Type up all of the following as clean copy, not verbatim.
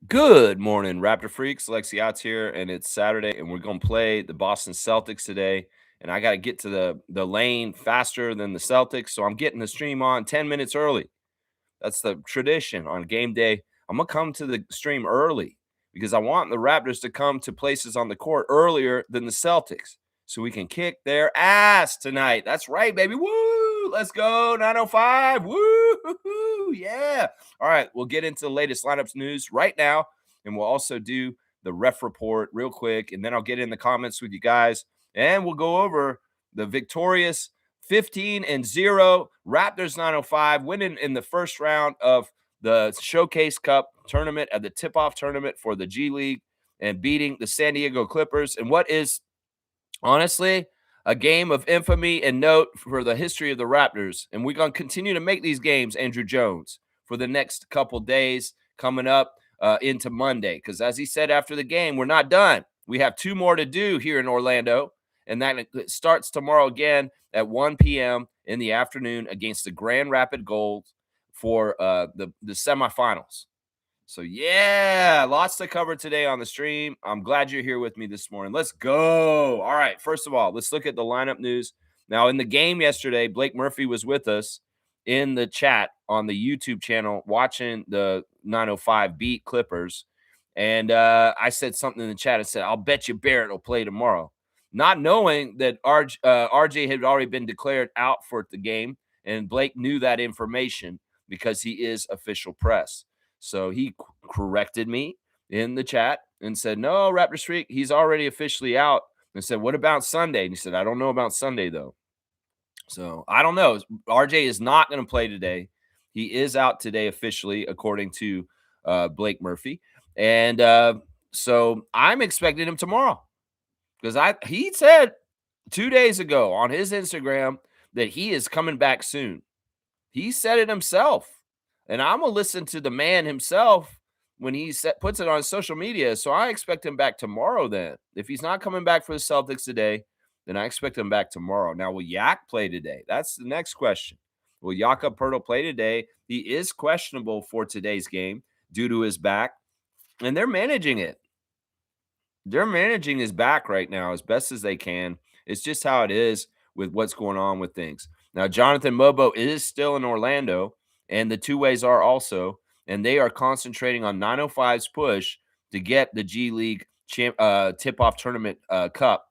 Good morning, Raptor Freaks. Lexi Out's here, and it's Saturday, and we're going to play the Boston Celtics today. And I got to get to the lane faster than the Celtics, so I'm getting the stream on 10 minutes early. That's the tradition on game day. I'm going to come to the stream early because I want the Raptors to come to places on the court earlier than the Celtics so we can kick their ass tonight. That's right, baby. Woo! Let's go. 905. Woo! Yeah. All right. We'll get into the latest lineups news right now, and we'll also do the ref report real quick, and then I'll get in the comments with you guys, and we'll go over the victorious 15-0 Raptors 905 winning in the first round of the Showcase Cup tournament at the tip-off tournament for the G League and beating the San Diego Clippers in what is honestly a game of infamy and note for the history of the Raptors. And we're going to continue to make these games, Andrew Jones, for the next couple days coming up into Monday. Because as he said after the game, we're not done. We have two more to do here in Orlando. And that starts tomorrow again at 1 p.m. in the afternoon against the Grand Rapids Gold for the semifinals. So, yeah, lots to cover today on the stream. I'm glad you're here with me this morning. Let's go. All right, first of all, let's look at the lineup news. Now, in the game yesterday, Blake Murphy was with us in the chat on the YouTube channel watching the 905 beat Clippers. And I said something in the chat. I said, I'll bet you Barrett will play tomorrow. Not knowing that RJ had already been declared out for the game, and Blake knew that information because he is official press. So he corrected me in the chat and said, no, Raptor Streak, he's already officially out. And I said, what about Sunday? And he said, I don't know about Sunday, though. So I don't know. RJ is not going to play today. He is out today officially, according to Blake Murphy. And so I'm expecting him tomorrow because he said 2 days ago on his Instagram that he is coming back soon. He said it himself. And I'm going to listen to the man himself when he puts it on social media. So I expect him back tomorrow then. If he's not coming back for the Celtics today, then I expect him back tomorrow. Now, will Yak play today? That's the next question. Will Jakob Poeltl play today? He is questionable for today's game due to his back, and they're managing it. They're managing his back right now as best as they can. It's just how it is with what's going on with things. Now, Jonathan Mobo is still in Orlando, and the two ways are also, and they are concentrating on 905's push to get the G League tip-off tournament cup.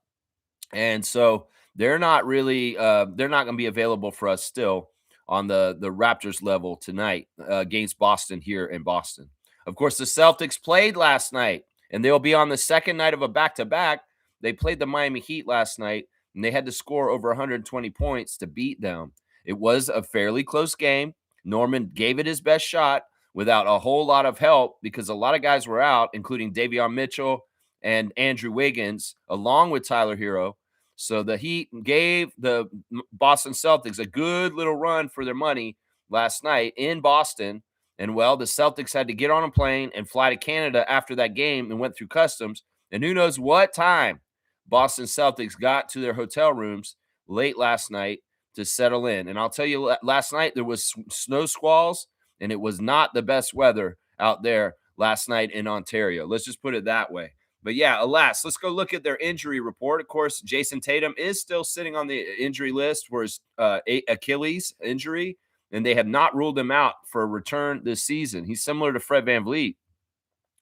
And so they're not really they're not going to be available for us still on the Raptors level tonight against Boston here in Boston. Of course, the Celtics played last night, and they'll be on the second night of a back-to-back. They played the Miami Heat last night, and they had to score over 120 points to beat them. It was a fairly close game. Norman gave it his best shot without a whole lot of help because a lot of guys were out, including Davion Mitchell and Andrew Wiggins, along with Tyler Hero. So the Heat gave the Boston Celtics a good little run for their money last night in Boston. And, well, the Celtics had to get on a plane and fly to Canada after that game and went through customs. And who knows what time Boston Celtics got to their hotel rooms late last night to settle in. And I'll tell you, last night there was snow squalls, and it was not the best weather out there last night in Ontario. Let's just put it that way. But, yeah, alas, let's go look at their injury report. Of course, Jason Tatum is still sitting on the injury list for his Achilles injury, and they have not ruled him out for a return this season. He's similar to Fred VanVleet,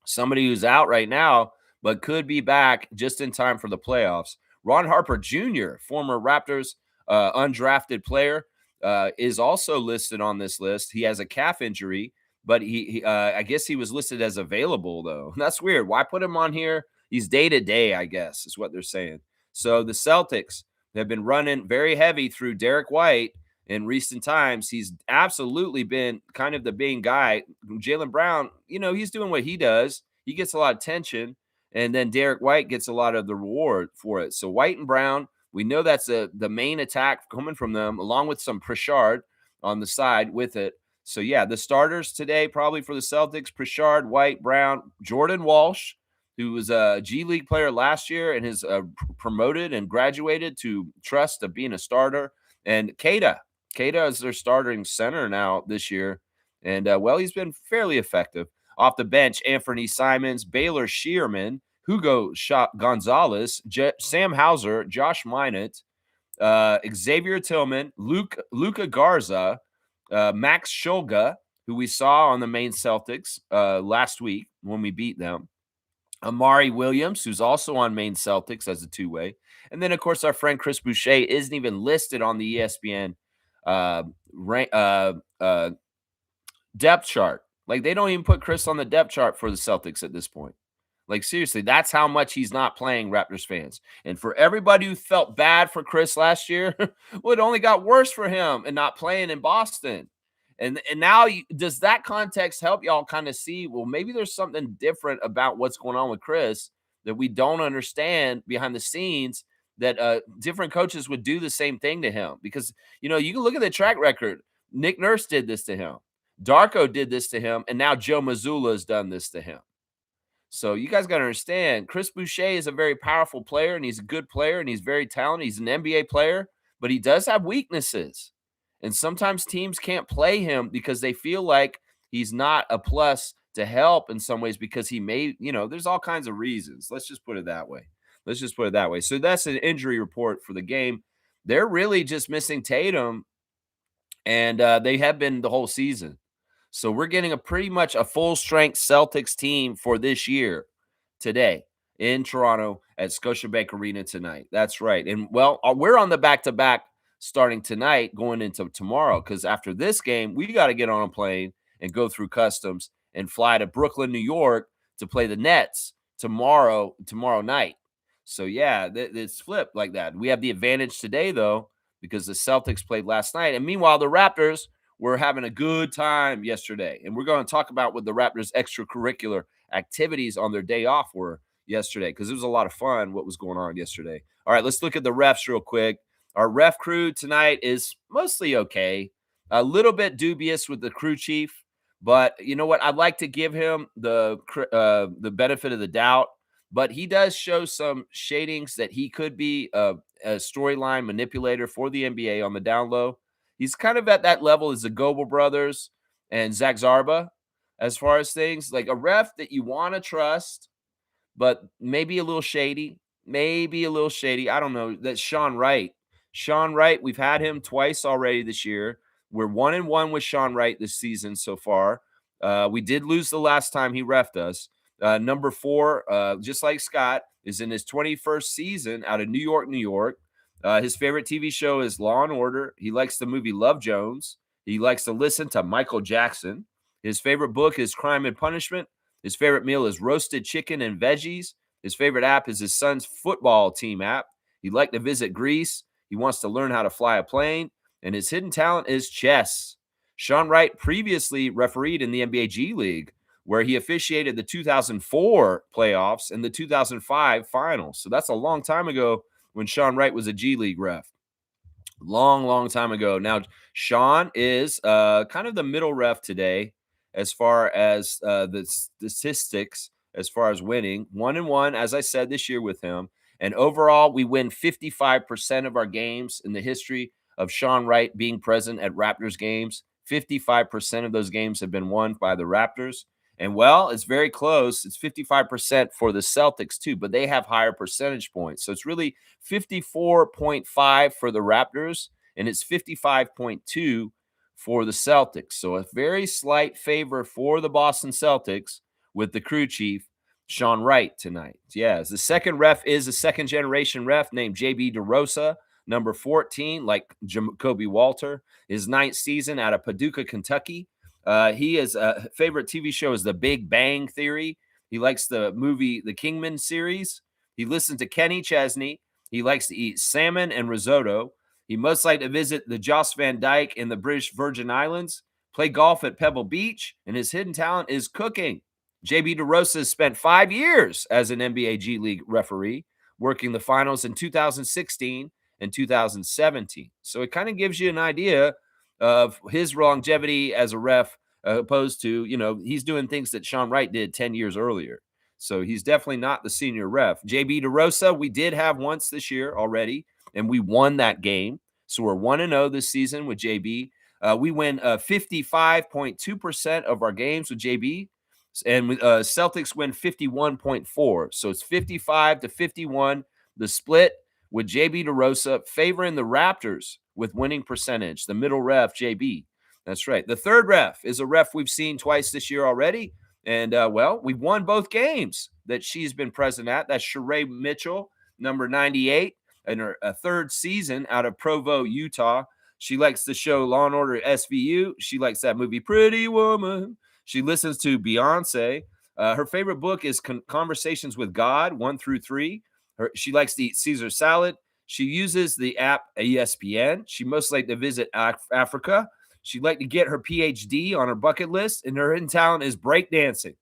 somebody who's out right now but could be back just in time for the playoffs. Ron Harper Jr., former Raptors undrafted player, is also listed on this list. He has a calf injury, but I guess he was listed as available, though. That's weird. Why put him on here? He's day-to-day, I guess, is what they're saying. So the Celtics have been running very heavy through Derek White in recent times. He's absolutely been kind of the main guy. Jaylen Brown, he's doing what he does. He gets a lot of attention, and then Derek White gets a lot of the reward for it. So White and Brown, we know that's the main attack coming from them, along with some Pritchard on the side with it. So, yeah, the starters today probably for the Celtics, Pritchard, White, Brown, Jordan Walsh, who was a G League player last year and is promoted and graduated to trust of being a starter, and Keita. Keita is their starting center now this year, and, well, he's been fairly effective. Off the bench, Anthony Simons, Baylor Shearman, Hugo Gonzalez, Sam Hauser, Josh Minott, Xavier Tillman, Luca Garza, Max Shulga, who we saw on the Maine Celtics last week when we beat them, Amari Williams, who's also on Maine Celtics as a two-way, and then, of course, our friend Chris Boucher isn't even listed on the ESPN depth chart. Like, they don't even put Chris on the depth chart for the Celtics at this point. Like, seriously, that's how much he's not playing, Raptors fans. And for everybody who felt bad for Chris last year, well, it only got worse for him and not playing in Boston. And now, does that context help y'all kind of see, well, maybe there's something different about what's going on with Chris that we don't understand behind the scenes, that different coaches would do the same thing to him? Because, you can look at the track record. Nick Nurse did this to him. Darko did this to him. And now Joe Mazzulla has done this to him. So you guys got to understand, Chris Boucher is a very powerful player, and he's a good player, and he's very talented. He's an NBA player, but he does have weaknesses. And sometimes teams can't play him because they feel like he's not a plus to help in some ways, because he may, there's all kinds of reasons. Let's just put it that way. So that's an injury report for the game. They're really just missing Tatum, and they have been the whole season. So we're getting pretty much a full-strength Celtics team for this year today in Toronto at Scotiabank Arena tonight. That's right. And, well, we're on the back-to-back starting tonight going into tomorrow, because after this game, we got to get on a plane and go through customs and fly to Brooklyn, New York to play the Nets tomorrow night. So, yeah, it's flipped like that. We have the advantage today, though, because the Celtics played last night. And meanwhile, the Raptors – we're having a good time yesterday. And we're going to talk about what the Raptors' extracurricular activities on their day off were yesterday, because it was a lot of fun what was going on yesterday. All right, let's look at the refs real quick. Our ref crew tonight is mostly okay. A little bit dubious with the crew chief, but you know what? I'd like to give him the benefit of the doubt, but he does show some shadings that he could be a storyline manipulator for the NBA on the down low. He's kind of at that level as the Goebel brothers and Zach Zarba as far as things. Like a ref that you want to trust, but maybe a little shady. I don't know. That's Sean Wright. Sean Wright, we've had him twice already this year. We're 1-1 with Sean Wright this season so far. We did lose the last time he reffed us. Number 4, just like Scott, is in his 21st season out of New York. His favorite TV show is Law & Order. He likes the movie Love Jones. He likes to listen to Michael Jackson. His favorite book is Crime and Punishment. His favorite meal is roasted chicken and veggies. His favorite app is his son's football team app. He'd like to visit Greece. He wants to learn how to fly a plane. And his hidden talent is chess. Sean Wright previously refereed in the NBA G League, where he officiated the 2004 playoffs and the 2005 finals. So that's a long time ago, when Sean Wright was a G League ref. Long time ago. Now, Sean is kind of the middle ref today as far as the statistics, as far as winning. 1-1, as I said, this year with him. And overall, we win 55% of our games in the history of Sean Wright being present at Raptors games. 55% of those games have been won by the Raptors. And, well, it's very close. It's 55% for the Celtics, too, but they have higher percentage points. So it's really 54.5 for the Raptors, and it's 55.2 for the Celtics. So a very slight favor for the Boston Celtics with the crew chief, Sean Wright, tonight. Yes, the second ref is a second-generation ref named J.B. DeRosa, number 14, like Jacoby Walter, his 9th season out of Paducah, Kentucky. He is a favorite TV show is The Big Bang Theory. He likes the movie The Kingman series. He listens to Kenny Chesney. He likes to eat salmon and risotto. He most like to visit the Joss Van Dyke in the British Virgin Islands, play golf at Pebble Beach, and his hidden talent is cooking. JB DeRosa has spent 5 years as an NBA G League referee, working the finals in 2016 and 2017. So it kind of gives you an idea of his longevity as a ref, opposed to, he's doing things that Sean Wright did 10 years earlier. So he's definitely not the senior ref. JB DeRosa, we did have once this year already, and we won that game. So we're 1-0 this season with JB. We win 55.2% of our games with JB. And Celtics win 51.4. So it's 55-51. The split with JB DeRosa favoring the Raptors with winning percentage. The middle ref, JB. That's right. The third ref is a ref we've seen twice this year already. And, we've won both games that she's been present at. That's Sheree Mitchell, number 98, in her third season out of Provo, Utah. She likes the show Law & Order SVU. She likes that movie Pretty Woman. She listens to Beyonce. Her favorite book is Conversations with God, 1-3. She likes to eat Caesar salad. She uses the app ESPN. She most like to visit Africa. She'd like to get her PhD on her bucket list, and her hidden talent is breakdancing.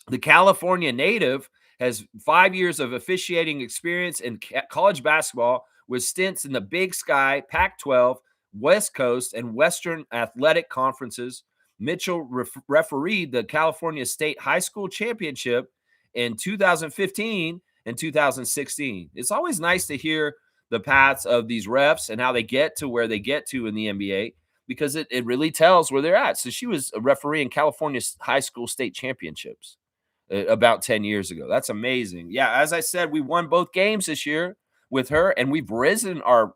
The California native has 5 years of officiating experience in college basketball with stints in the Big Sky, Pac-12, West Coast, and Western Athletic Conferences. Mitchell refereed the California State High School Championship in 2015 and 2016. It's always nice to hear the paths of these refs and how they get to where they get to in the NBA, because it really tells where they're at. So she was a referee in California's high school state championships about 10 years ago. That's amazing. Yeah, as I said, we won both games this year with her, and we've risen our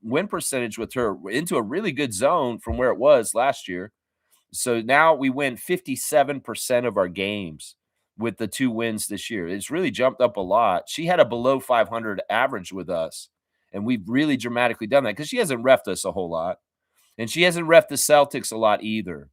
win percentage with her into a really good zone from where it was last year. So now we win 57% of our games with the 2 wins this year. It's really jumped up a lot. She had a below 500 average with us, and we've really dramatically done that because she hasn't reffed us a whole lot. And she hasn't reffed the Celtics a lot either.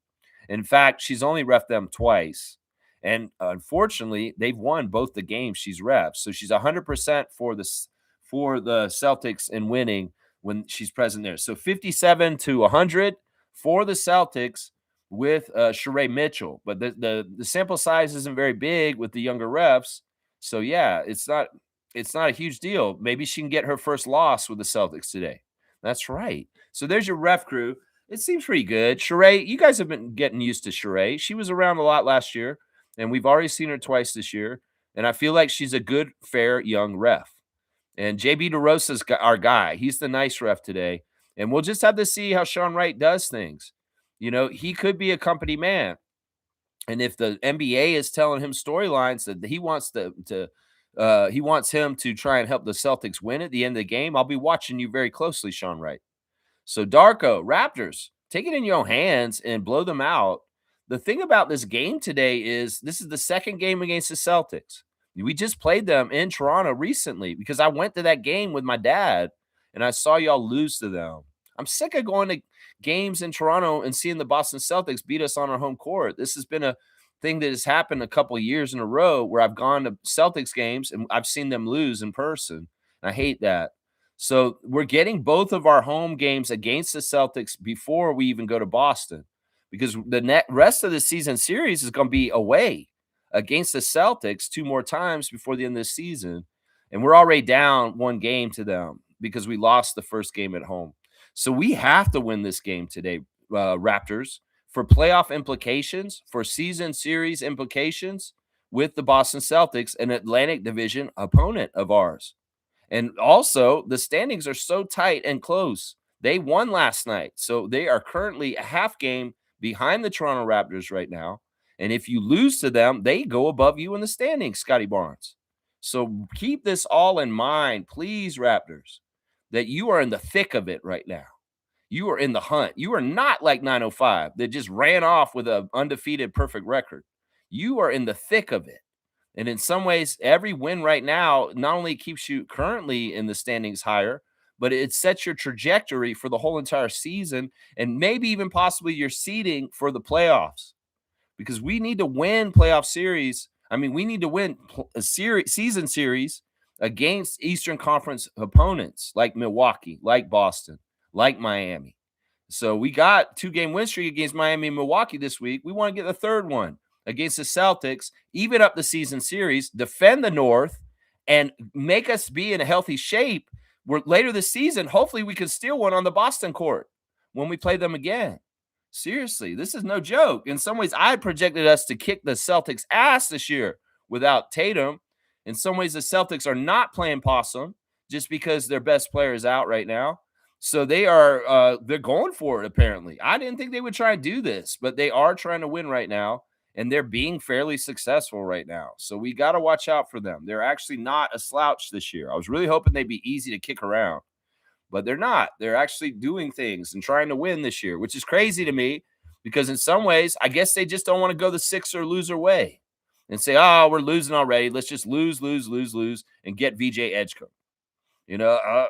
In fact, she's only reffed them twice. And unfortunately, they've won both the games she's reffed. So she's 100% for the Celtics in winning when she's present there. So 57-100 for the Celtics with Sheree Mitchell. But the sample size isn't very big with the younger refs. So, yeah, it's not a huge deal. Maybe she can get her first loss with the Celtics today. That's right. So there's your ref crew. It seems pretty good. Sheree, you guys have been getting used to Sheree. She was around a lot last year, and we've already seen her twice this year. And I feel like she's a good, fair, young ref. And JB DeRosa's our guy. He's the nice ref today. And we'll just have to see how Sean Wright does things. You know, he could be a company man. And if the NBA is telling him storylines that he wants he wants him to try and help the Celtics win at the end of the game, I'll be watching you very closely, Sean Wright. So, Darko, Raptors, take it in your own hands and blow them out. The thing about this game today is this is the second game against the Celtics. We just played them in Toronto recently because I went to that game with my dad, and I saw y'all lose to them. I'm sick of going to games in Toronto and seeing the Boston Celtics beat us on our home court. This has been a thing that has happened a couple of years in a row where I've gone to Celtics games and I've seen them lose in person. I hate that. So we're getting both of our home games against the Celtics before we even go to Boston, because the rest of the season series is going to be away against the Celtics 2 more times before the end of the season. And we're already down 1 game to them because we lost the first game at home. So we have to win this game today, Raptors, for playoff implications, for season series implications with the Boston Celtics, an Atlantic Division opponent of ours. And also, the standings are so tight and close. They won last night, so they are currently a half game behind the Toronto Raptors right now. And if you lose to them, they go above you in the standings, Scotty Barnes. So keep this all in mind, please, Raptors, that you are in the thick of it right now. You are in the hunt. You are not like 905 that just ran off with an undefeated perfect record. You are in the thick of it. And in some ways, every win right now not only keeps you currently in the standings higher, but it sets your trajectory for the whole entire season and maybe even possibly your seeding for the playoffs. Because we need to win playoff series. I mean, we need to win a season series against Eastern Conference opponents like Milwaukee, like Boston, like Miami. So we got 2-game win streak against Miami and Milwaukee this week. We want to get the third one against the Celtics, even up the season series, defend the North, and make us be in a healthy shape where later this season, hopefully we can steal one on the Boston court when we play them again. Seriously, this is no joke. In some ways, I projected us to kick the Celtics' ass this year without Tatum. In some ways, the Celtics are not playing possum just because their best player is out right now. So they're going for it, apparently. I didn't think they would try and do this, but they are trying to win right now. and they're being fairly successful right now. So we got to watch out for them. They're actually not a slouch this year. I was really hoping they'd be easy to kick around, but they're not. They're actually doing things and trying to win this year, which is crazy to me because in some ways, I guess they just don't want to go the Sixer loser way and say, oh, we're losing already. Let's just lose, and get VJ Edgecombe. You know,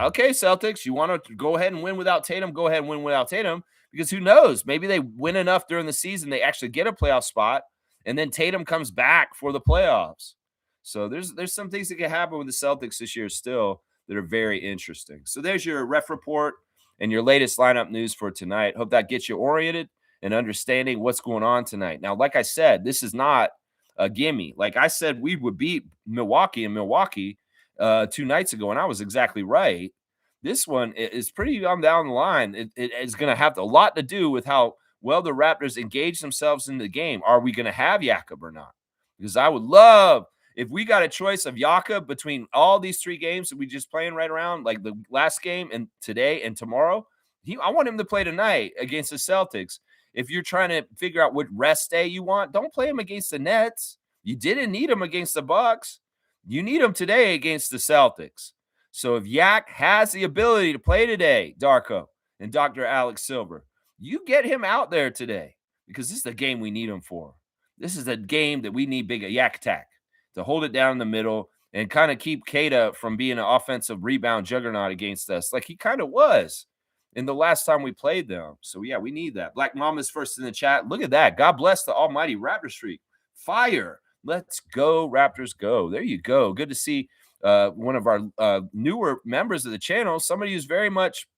okay, Celtics, you want to go ahead and win without Tatum? Go ahead and win without Tatum because who knows? Maybe they win enough during the season, they actually get a playoff spot, and then Tatum comes back for the playoffs. So there's some things that can happen with the Celtics this year still that are very interesting. So there's your ref report and your latest lineup news for tonight. Hope that gets you oriented and understanding what's going on tonight. Now, like I said, this is not a gimme. Like I said, we would beat Milwaukee in Milwaukee 2 nights ago, and I was exactly right. This one is pretty down the line. It is going to have a lot to do with how well the Raptors engage themselves in the game. Are we going to have Jakob or not? Because I would love if we got a choice of Jakob between all these 3 games that we just playing right around, like the last game and today and tomorrow. I want him to play tonight against the Celtics. If you're trying to figure out what rest day you want, don't play him against the Nets. You didn't need him against the Bucks. You need him today against the Celtics. So if Yak has the ability to play today, Darko and Dr. Alex Silver, you get him out there today because this is the game we need him for. This is the game that we need big Yak Attack to hold it down in the middle and kind of keep Kata from being an offensive rebound juggernaut against us like he kind of was in the last time we played them. So, yeah, we need that. Black Mama's first in the chat. Look at that. God bless the almighty Raptor streak. Fire. Let's go, Raptors, go. There you go. Good to see one of our newer members of the channel, somebody who's very much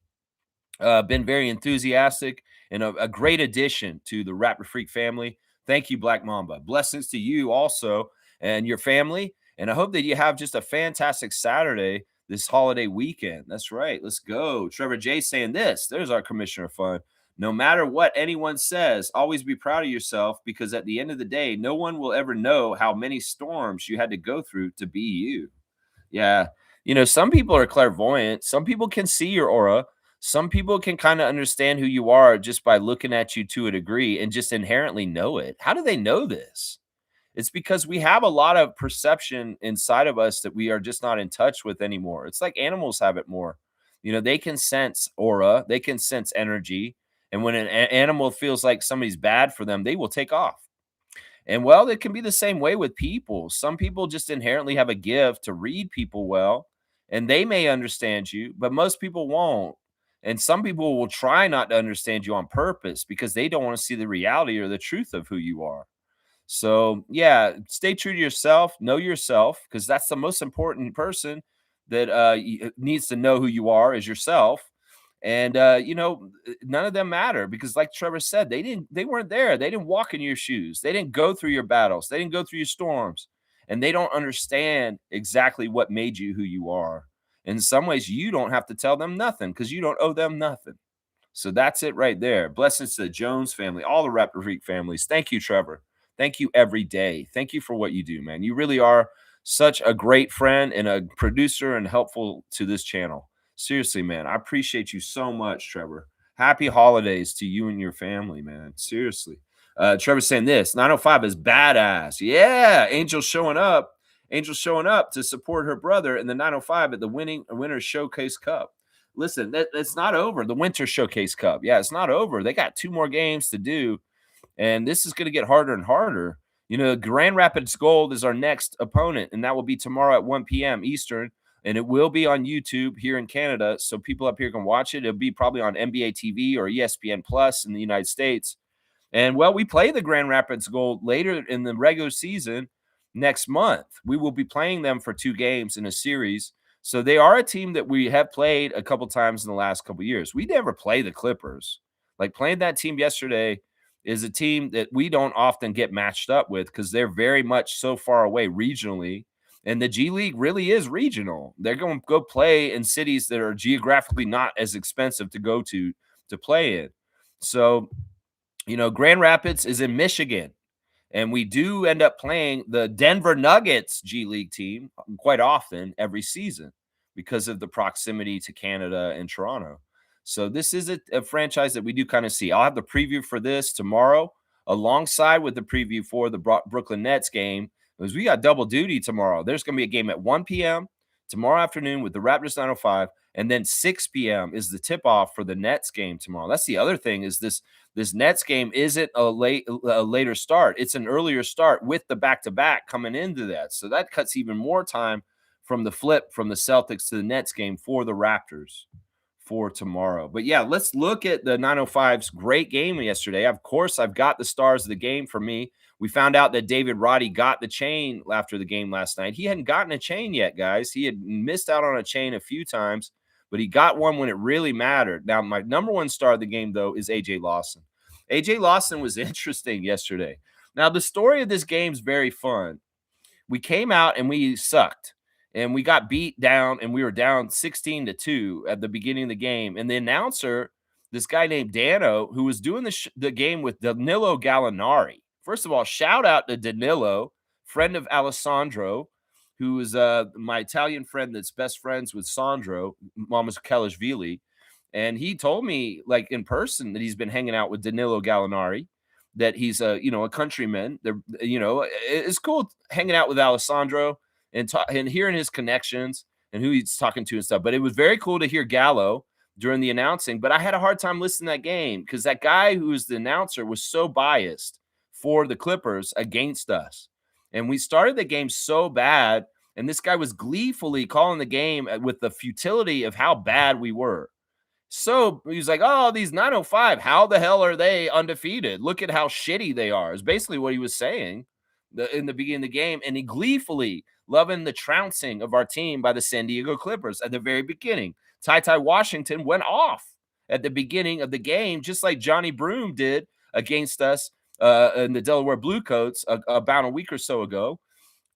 been very enthusiastic and a great addition to the Raptor Freak family. Thank you, Black Mamba. Blessings to you also and your family. And I hope that you have just a fantastic Saturday this holiday weekend. That's right. Let's go. Trevor J saying this. There's our Commissioner Fun. No matter what anyone says, always be proud of yourself because at the end of the day, no one will ever know how many storms you had to go through to be you. Yeah. You know, some people are clairvoyant. Some people can see your aura. Some people can kind of understand who you are just by looking at you to a degree and just inherently know it. How do they know this? It's because we have a lot of perception inside of us that we are just not in touch with anymore. It's like animals have it more. You know, they can sense aura, they can sense energy. And when an animal feels like somebody's bad for them, they will take off. And well, it can be the same way with people. Some people just inherently have a gift to read people well, and they may understand you, but most people won't. And some people will try not to understand you on purpose because they don't want to see the reality or the truth of who you are. So, yeah, stay true to yourself, know yourself, because that's the most important person that needs to know who you are is yourself. And you know, none of them matter because, like Trevor said, they weren't there. They didn't walk in your shoes. They didn't go through your battles. They didn't go through your storms, and they don't understand exactly what made you who you are. In some ways, you don't have to tell them nothing because you don't owe them nothing. So that's it right there. Blessings to the Jones family, all the Raptor Freak families. Thank you, Trevor. Thank you every day. Thank you for what you do, man. You really are such a great friend and a producer and helpful to this channel. Seriously, man, I appreciate you so much, Trevor. Happy holidays to you and your family, man. Seriously. Trevor's saying this 905 is badass. Yeah, Angel showing up. Angel showing up to support her brother in the 905 at the Winter Showcase Cup. Listen, that's not over. The Winter Showcase Cup. Yeah, it's not over. They got 2 more games to do, and this is going to get harder and harder. You know, Grand Rapids Gold is our next opponent, and that will be tomorrow at 1 p.m. Eastern. And it will be on YouTube here in Canada, so people up here can watch it. It'll be probably on NBA TV or ESPN Plus in the United States. And, well, we play the Grand Rapids Gold later in the regular season next month. We will be playing them for 2 games in a series. So they are a team that we have played a couple times in the last couple years. We never play the Clippers. Like, playing that team yesterday is a team that we don't often get matched up with because they're very much so far away regionally. And the G League really is regional. They're going to go play in cities that are geographically not as expensive to go to play in. So, you know, Grand Rapids is in Michigan, and we do end up playing the Denver Nuggets G League team quite often every season because of the proximity to Canada and Toronto. So this is a franchise that we do kind of see. I'll have the preview for this tomorrow alongside with the preview for the Brooklyn Nets game, because we got double duty tomorrow. There's going to be a game at 1 p.m. tomorrow afternoon with the Raptors 905, and then 6 p.m. is the tip-off for the Nets game tomorrow. That's the other thing, is this Nets game isn't a later start. It's an earlier start with the back-to-back coming into that. So that cuts even more time from the flip from the Celtics to the Nets game for the Raptors for tomorrow. But yeah, let's look at the 905's great game yesterday. Of course, I've got the stars of the game for me. We found out that David Roddy got the chain after the game last night. He hadn't gotten a chain yet, guys. He had missed out on a chain a few times, but he got one when it really mattered. Now, my number one star of the game, though, is A.J. Lawson. A.J. Lawson was interesting yesterday. Now, the story of this game is very fun. We came out and we sucked. And we got beat down, and we were down 16-2 at the beginning of the game. And the announcer, this guy named Dano, who was doing the game with Danilo Gallinari. First of all, shout out to Danilo, friend of Alessandro, who is my Italian friend that's best friends with Sandro, Mamas Kelishvili. And he told me, like, in person, that he's been hanging out with Danilo Gallinari, that he's a countryman. It's cool hanging out with Alessandro and hearing his connections and who he's talking to and stuff. But it was very cool to hear Gallo during the announcing. But I had a hard time listening to that game because that guy who was the announcer was so biased for the Clippers against us. And we started the game so bad, and this guy was gleefully calling the game with the futility of how bad we were. So he was like, oh, these 905, how the hell are they undefeated? Look at how shitty they are, is basically what he was saying in the beginning of the game. And he gleefully loving the trouncing of our team by the San Diego Clippers at the very beginning. Ty Washington went off at the beginning of the game, just like Johnny Broom did against us in the Delaware Bluecoats about a week or so ago.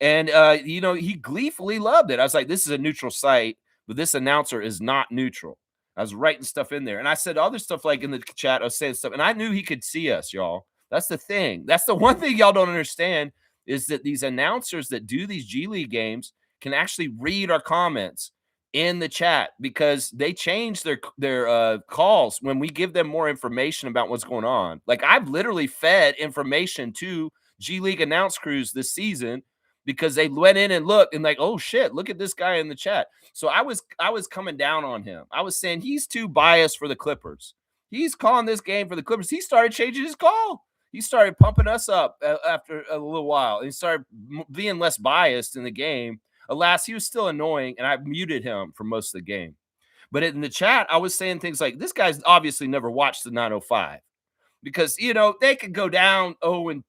And, he gleefully loved it. I was like, this is a neutral site, but this announcer is not neutral. I was writing stuff in there. And I said other stuff like in the chat. I was saying stuff. And I knew he could see us, y'all. That's the thing. That's the one thing y'all don't understand, is that these announcers that do these G League games can actually read our comments in the chat, because they change their calls when we give them more information about what's going on. Like, I've literally fed information to G League announce crews this season because they went in and looked and like, oh shit, look at this guy in the chat. So I was coming down on him. I was saying he's too biased for the Clippers. He's calling this game for the Clippers. He started changing his call. He started pumping us up after a little while. And he started being less biased in the game. Alas, he was still annoying, and I muted him for most of the game. But in the chat, I was saying things like, this guy's obviously never watched the 905, because, they could go down 0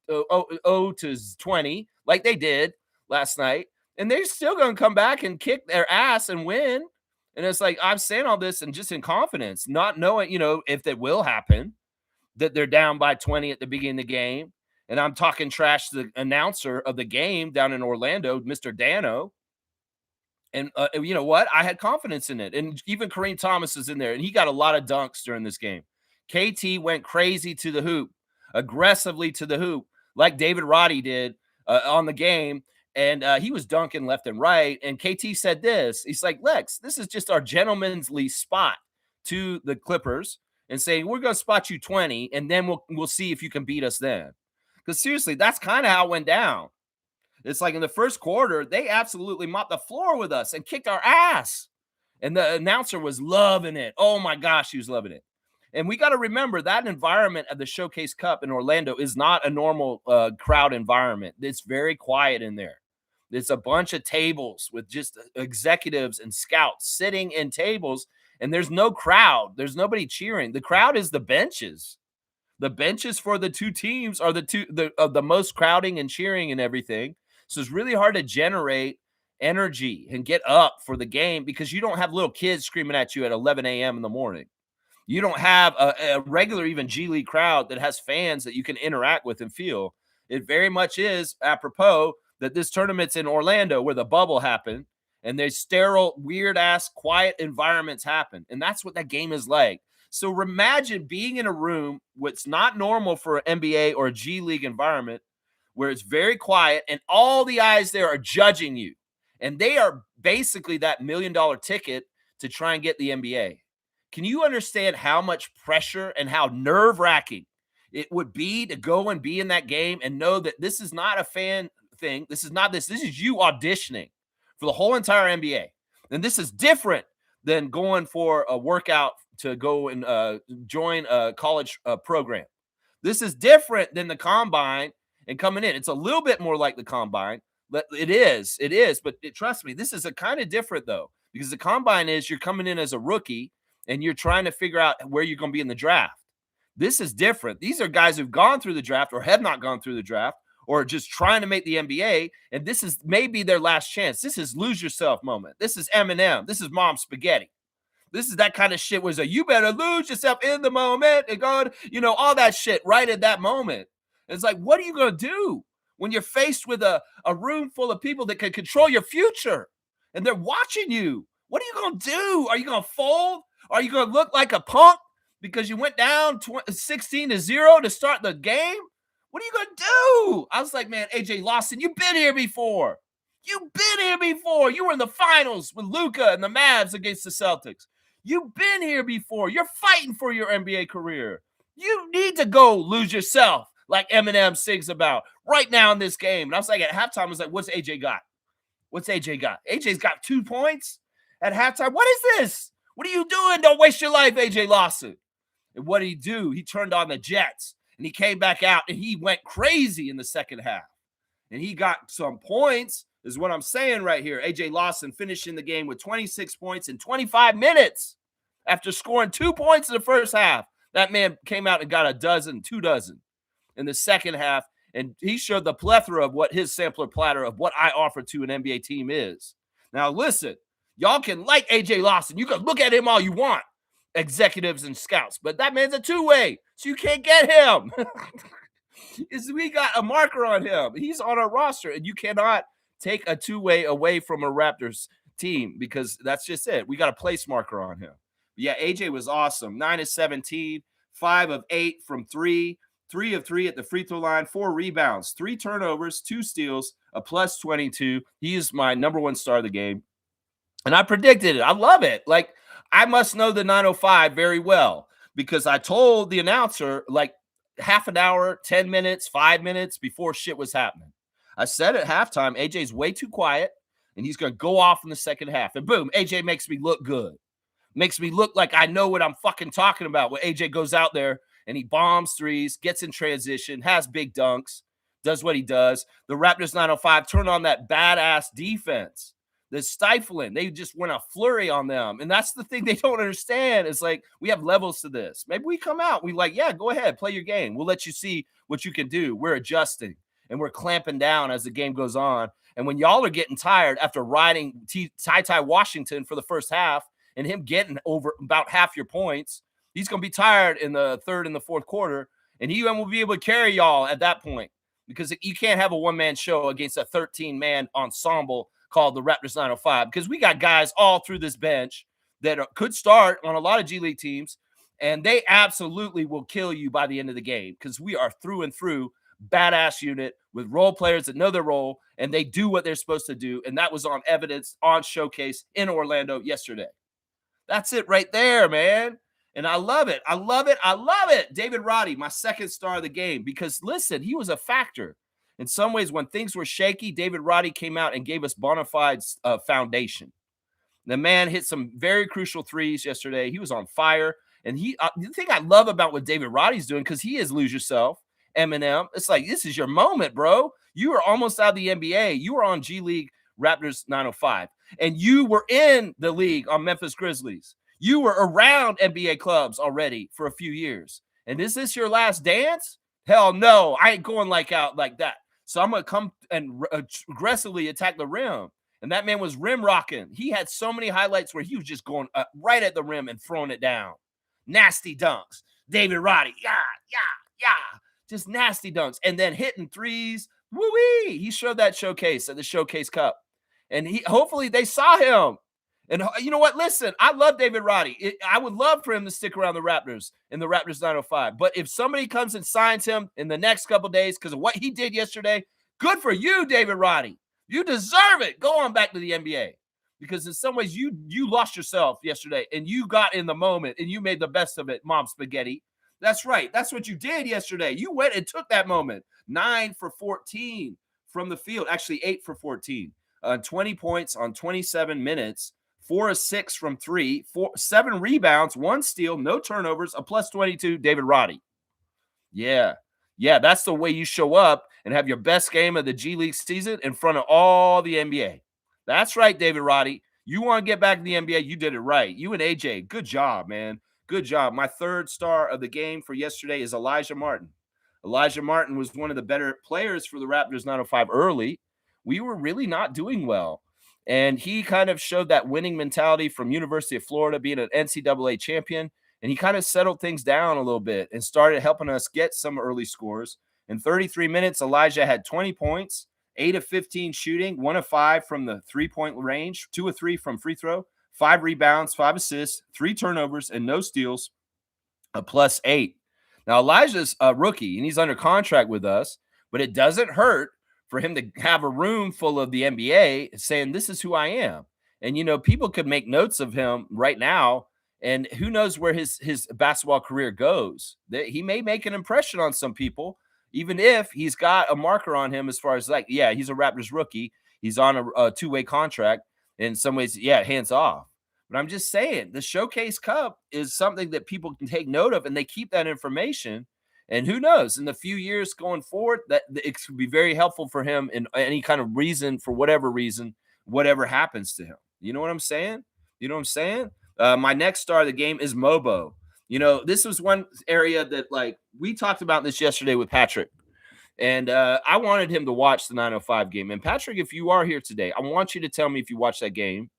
to 20 like they did last night, and they're still going to come back and kick their ass and win. And it's like, I'm saying all this and just in confidence, not knowing, if that will happen, that they're down by 20 at the beginning of the game. And I'm talking trash to the announcer of the game down in Orlando, Mr. Dano. And you know what? I had confidence in it. And even Kareem Thomas is in there, and he got a lot of dunks during this game. KT went crazy to the hoop, aggressively to the hoop, like David Roddy did on the game. And he was dunking left and right. And KT said this. He's like, Lex, this is just our gentlemanly spot to the Clippers and saying, we're going to spot you 20, and then we'll see if you can beat us then. Because seriously, that's kind of how it went down. It's like in the first quarter, they absolutely mopped the floor with us and kicked our ass. And the announcer was loving it. Oh, my gosh, he was loving it. And we got to remember that environment at the Showcase Cup in Orlando is not a normal crowd environment. It's very quiet in there. It's a bunch of tables with just executives and scouts sitting in tables, and there's no crowd. There's nobody cheering. The crowd is the benches. The benches for the two teams are the most crowding and cheering and everything. So it's really hard to generate energy and get up for the game because you don't have little kids screaming at you at 11 a.m. in the morning. You don't have a regular even G League crowd that has fans that you can interact with and feel. It very much is apropos that this tournament's in Orlando where the bubble happened, and there's sterile, weird-ass, quiet environments happen. And that's what that game is like. So imagine being in a room what's not normal for an NBA or a G League environment, where it's very quiet and all the eyes there are judging you. And they are basically that $1 million ticket to try and get the NBA. Can you understand how much pressure and how nerve-wracking it would be to go and be in that game and know that this is not a fan thing. This is not this. This is you auditioning for the whole entire NBA. And this is different than going for a workout to go and join a college program. This is different than the combine and coming in. It's a little bit more like the combine. But it is. But trust me, this is a kind of different, though, because the combine is you're coming in as a rookie and you're trying to figure out where you're going to be in the draft. This is different. These are guys who've gone through the draft or have not gone through the draft or just trying to make the NBA, and this is maybe their last chance. This is lose yourself moment. This is Eminem. This is Mom Spaghetti. This is that kind of shit where you better lose yourself in the moment and go, all that shit right at that moment. And it's like, what are you going to do when you're faced with a room full of people that can control your future and they're watching you? What are you going to do? Are you going to fold? Are you going to look like a punk because you went down 16-0 to start the game? What are you going to do? I was like, man, AJ Lawson, you've been here before. You've been here before. You were in the finals with Luka and the Mavs against the Celtics. You've been here before. You're fighting for your NBA career. You need to go lose yourself like Eminem sings about right now in this game. And I was like, at halftime, I was like, what's AJ got? What's AJ got? AJ's got 2 points at halftime. What is this? What are you doing? Don't waste your life, AJ Lawson. And what did he do? He turned on the Jets, and he came back out, and he went crazy in the second half. And he got some points, is what I'm saying right here. AJ Lawson finishing the game with 26 points in 25 minutes after scoring 2 points in the first half. That man came out and got 2 dozen in the second half, and he showed the plethora of what his sampler platter of what I offer to an NBA team is. Now, listen, y'all can like AJ Lawson. You can look at him all you want, executives and scouts, but that man's a two-way, so you can't get him. We got a marker on him. He's on our roster, and you cannot take a two-way away from a Raptors team because that's just it. We got a place marker on him. But yeah, AJ was awesome. 9 of 17, 5 of 8 from 3, 3 of 3 at the free throw line, 4 rebounds, 3 turnovers, 2 steals, a plus 22. He is my number 1 star of the game. And I predicted it. I love it. Like, I must know the 905 very well because I told the announcer like half an hour, 10 minutes, 5 minutes before shit was happening. I said at halftime, AJ's way too quiet, and he's going to go off in the second half. And boom, AJ makes me look good. Makes me look like I know what I'm fucking talking about. When AJ goes out there and he bombs threes, gets in transition, has big dunks, does what he does. The Raptors 905 turn on that badass defense. They're stifling. They just went a flurry on them. And that's the thing they don't understand. It's like, we have levels to this. Maybe we come out. We like, yeah, go ahead, play your game. We'll let you see what you can do. We're adjusting and we're clamping down as the game goes on. And when y'all are getting tired after riding Ty Washington for the first half and him getting over about half your points, he's going to be tired in the third and the fourth quarter. And he won't be able to carry y'all at that point because you can't have a one-man show against a 13-man ensemble called the Raptors 905 because we got guys all through this bench that could start on a lot of G League teams, and they absolutely will kill you by the end of the game because we are through and through badass unit with role players that know their role, and they do what they're supposed to do, and that was on evidence on Showcase in Orlando yesterday. That's it right there, man. And I love it. I love it. I love it. David Roddy, my second star of the game, because, listen, he was a factor. In some ways, when things were shaky, David Roddy came out and gave us bona fide foundation. The man hit some very crucial threes yesterday. He was on fire. And the thing I love about what David Roddy's doing, because he is Lose Yourself, Eminem, it's like, this is your moment, bro. You were almost out of the NBA. You were on G League Raptors 905. And you were in the league on Memphis Grizzlies. You were around NBA clubs already for a few years. And is this your last dance? Hell no. I ain't going out like that. So I'm going to come and aggressively attack the rim. And that man was rim rocking. He had so many highlights where he was just going right at the rim and throwing it down. Nasty dunks. David Roddy. Yeah. Just nasty dunks. And then hitting threes. Woo-wee. He showed that showcase at the Showcase Cup. And hopefully they saw him. And you know what? Listen, I love David Roddy. I would love for him to stick around the Raptors in the Raptors 905. But if somebody comes and signs him in the next couple of days because of what he did yesterday, good for you, David Roddy. You deserve it. Go on back to the NBA. Because in some ways, you lost yourself yesterday, and you got in the moment, and you made the best of it, Mom Spaghetti. That's right. That's what you did yesterday. You went and took that moment. 9 for 14 from the field. Actually, 8 for 14. 20 points on 27 minutes. 4 of 6 from 3. 7 rebounds, 1 steal, no turnovers, a plus 22, David Roddy. Yeah. Yeah, that's the way you show up and have your best game of the G League season in front of all the NBA. That's right, David Roddy. You want to get back in the NBA, you did it right. You and AJ, good job, man. Good job. My third star of the game for yesterday is Elijah Martin. Elijah Martin was one of the better players for the Raptors 905 early. We were really not doing well. And he kind of showed that winning mentality from University of Florida, being an NCAA champion. And he kind of settled things down a little bit and started helping us get some early scores. In 33 minutes, Elijah had 20 points, 8 of 15 shooting, 1 of 5 from the three-point range, 2 of 3 from free throw, 5 rebounds, 5 assists, 3 turnovers, and no steals, a plus 8. Now, Elijah's a rookie, and he's under contract with us, but it doesn't hurt for him to have a room full of the NBA saying, this is who I am. And, you know, people could make notes of him right now, and who knows where his basketball career goes. He may make an impression on some people, even if he's got a marker on him as far as like, yeah, he's a Raptors rookie. He's on a two-way contract. In some ways, yeah, hands off. But I'm just saying, the Showcase Cup is something that people can take note of, and they keep that information. And who knows, in the few years going forward, that it could be very helpful for him in any kind of reason, for whatever reason, whatever happens to him. You know what I'm saying? You know what I'm saying? My next star of the game is Mobo. You know, this was one area that, like, we talked about this yesterday with Patrick. And I wanted him to watch the 905 game. And Patrick, if you are here today, I want you to tell me if you watched that game.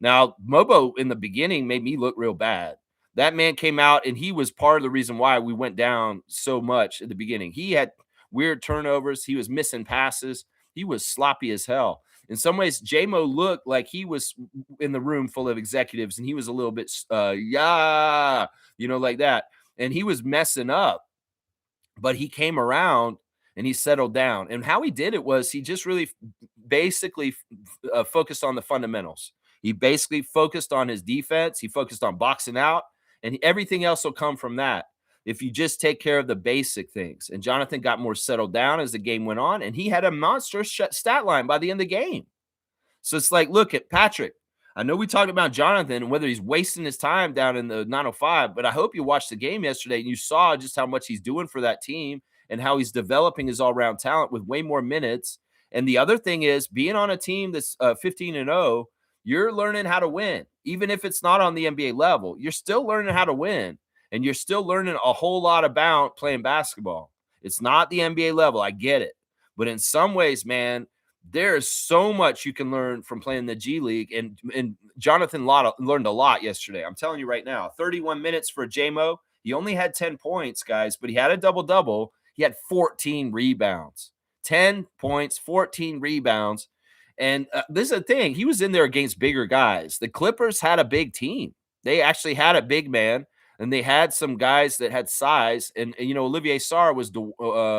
Now, Mobo in the beginning made me look real bad. That man came out, and he was part of the reason why we went down so much at the beginning. He had weird turnovers. He was missing passes. He was sloppy as hell. In some ways, J-Mo looked like he was in the room full of executives, and he was a little bit, like that. And he was messing up. But he came around and he settled down. And how he did it was he just really basically focused on the fundamentals. He basically focused on his defense. He focused on boxing out, and everything else will come from that if you just take care of the basic things. And Jonathan got more settled down as the game went on, and he had a monster stat line by the end of the game. So it's like, look at Patrick. I know we talked about Jonathan and whether he's wasting his time down in the 905, but I hope you watched the game yesterday and you saw just how much he's doing for that team and how he's developing his all-around talent with way more minutes. And the other thing is, being on a team that's 15-0, you're learning how to win. Even if it's not on the NBA level, you're still learning how to win, and you're still learning a whole lot about playing basketball. It's not the NBA level. I get it. But in some ways, man, there is so much you can learn from playing the G League, and Jonathan learned a lot yesterday. I'm telling you right now, 31 minutes for J-Mo. He only had 10 points, guys, but he had a double-double. He had 14 rebounds. 10 points, 14 rebounds. And this is the thing. He was in there against bigger guys. The Clippers had a big team. They actually had a big man, and they had some guys that had size. And Olivier Sarr was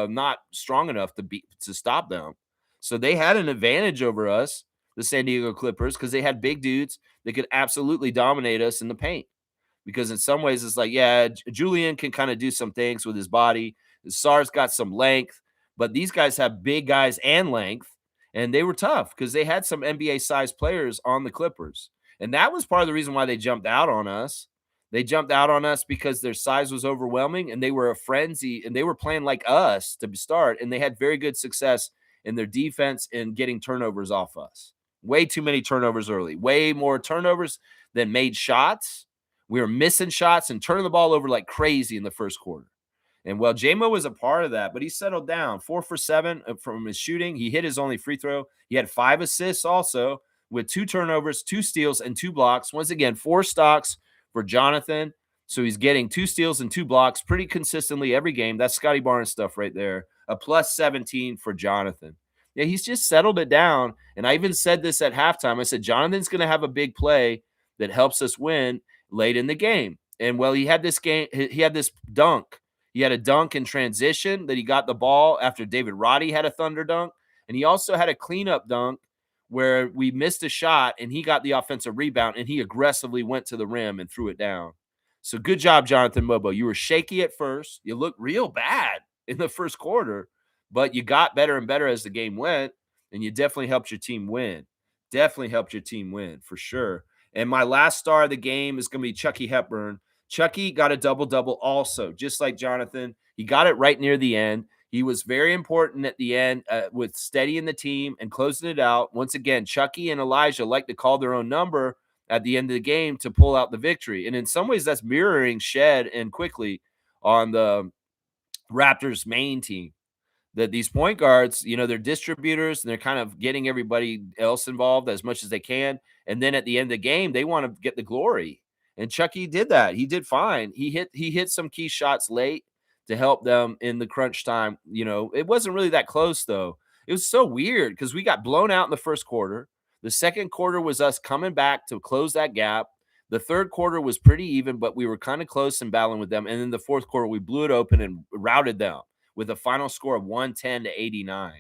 not strong enough to stop them. So they had an advantage over us, the San Diego Clippers, because they had big dudes that could absolutely dominate us in the paint. Because in some ways, it's like, yeah, Julian can kind of do some things with his body. Sarr's got some length, but these guys have big guys and length, and they were tough because they had some NBA-sized players on the Clippers. And that was part of the reason why they jumped out on us. They jumped out on us because their size was overwhelming, and they were a frenzy, and they were playing like us to start, and they had very good success in their defense and getting turnovers off us. Way too many turnovers early. Way more turnovers than made shots. We were missing shots and turning the ball over like crazy in the first quarter. And, well, J-Mo was a part of that, but he settled down. 4 for 7 from his shooting. He hit his only free throw. He had 5 assists also with 2 turnovers, 2 steals, and 2 blocks. Once again, 4 stocks for Jonathan. So he's getting 2 steals and 2 blocks pretty consistently every game. That's Scotty Barnes stuff right there. A plus 17 for Jonathan. Yeah, he's just settled it down. And I even said this at halftime. I said, Jonathan's going to have a big play that helps us win late in the game. And, well, he had this dunk. He had a dunk in transition that he got the ball after David Roddy had a thunder dunk. And he also had a cleanup dunk where we missed a shot and he got the offensive rebound and he aggressively went to the rim and threw it down. So good job, Jonathan Mobo. You were shaky at first. You looked real bad in the first quarter, but you got better and better as the game went, and you definitely helped your team win. Definitely helped your team win for sure. And my last star of the game is going to be Chucky Hepburn. Chucky got a double-double also, just like Jonathan. He got it right near the end. He was very important at the end with steadying the team and closing it out. Once again, Chucky and Elijah like to call their own number at the end of the game to pull out the victory. And in some ways, that's mirroring Shed and Quickly on the Raptors main team. That these point guards, they're distributors and they're kind of getting everybody else involved as much as they can. And then at the end of the game, they want to get the glory. And Chucky did that. He did fine. He hit some key shots late to help them in the crunch time. It wasn't really that close though. It was so weird because we got blown out in the first quarter. The second quarter was us coming back to close that gap. The third quarter was pretty even, but we were kind of close and battling with them. And then the fourth quarter, we blew it open and routed them with a final score of 110-89.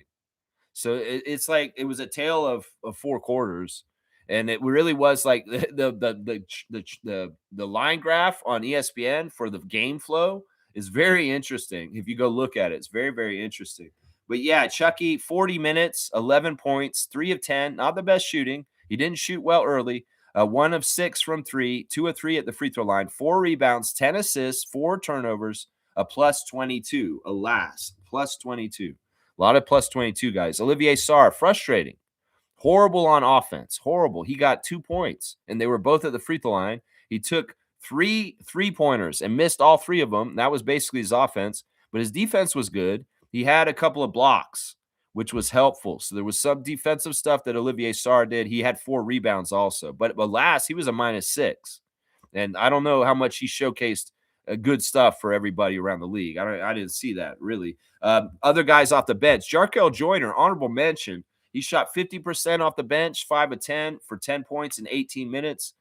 So it's like it was a tale of four quarters, and it really was like the line graph on ESPN for the game flow is very interesting. If you go look at it, it's very, very interesting. But yeah, Chucky, 40 minutes, 11 points, 3 of 10, not the best shooting. He didn't shoot well early. 1 of 6 from 3, 2 of 3 at the free throw line, 4 rebounds, 10 assists, 4 turnovers, a plus 22, alas, plus 22. A lot of plus 22 guys. Olivier Sarr, frustrating. Horrible on offense. Horrible. He got 2 points, and they were both at the free throw line. He took 3 3-pointers and missed all 3 of them. That was basically his offense, but his defense was good. He had a couple of blocks, which was helpful. So there was some defensive stuff that Olivier Sarr did. He had 4 rebounds also, but last he was a -6. And I don't know how much he showcased good stuff for everybody around the league. I didn't see that really. Other guys off the bench, Jarkel Joyner, honorable mention. He shot 50% off the bench, 5 of 10 for 10 points in 18 minutes.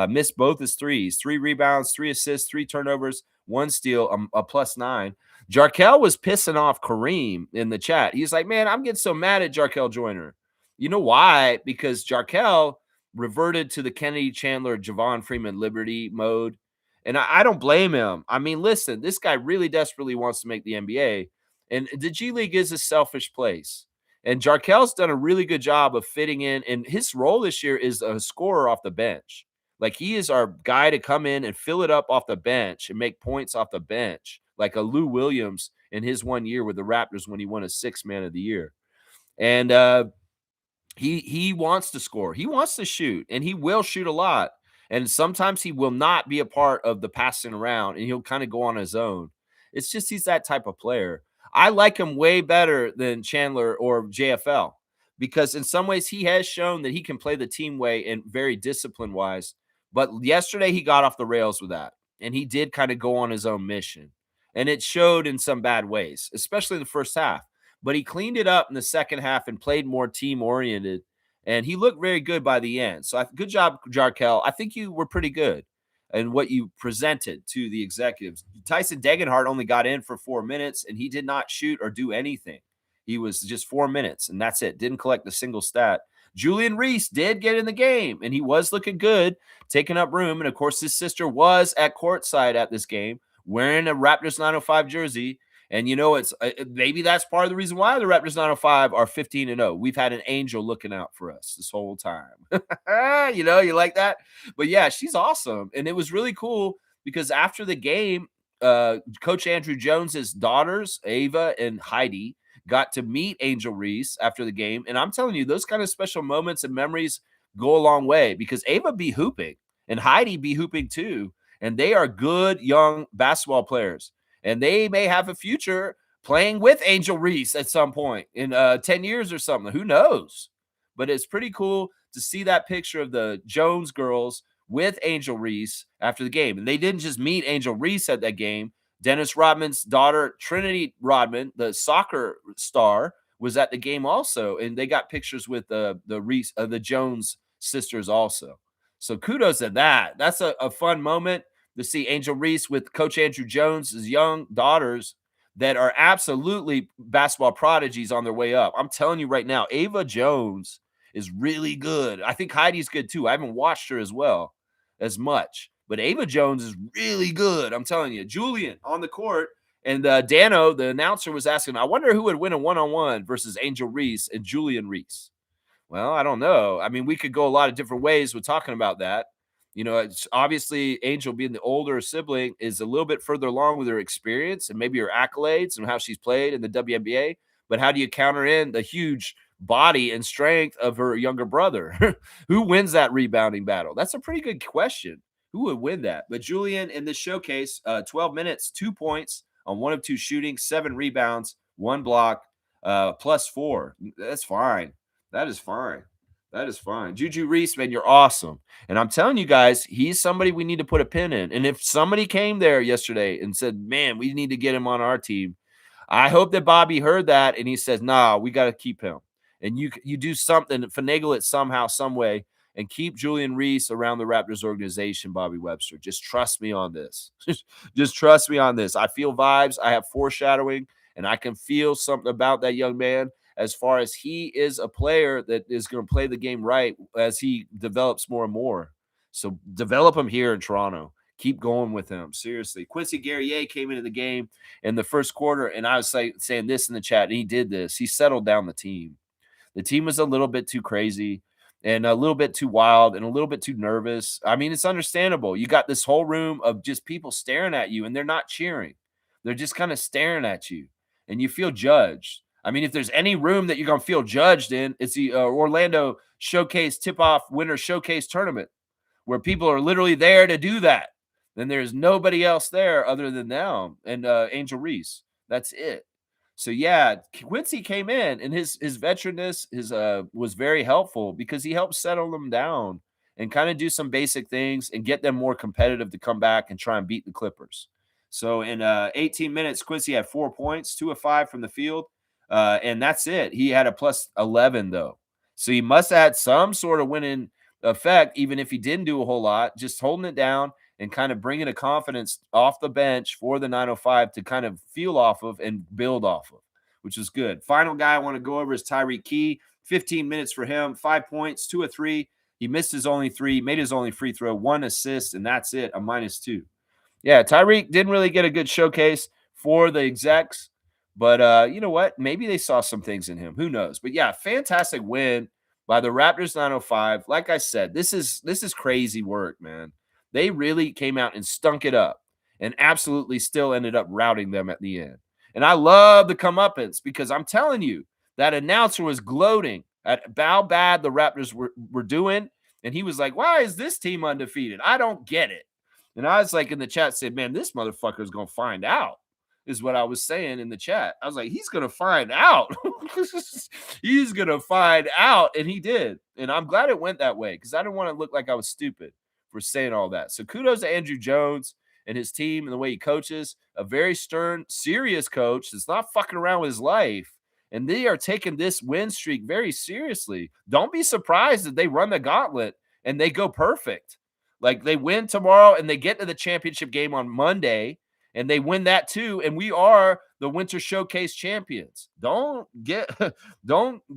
Missed both his threes, 3 rebounds, 3 assists, 3 turnovers, 1 steal, a plus 9. Jarkel was pissing off Kareem in the chat. He's like, man, I'm getting so mad at Jarkel Joyner. You know why? Because Jarkel reverted to the Kennedy Chandler, Javon Freeman Liberty mode. And I don't blame him. I mean, listen, this guy really desperately wants to make the NBA. And the G League is a selfish place. And Jarkel's done a really good job of fitting in. And his role this year is a scorer off the bench. Like he is our guy to come in and fill it up off the bench and make points off the bench, like a Lou Williams in his 1 year with the Raptors when he won a 6th Man of the Year. And he wants to score. He wants to shoot, and he will shoot a lot. And sometimes he will not be a part of the passing around, and he'll kind of go on his own. It's just he's that type of player. I like him way better than Chandler or JFL because in some ways he has shown that he can play the team way and very discipline-wise. But yesterday he got off the rails with that, and he did kind of go on his own mission. And it showed in some bad ways, especially in the first half. But he cleaned it up in the second half and played more team-oriented, and he looked very good by the end. So good job, Jarkel. I think you were pretty good in what you presented to the executives. Tyson Degenhardt only got in for 4 minutes, and he did not shoot or do anything. He was just 4 minutes, and that's it. Didn't collect a single stat. Julian Reese did get in the game, and he was looking good, taking up room. And, of course, his sister was at courtside at this game wearing a Raptors 905 jersey. And, it's maybe that's part of the reason why the Raptors 905 are 15-0. We've had an angel looking out for us this whole time. You like that? But, yeah, she's awesome. And it was really cool because after the game, Coach Andrew Jones's daughters, Ava and Heidi, got to meet Angel Reese after the game. And I'm telling you, those kind of special moments and memories go a long way because Ava be hooping and Heidi be hooping too. And they are good young basketball players. And they may have a future playing with Angel Reese at some point in 10 years or something. Who knows? But it's pretty cool to see that picture of the Jones girls with Angel Reese after the game. And they didn't just meet Angel Reese at that game. Dennis Rodman's daughter, Trinity Rodman, the soccer star, was at the game also. And they got pictures with the Jones sisters also. So kudos to that. That's a fun moment to see Angel Reese with Coach Andrew Jones' young daughters that are absolutely basketball prodigies on their way up. I'm telling you right now, Ava Jones is really good. I think Heidi's good too. I haven't watched her as much, but Ava Jones is really good. I'm telling you. Julian on the court. And Dano, the announcer, was asking, I wonder who would win a one-on-one versus Angel Reese and Julian Reese. Well, I don't know. I mean, we could go a lot of different ways with talking about that. You know, it's obviously Angel being the older sibling is a little bit further along with her experience and maybe her accolades and how she's played in the WNBA. But how do you counter in the huge body and strength of her younger brother? Who wins that rebounding battle? That's a pretty good question. Who would win that? But Julian in this showcase, 12 minutes, 2 points on 1 of 2 shooting, 7 rebounds, 1 block, +4. That's fine. That is fine. That is fine. Juju Reese, man, you're awesome. And I'm telling you guys, he's somebody we need to put a pin in. And if somebody came there yesterday and said, man, we need to get him on our team, I hope that Bobby heard that and he says, nah, we got to keep him. And you do something, finagle it somehow, some way, and keep Julian Reese around the Raptors organization, Bobby Webster. Just trust me on this. Just trust me on this. I feel vibes. I have foreshadowing, and I can feel something about that young man as far as he is a player that is going to play the game right as he develops more and more. So develop him here in Toronto. Keep going with him. Seriously. Quincy Guerrier came into the game in the first quarter, and I was saying this in the chat, and he did this. He settled down the team. The team was a little bit too crazy and a little bit too wild and a little bit too nervous. I mean, it's understandable. You got this whole room of just people staring at you, and they're not cheering. They're just kind of staring at you, and you feel judged. I mean, if there's any room that you're going to feel judged in, it's the Orlando Showcase Tip-Off Winter Showcase Tournament, where people are literally there to do that. Then there's nobody else there other than them and Angel Reese. That's it. So yeah, Quincy came in, and his veteranness was very helpful because he helped settle them down and kind of do some basic things and get them more competitive to come back and try and beat the Clippers. So in 18 minutes, Quincy had 4 points, 2 of 5 from the field, and that's it. He had a plus 11 though, so he must have had some sort of winning effect, even if he didn't do a whole lot, just holding it down and kind of bringing a confidence off the bench for the 905 to kind of feel off of and build off of, which is good. Final guy I want to go over is Tyreek Key. 15 minutes for him, 5 points, 2 of 3. He missed his only 3, made his only free throw, 1 assist, and that's it, a -2. Yeah, Tyreek didn't really get a good showcase for the execs, but you know what? Maybe they saw some things in him. Who knows? But yeah, fantastic win by the Raptors 905. Like I said, this is crazy work, man. They really came out and stunk it up and absolutely still ended up routing them at the end. And I love the comeuppance because I'm telling you, that announcer was gloating at how bad the Raptors were doing. And he was like, why is this team undefeated? I don't get it. And I was like in the chat said, man, this motherfucker is going to find out, is what I was saying in the chat. I was like, he's going to find out. He's going to find out. And he did. And I'm glad it went that way because I didn't want to look like I was stupid for saying all that. So kudos to Andrew Jones and his team and the way he coaches. A very stern, serious coach that's not fucking around with his life. And they are taking this win streak very seriously. Don't be surprised that they run the gauntlet and they go perfect. Like they win tomorrow and they get to the championship game on Monday and they win that too. And we are the Winter Showcase champions. Don't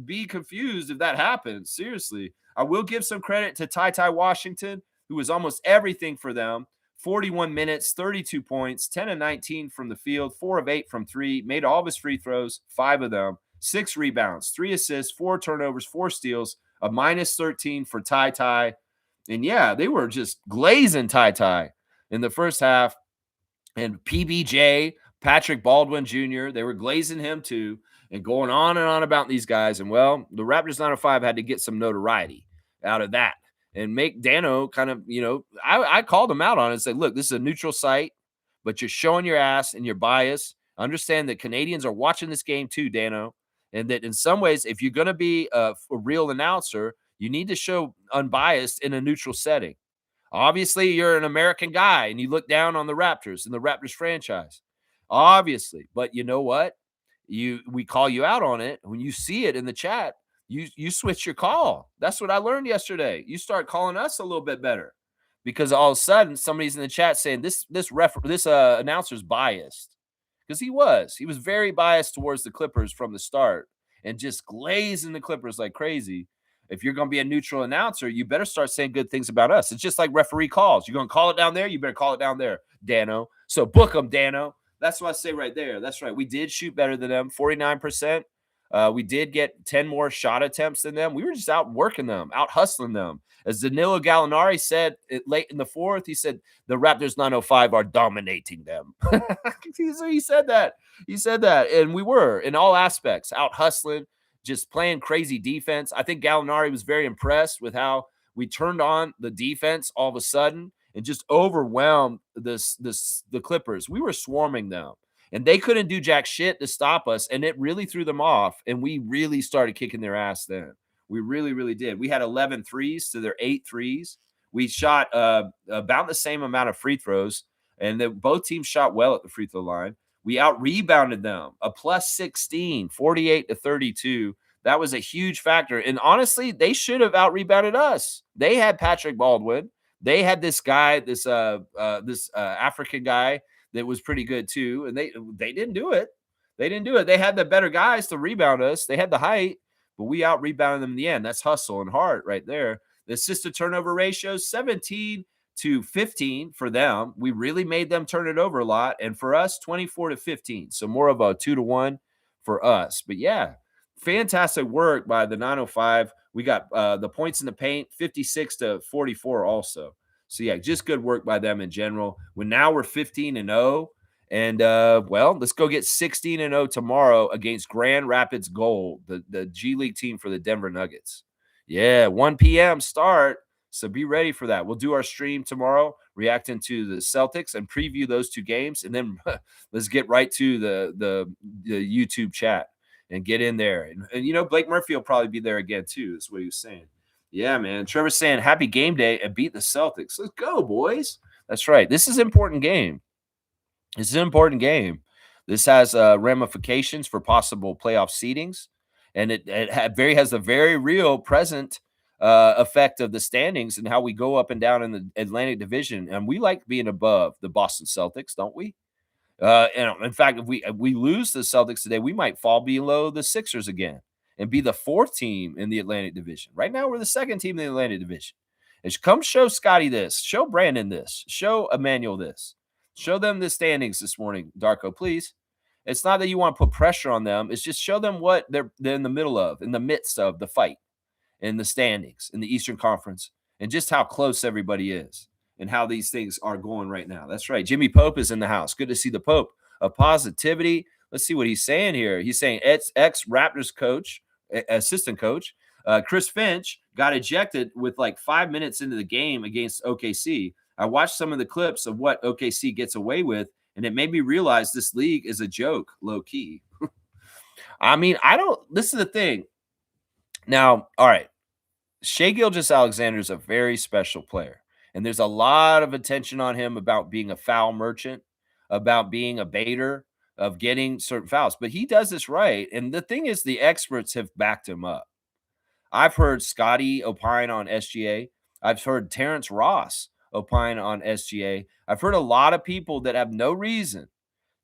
be confused if that happens. Seriously. I will give some credit to Ty Washington, who was almost everything for them. 41 minutes, 32 points, 10 of 19 from the field, 4 of 8 from 3, made all of his free throws, 5 of them, 6 rebounds, 3 assists, 4 turnovers, 4 steals, a -13 for Ty. And yeah, they were just glazing Ty in the first half. And PBJ, Patrick Baldwin Jr., they were glazing him too and going on and on about these guys. And well, the Raptors 905 had to get some notoriety out of that. And make Dano kind of, I called him out on it and said, look, this is a neutral site, but you're showing your ass and your bias. Understand that Canadians are watching this game too, Dano, and that in some ways, if you're going to be a real announcer, you need to show unbiased in a neutral setting. Obviously, you're an American guy and you look down on the Raptors and the Raptors franchise, obviously. But you know what? We call you out on it. When you see it in the chat, you switch your call. That's what I learned yesterday. You start calling us a little bit better because all of a sudden somebody's in the chat saying this announcer's biased, because he was very biased towards the Clippers from the start and just glazing the Clippers like crazy. If you're going to be a neutral announcer, you better start saying good things about us. It's just like referee calls. You're going to call it down there, you better call it down there, Dano. So book them, Dano. That's what I say right there. That's right. We did shoot better than them, 49%. We did get 10 more shot attempts than them. We were just out working them, out hustling them. As Danilo Gallinari said late in the fourth, he said the Raptors 905 are dominating them. He said that. He said that. And we were in all aspects, out hustling, just playing crazy defense. I think Gallinari was very impressed with how we turned on the defense all of a sudden and just overwhelmed the Clippers. We were swarming them. And they couldn't do jack shit to stop us. And it really threw them off. And we really started kicking their ass then. We really, really did. We had 11 threes to their 8 threes. We shot about the same amount of free throws. And both teams shot well at the free throw line. We out-rebounded them, a plus 16, 48-32. That was a huge factor. And honestly, they should have out-rebounded us. They had Patrick Baldwin. They had this guy, this African guy that was pretty good too. And they didn't do it. They didn't do it. They had the better guys to rebound us. They had the height, but we out-rebounded them in the end. That's hustle and heart right there. The assist-to-turnover ratio, 17-15 for them. We really made them turn it over a lot. And for us, 24-15. So more of a 2-1 for us. But yeah, fantastic work by the 905. We got the points in the paint, 56-44 also. So yeah, just good work by them in general. Now we're 15-0. And well, let's go get 16-0 tomorrow against Grand Rapids Gold, the G League team for the Denver Nuggets. Yeah, 1 p.m. start. So be ready for that. We'll do our stream tomorrow, reacting to the Celtics and preview those 2 games. And then let's get right to the YouTube chat and get in there. And you know, Blake Murphy will probably be there again too. That's what he was saying. Yeah, man. Trevor's saying happy game day and beat the Celtics. Let's go, boys. That's right. This is an important game. This is an important game. This has ramifications for possible playoff seedings, and it has a very real present effect of the standings and how we go up and down in the Atlantic Division. And we like being above the Boston Celtics, don't we? And in fact, if we lose the Celtics today, we might fall below the Sixers again and be the 4th team in the Atlantic Division. Right now, we're the 2nd team in the Atlantic Division. And come show Scotty this. Show Brandon this. Show Emmanuel this. Show them the standings this morning, Darko, please. It's not that you want to put pressure on them. It's just show them what they're in the middle of, in the midst of the fight, in the standings, in the Eastern Conference, and just how close everybody is and how these things are going right now. That's right. Jimmy Pope is in the house. Good to see the Pope. Of positivity. Let's see what he's saying here. He's saying ex-Raptors coach, assistant coach, Chris Finch got ejected with like 5 minutes into the game against OKC. I watched some of the clips of what OKC gets away with, and it made me realize this league is a joke, low key. I mean, this is the thing. Now, all right, Shai Gilgeous-Alexander is a very special player, and there's a lot of attention on him about being a foul merchant, about being a baiter, of getting certain fouls. But he does this right, and the thing is the experts have backed him up. I've heard Scotty opine on SGA. I've heard Terrence Ross opine on SGA. I've heard a lot of people that have no reason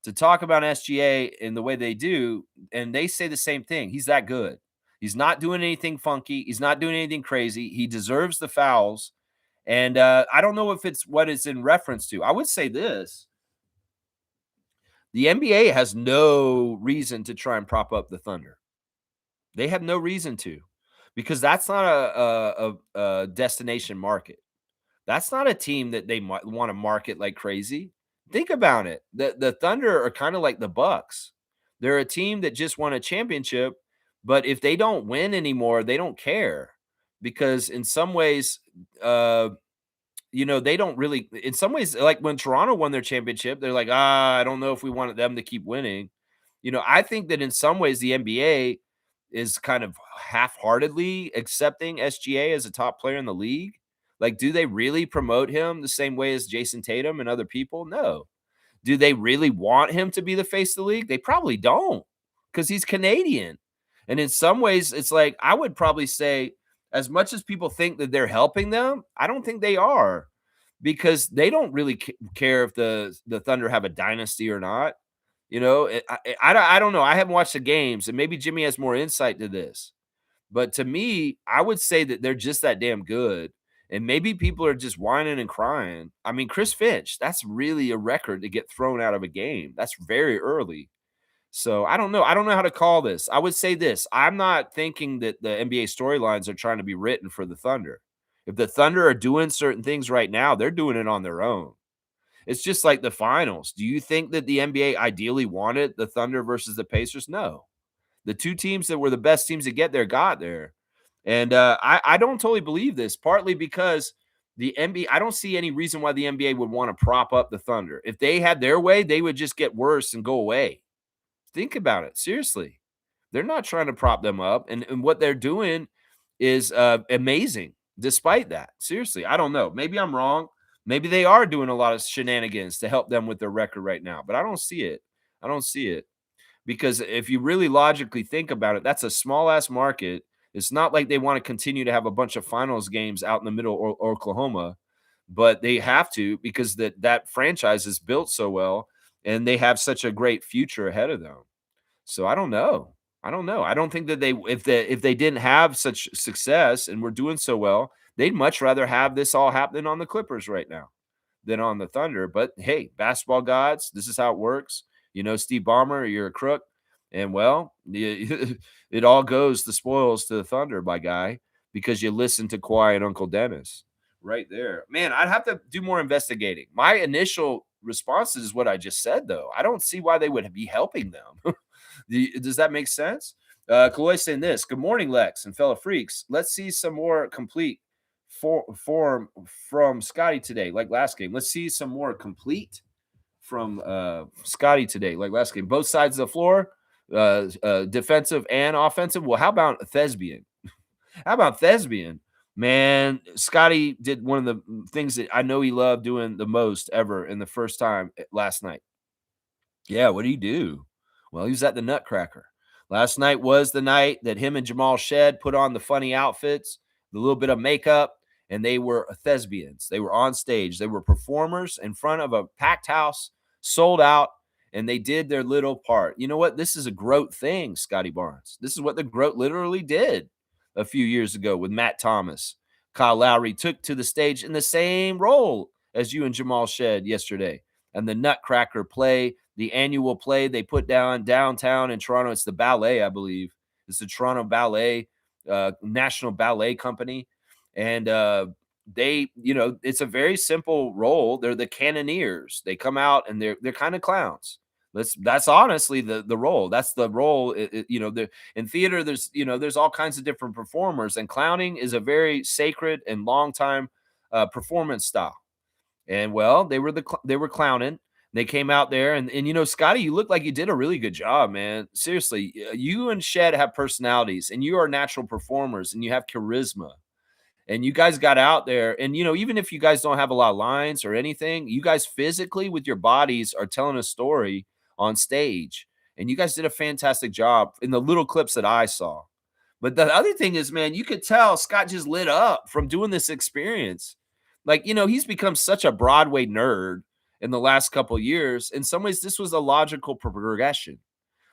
to talk about SGA in the way they do, and they say the same thing. He's that good. He's not doing anything funky. He's not doing anything crazy. He deserves the fouls. And I don't know if it's what it's in reference to. I would say this. The NBA has no reason to try and prop up the Thunder. They have no reason to, because that's not a destination market. That's not a team that they might want to market like crazy. Think about it. The Thunder are kind of like the Bucks. They're a team that just won a championship, but if they don't win anymore, they don't care, because in some ways, they don't really, in some ways, like when Toronto won their championship, they're like, I don't know if we wanted them to keep winning. I think that in some ways the NBA is kind of half-heartedly accepting SGA as a top player in the league. Like, do they really promote him the same way as Jason Tatum and other people? No. Do they really want him to be the face of the league? They probably don't, because he's Canadian. And in some ways, it's like, I would probably say, as much as people think that they're helping them, I don't think they are, because they don't really care if the Thunder have a dynasty or not. I don't know. I haven't watched the games, and maybe Jimmy has more insight to this. But to me, I would say that they're just that damn good. And maybe people are just whining and crying. I mean, Chris Finch, that's really a record to get thrown out of a game. That's very early. So I don't know. I don't know how to call this. I would say this. I'm not thinking that the NBA storylines are trying to be written for the Thunder. If the Thunder are doing certain things right now, they're doing it on their own. It's just like the finals. Do you think that the NBA ideally wanted the Thunder versus the Pacers? No. The two teams that were the best teams to get there got there. And I don't totally believe this, partly because the NBA, I don't see any reason why the NBA would want to prop up the Thunder. If they had their way, they would just get worse and go away. Think about it. Seriously. They're not trying to prop them up. And what they're doing is amazing despite that. Seriously. I don't know. Maybe I'm wrong. Maybe they are doing a lot of shenanigans to help them with their record right now, but I don't see it. I don't see it. Because if you really logically think about it, that's a small ass market. It's not like they want to continue to have a bunch of finals games out in the middle of Oklahoma, but they have to because that franchise is built so well and they have such a great future ahead of them. So I don't know. I don't know. I don't think that if they didn't have such success and were doing so well, they'd much rather have this all happening on the Clippers right now than on the Thunder. But hey, basketball gods, this is how it works. You know, Steve Ballmer, you're a crook. And well, it all goes the spoils to the Thunder, my guy, because you listen to Kawhi and Uncle Dennis right there. Man, I'd have to do more investigating. My initial response is what I just said, though. I don't see why they would be helping them. Does that make sense? Kaloy saying this. Good morning, Lex and fellow freaks. Let's see some more complete form from Scotty today, like last game. Let's see some more complete from Scotty today, like last game. Both sides of the floor, defensive and offensive. Well, how about Thespian? How about Thespian? Man, Scotty did one of the things that I know he loved doing the most ever in the first time last night. Yeah, what did he do? Well, he was at the Nutcracker. Last night was the night that him and Jamal Shed put on the funny outfits, the little bit of makeup, and they were thespians. They were on stage. They were performers in front of a packed house, sold out, and they did their little part. You know what? This is a GROAT thing, Scotty Barnes. This is what the GROAT literally did a few years ago with Matt Thomas. Kyle Lowry took to the stage in the same role as you and Jamal Shed yesterday. And the Nutcracker play, the annual play they put down downtown in Toronto. It's the ballet, I believe. It's the Toronto Ballet, National Ballet Company. And they, you know, it's a very simple role. They're the cannoneers. They come out and they're kind of clowns. That's honestly the role. That's the role. You know, in theater, there's all kinds of different performers, and clowning is a very sacred and long time performance style. And well, they were clowning. They came out there and you know, Scotty, you look like you did a really good job, man. Seriously, you and Shed have personalities, and you are natural performers, and you have charisma. And you guys got out there, and you know, even if you guys don't have a lot of lines or anything, you guys physically with your bodies are telling a story on stage. And you guys did a fantastic job in the little clips that I saw. But the other thing is, man, you could tell Scott just lit up from doing this experience. Like, you know, he's become such a Broadway nerd in the last couple of years. In some ways, this was a logical progression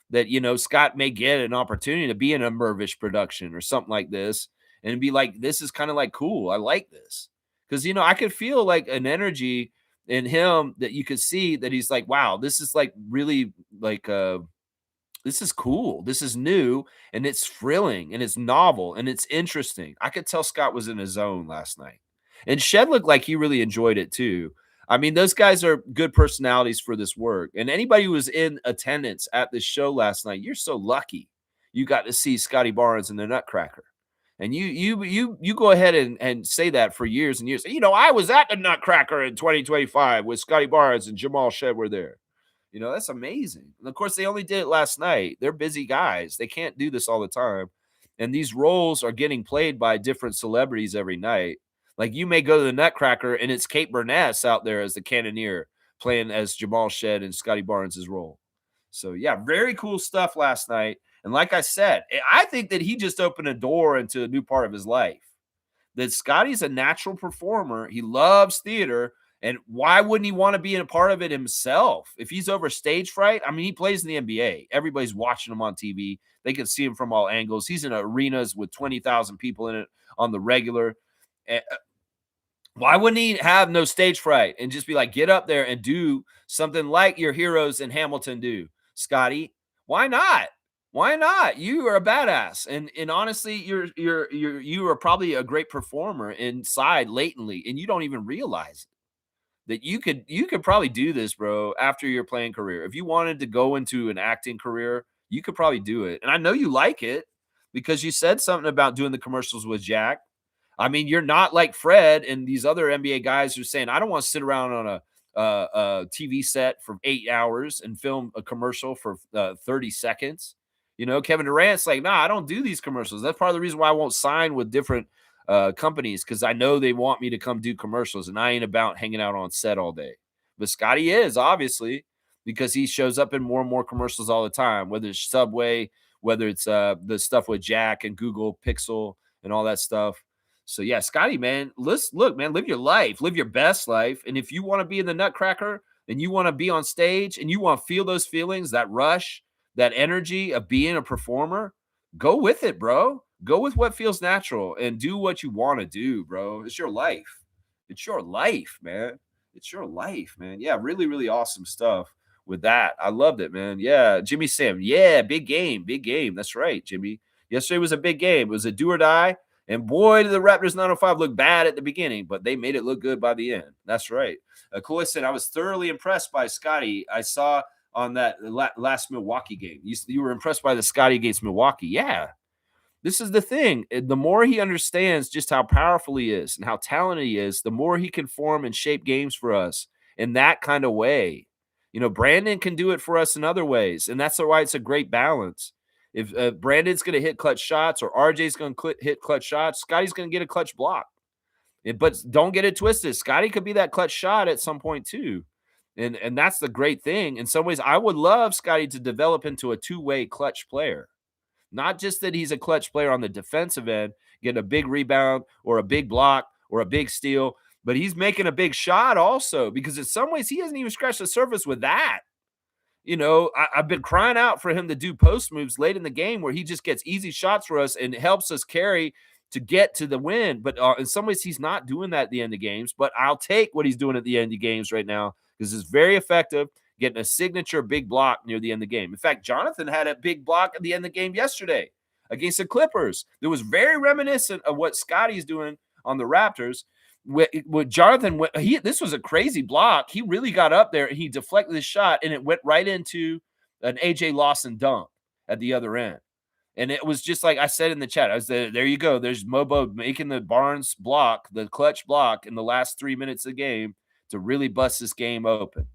that, you know, Scott may get an opportunity to be in a Mervish production or something like this and be like, this is kind of like cool. I like this. Because, you know, I could feel like an energy in him that you could see that he's like, wow, this is like really like this is cool. This is new and it's thrilling and it's novel and it's interesting. I could tell Scott was in his zone last night. And Shed looked like he really enjoyed it too. I mean, those guys are good personalities for this work. And anybody who was in attendance at this show last night, you're so lucky you got to see Scotty Barnes and the Nutcracker. And you go ahead and say that for years and years. You know, I was at the Nutcracker in 2025 with Scotty Barnes and Jamal Shed were there. You know, that's amazing. And of course, they only did it last night. They're busy guys. They can't do this all the time. And these roles are getting played by different celebrities every night. Like you may go to the Nutcracker and it's Kate Burness out there as the cannoneer playing as Jamal Shed and Scotty Barnes' role. So, yeah, very cool stuff last night. And like I said, I think that he just opened a door into a new part of his life. That Scotty's a natural performer. He loves theater. And why wouldn't he want to be in a part of it himself? If he's over stage fright, I mean, he plays in the NBA. Everybody's watching him on TV. They can see him from all angles. He's in arenas with 20,000 people in it on the regular. Why wouldn't he have no stage fright and just be like, get up there and do something like your heroes in Hamilton do, Scotty? Why not? Why not? You are a badass, and honestly, you are probably a great performer inside latently, and you don't even realize that you could probably do this, bro, after your playing career. If you wanted to go into an acting career, you could probably do it. And I know you like it because you said something about doing the commercials with Jack. I mean, you're not like Fred and these other NBA guys who are saying, I don't want to sit around on a TV set for 8 hours and film a commercial for 30 seconds. You know, Kevin Durant's like, nah, I don't do these commercials. That's part of the reason why I won't sign with different companies, because I know they want me to come do commercials and I ain't about hanging out on set all day. But Scotty is, obviously, because he shows up in more and more commercials all the time, whether it's Subway, whether it's the stuff with Jack and Google Pixel and all that stuff. So yeah, Scotty, man, look, man, live your life, live your best life. And if you want to be in the Nutcracker and you want to be on stage and you want to feel those feelings, that rush, that energy of being a performer, go with it, bro. Go with what feels natural and do what you want to do, bro. It's your life. It's your life, man. It's your life, man. Yeah, really, really awesome stuff with that. I loved it, man. Yeah, Jimmy Sam. Yeah, big game, big game. That's right, Jimmy. Yesterday was a big game. It was a do or die. And boy, did the Raptors 905 look bad at the beginning, but they made it look good by the end. That's right. Coy said, I was thoroughly impressed by Scotty. I saw on that last Milwaukee game. You were impressed by the Scotty against Milwaukee. Yeah. This is the thing. The more he understands just how powerful he is and how talented he is, the more he can form and shape games for us in that kind of way. You know, Brandon can do it for us in other ways, and that's why it's a great balance. If Brandon's going to hit clutch shots or RJ's going to hit clutch shots, Scotty's going to get a clutch block. But don't get it twisted. Scotty could be that clutch shot at some point too. And that's the great thing. In some ways, I would love Scotty to develop into a two-way clutch player. Not just that he's a clutch player on the defensive end, getting a big rebound or a big block or a big steal, but he's making a big shot also, because in some ways he hasn't even scratched the surface with that. You know, I've been crying out for him to do post moves late in the game where he just gets easy shots for us and helps us carry to get to the win. But in some ways, he's not doing that at the end of games. But I'll take what he's doing at the end of games right now because it's very effective, getting a signature big block near the end of the game. In fact, Jonathan had a big block at the end of the game yesterday against the Clippers. That was very reminiscent of what Scotty's doing on the Raptors. With Jonathan, this was a crazy block. He really got up there and he deflected the shot, and it went right into an AJ Lawson dunk at the other end. And it was just like I said in the chat. I was there you go. There's Mobo making the Barnes block, the clutch block in the last 3 minutes of the game to really bust this game open.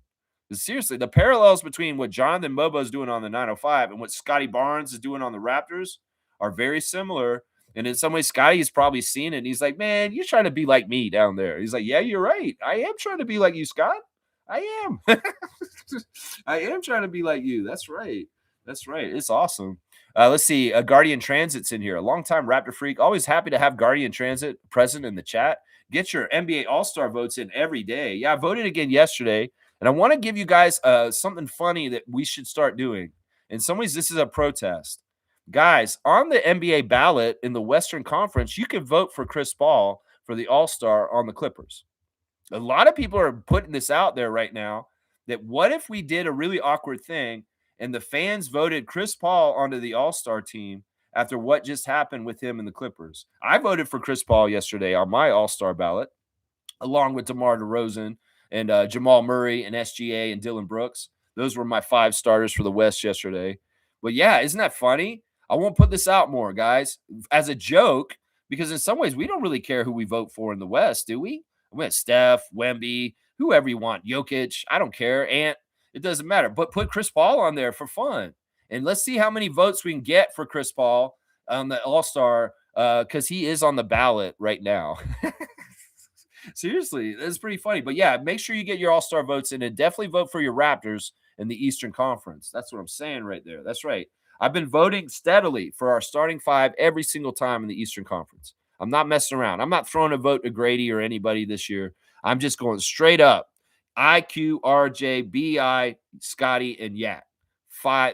Seriously, the parallels between what Jonathan Mobo is doing on the 905 and what Scotty Barnes is doing on the Raptors are very similar. And in some ways, Scotty's probably seen it. And he's like, man, you're trying to be like me down there. He's like, yeah, you're right. I am trying to be like you, Scott. I am. I am trying to be like you. That's right. That's right. It's awesome. Let's see. Guardian Transit's in here. A longtime Raptor freak. Always happy to have Guardian Transit present in the chat. Get your NBA All-Star votes in every day. Yeah, I voted again yesterday. And I want to give you guys something funny that we should start doing. In some ways, this is a protest. Guys, on the NBA ballot in the Western Conference, you can vote for Chris Paul for the All-Star on the Clippers. A lot of people are putting this out there right now that what if we did a really awkward thing and the fans voted Chris Paul onto the All-Star team after what just happened with him and the Clippers? I voted for Chris Paul yesterday on my All-Star ballot, along with DeMar DeRozan and Jamal Murray and SGA and Dylan Brooks. Those were my 5 starters for the West yesterday. But yeah, isn't that funny? I won't put this out more, guys, as a joke, because in some ways we don't really care who we vote for in the West, do we? We have Steph, Wemby, whoever you want, Jokic. I don't care. Ant, it doesn't matter. But put Chris Paul on there for fun. And let's see how many votes we can get for Chris Paul on the All-Star, because he is on the ballot right now. Seriously, that's pretty funny. But yeah, make sure you get your All-Star votes in and definitely vote for your Raptors in the Eastern Conference. That's what I'm saying right there. That's right. I've been voting steadily for our starting 5 every single time in the Eastern Conference. I'm not messing around. I'm not throwing a vote to Grady or anybody this year. I'm just going straight up. IQ, RJ, BI, Scotty, and Yak.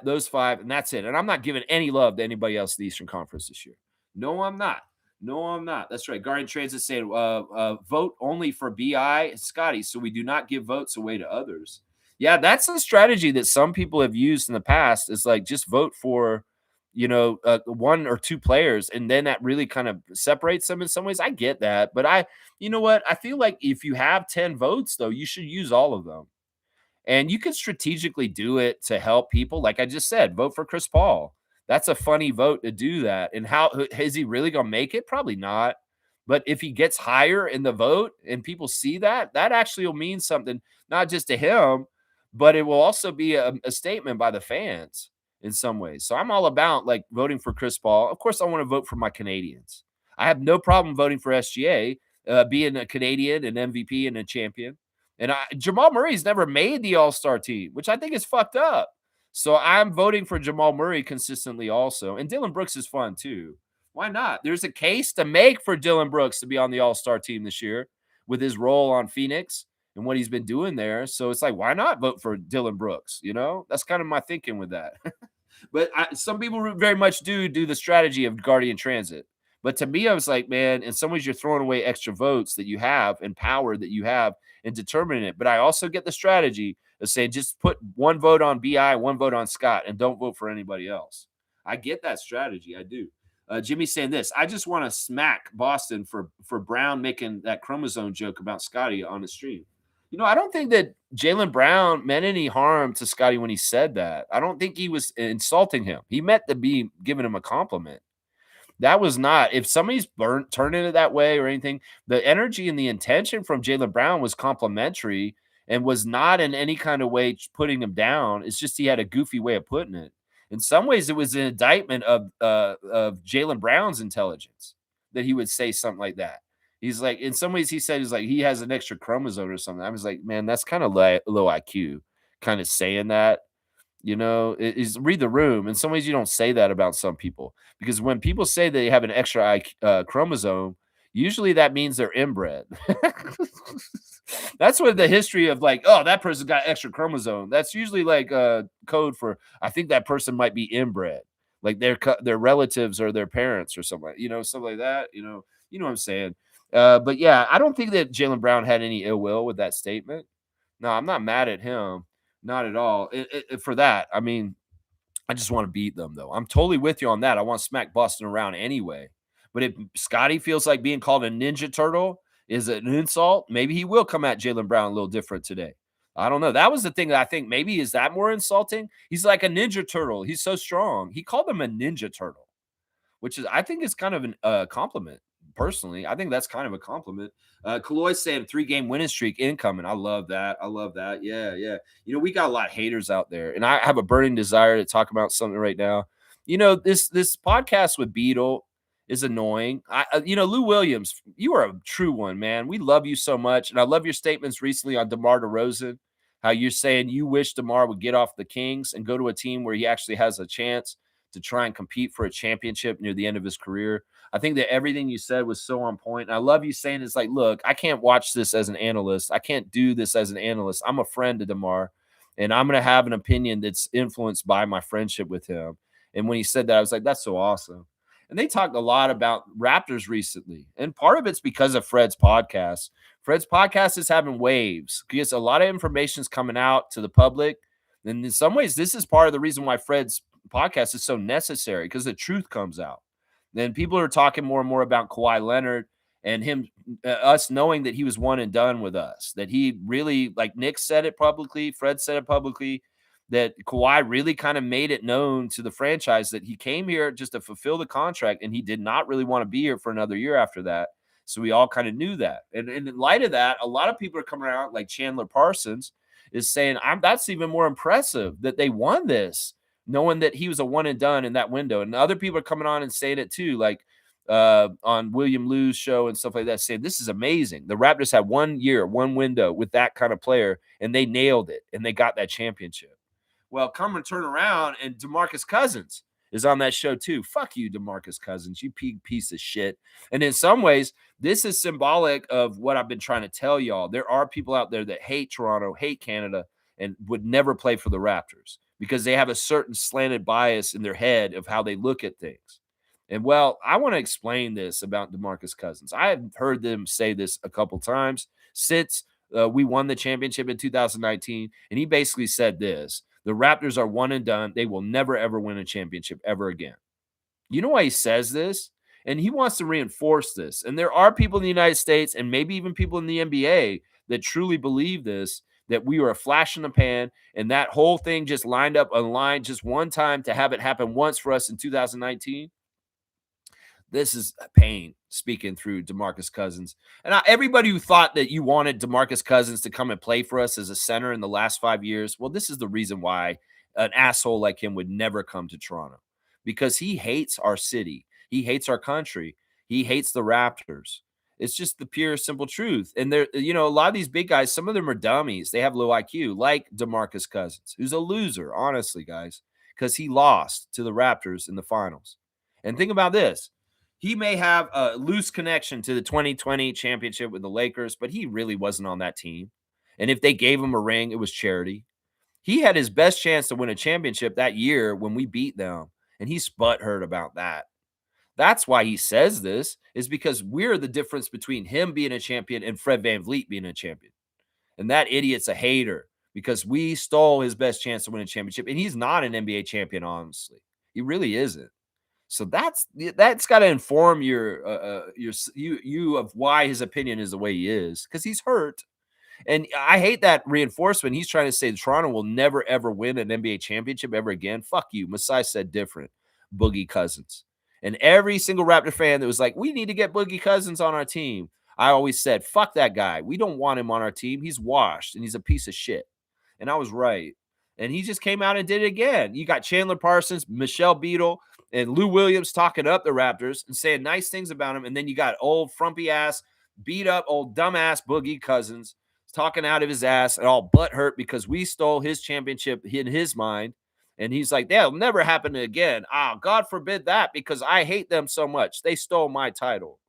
Those five, and that's it. And I'm not giving any love to anybody else in the Eastern Conference this year. No, I'm not. No, I'm not. That's right. Guardian Transit saying vote only for BI and Scotty, so we do not give votes away to others. Yeah, that's a strategy that some people have used in the past. Is like just vote for, one or two players, and then that really kind of separates them in some ways. I get that, but you know what? I feel like if you have 10 votes, though, you should use all of them. And you can strategically do it to help people. Like I just said, vote for Chris Paul. That's a funny vote to do that. And how is he really going to make it? Probably not. But if he gets higher in the vote and people see that, that actually will mean something, not just to him, but it will also be a statement by the fans in some ways. So I'm all about like voting for Chris Paul. Of course, I want to vote for my Canadians. I have no problem voting for SGA, being a Canadian, an MVP, and a champion. And Jamal Murray's never made the All-Star team, which I think is fucked up. So I'm voting for Jamal Murray consistently also. And Dylan Brooks is fun too. Why not? There's a case to make for Dylan Brooks to be on the All-Star team this year with his role on Phoenix and what he's been doing there. So it's like, why not vote for Dylan Brooks? That's kind of my thinking with that. But some people very much do the strategy of Guardian Transit. But to me, I was like, man, in some ways you're throwing away extra votes that you have and power that you have in determining it. But I also get the strategy of saying just put one vote on BI, one vote on Scott, and don't vote for anybody else. I get that strategy. I do. Jimmy's saying this. I just want to smack Boston for Brown making that chromosome joke about Scotty on the stream. I don't think that Jaylen Brown meant any harm to Scotty when he said that. I don't think he was insulting him. He meant to be giving him a compliment. That was not, if somebody's turning it that way or anything, the energy and the intention from Jaylen Brown was complimentary and was not in any kind of way putting him down. It's just he had a goofy way of putting it. In some ways, it was an indictment of Jaylen Brown's intelligence that he would say something like that. He's like, in some ways, he said he's like he has an extra chromosome or something. I was like, man, that's kind of low IQ, kind of saying that. Is read the room. In some ways, you don't say that about some people because when people say they have an extra chromosome, usually that means they're inbred. That's what the history of like, oh, that person got extra chromosome. That's usually like a code for, I think that person might be inbred, like their relatives or their parents or something, something like that. You know what I'm saying? But yeah, I don't think that Jaylen Brown had any ill will with that statement. No, I'm not mad at him. Not at all. For that, I mean, I just want to beat them, though. I'm totally with you on that. I want to smack Boston around anyway. But if Scotty feels like being called a Ninja Turtle is an insult, maybe he will come at Jaylen Brown a little different today. I don't know. That was the thing that I think maybe is that more insulting? He's like a Ninja Turtle. He's so strong. He called him a Ninja Turtle, which I think is kind of a compliment. Personally, I think that's kind of a compliment. Kaloy saying 3-game winning streak incoming. I love that. Yeah. We got a lot of haters out there, and I have a burning desire to talk about something right now. This podcast with Beetle is annoying. Lou Williams, you are a true one, man. We love you so much, and I love your statements recently on DeMar DeRozan. How you're saying you wish DeMar would get off the Kings and go to a team where he actually has a chance to try and compete for a championship near the end of his career. I think that everything you said was so on point. And I love you saying it's like, look, I can't watch this as an analyst. I can't do this as an analyst. I'm a friend to DeMar, and I'm going to have an opinion that's influenced by my friendship with him. And when he said that, I was like, that's so awesome. And they talked a lot about Raptors recently. And part of it's because of Fred's podcast. Fred's podcast is having waves because a lot of information is coming out to the public. And in some ways, this is part of the reason why Fred's podcast is so necessary, because the truth comes out. Then people are talking more and more about Kawhi Leonard and him, us knowing that he was one and done with us, that he really, like Nick said it publicly, Fred said it publicly, that Kawhi really kind of made it known to the franchise that he came here just to fulfill the contract, and he did not really want to be here for another year after that. So we all kind of knew that. And in light of that, a lot of people are coming out, like Chandler Parsons is saying, that's even more impressive that they won this, knowing that he was a one and done in that window. And other people are coming on and saying it too, like on William Lou's show and stuff like that, saying this is amazing. The Raptors had 1 year, one window with that kind of player, and they nailed it, and they got that championship. Well, come and turn around, and DeMarcus Cousins is on that show too. Fuck you, DeMarcus Cousins, you piece of shit. And in some ways, this is symbolic of what I've been trying to tell y'all. There are people out there that hate Toronto, hate Canada, and would never play for the Raptors because they have a certain slanted bias in their head of how they look at things. And well, I want to explain this about DeMarcus Cousins. I have heard them say this a couple times since we won the championship in 2019. And he basically said this: the Raptors are one and done. They will never, ever win a championship ever again. You know why he says this? And he wants to reinforce this. And there are people in the United States and maybe even people in the NBA that truly believe this, that we were a flash in the pan and that whole thing just lined up on line just one time to have it happen once for us in 2019. This is pain speaking through DeMarcus Cousins. And everybody who thought that you wanted DeMarcus Cousins to come and play for us as a center in the last 5 years, well, this is the reason why an asshole like him would never come to Toronto, because he hates our city. He hates our country. He hates the Raptors. It's just the pure, simple truth. And there, a lot of these big guys, some of them are dummies. They have low IQ, like DeMarcus Cousins, who's a loser, honestly, guys, because he lost to the Raptors in the finals. And think about this. He may have a loose connection to the 2020 championship with the Lakers, but he really wasn't on that team. And if they gave him a ring, it was charity. He had his best chance to win a championship that year when we beat them, and he's butthurt about that. That's why he says this, is because we're the difference between him being a champion and Fred VanVleet being a champion. And that idiot's a hater because we stole his best chance to win a championship, and he's not an NBA champion, honestly. He really isn't. So that's got to inform you of why his opinion is the way he is, because he's hurt. And I hate that reinforcement. He's trying to say Toronto will never, ever win an NBA championship ever again. Fuck you. Masai said different. Boogie Cousins. And every single Raptor fan that was like, we need to get Boogie Cousins on our team, I always said, fuck that guy. We don't want him on our team. He's washed and he's a piece of shit. And I was right. And he just came out and did it again. You got Chandler Parsons, Michelle Beadle, and Lou Williams talking up the Raptors and saying nice things about him. And then you got old frumpy ass, beat up old dumbass Boogie Cousins talking out of his ass and all butthurt because we stole his championship in his mind. And he's like, that'll never happen again. God forbid that, because I hate them so much. They stole my title.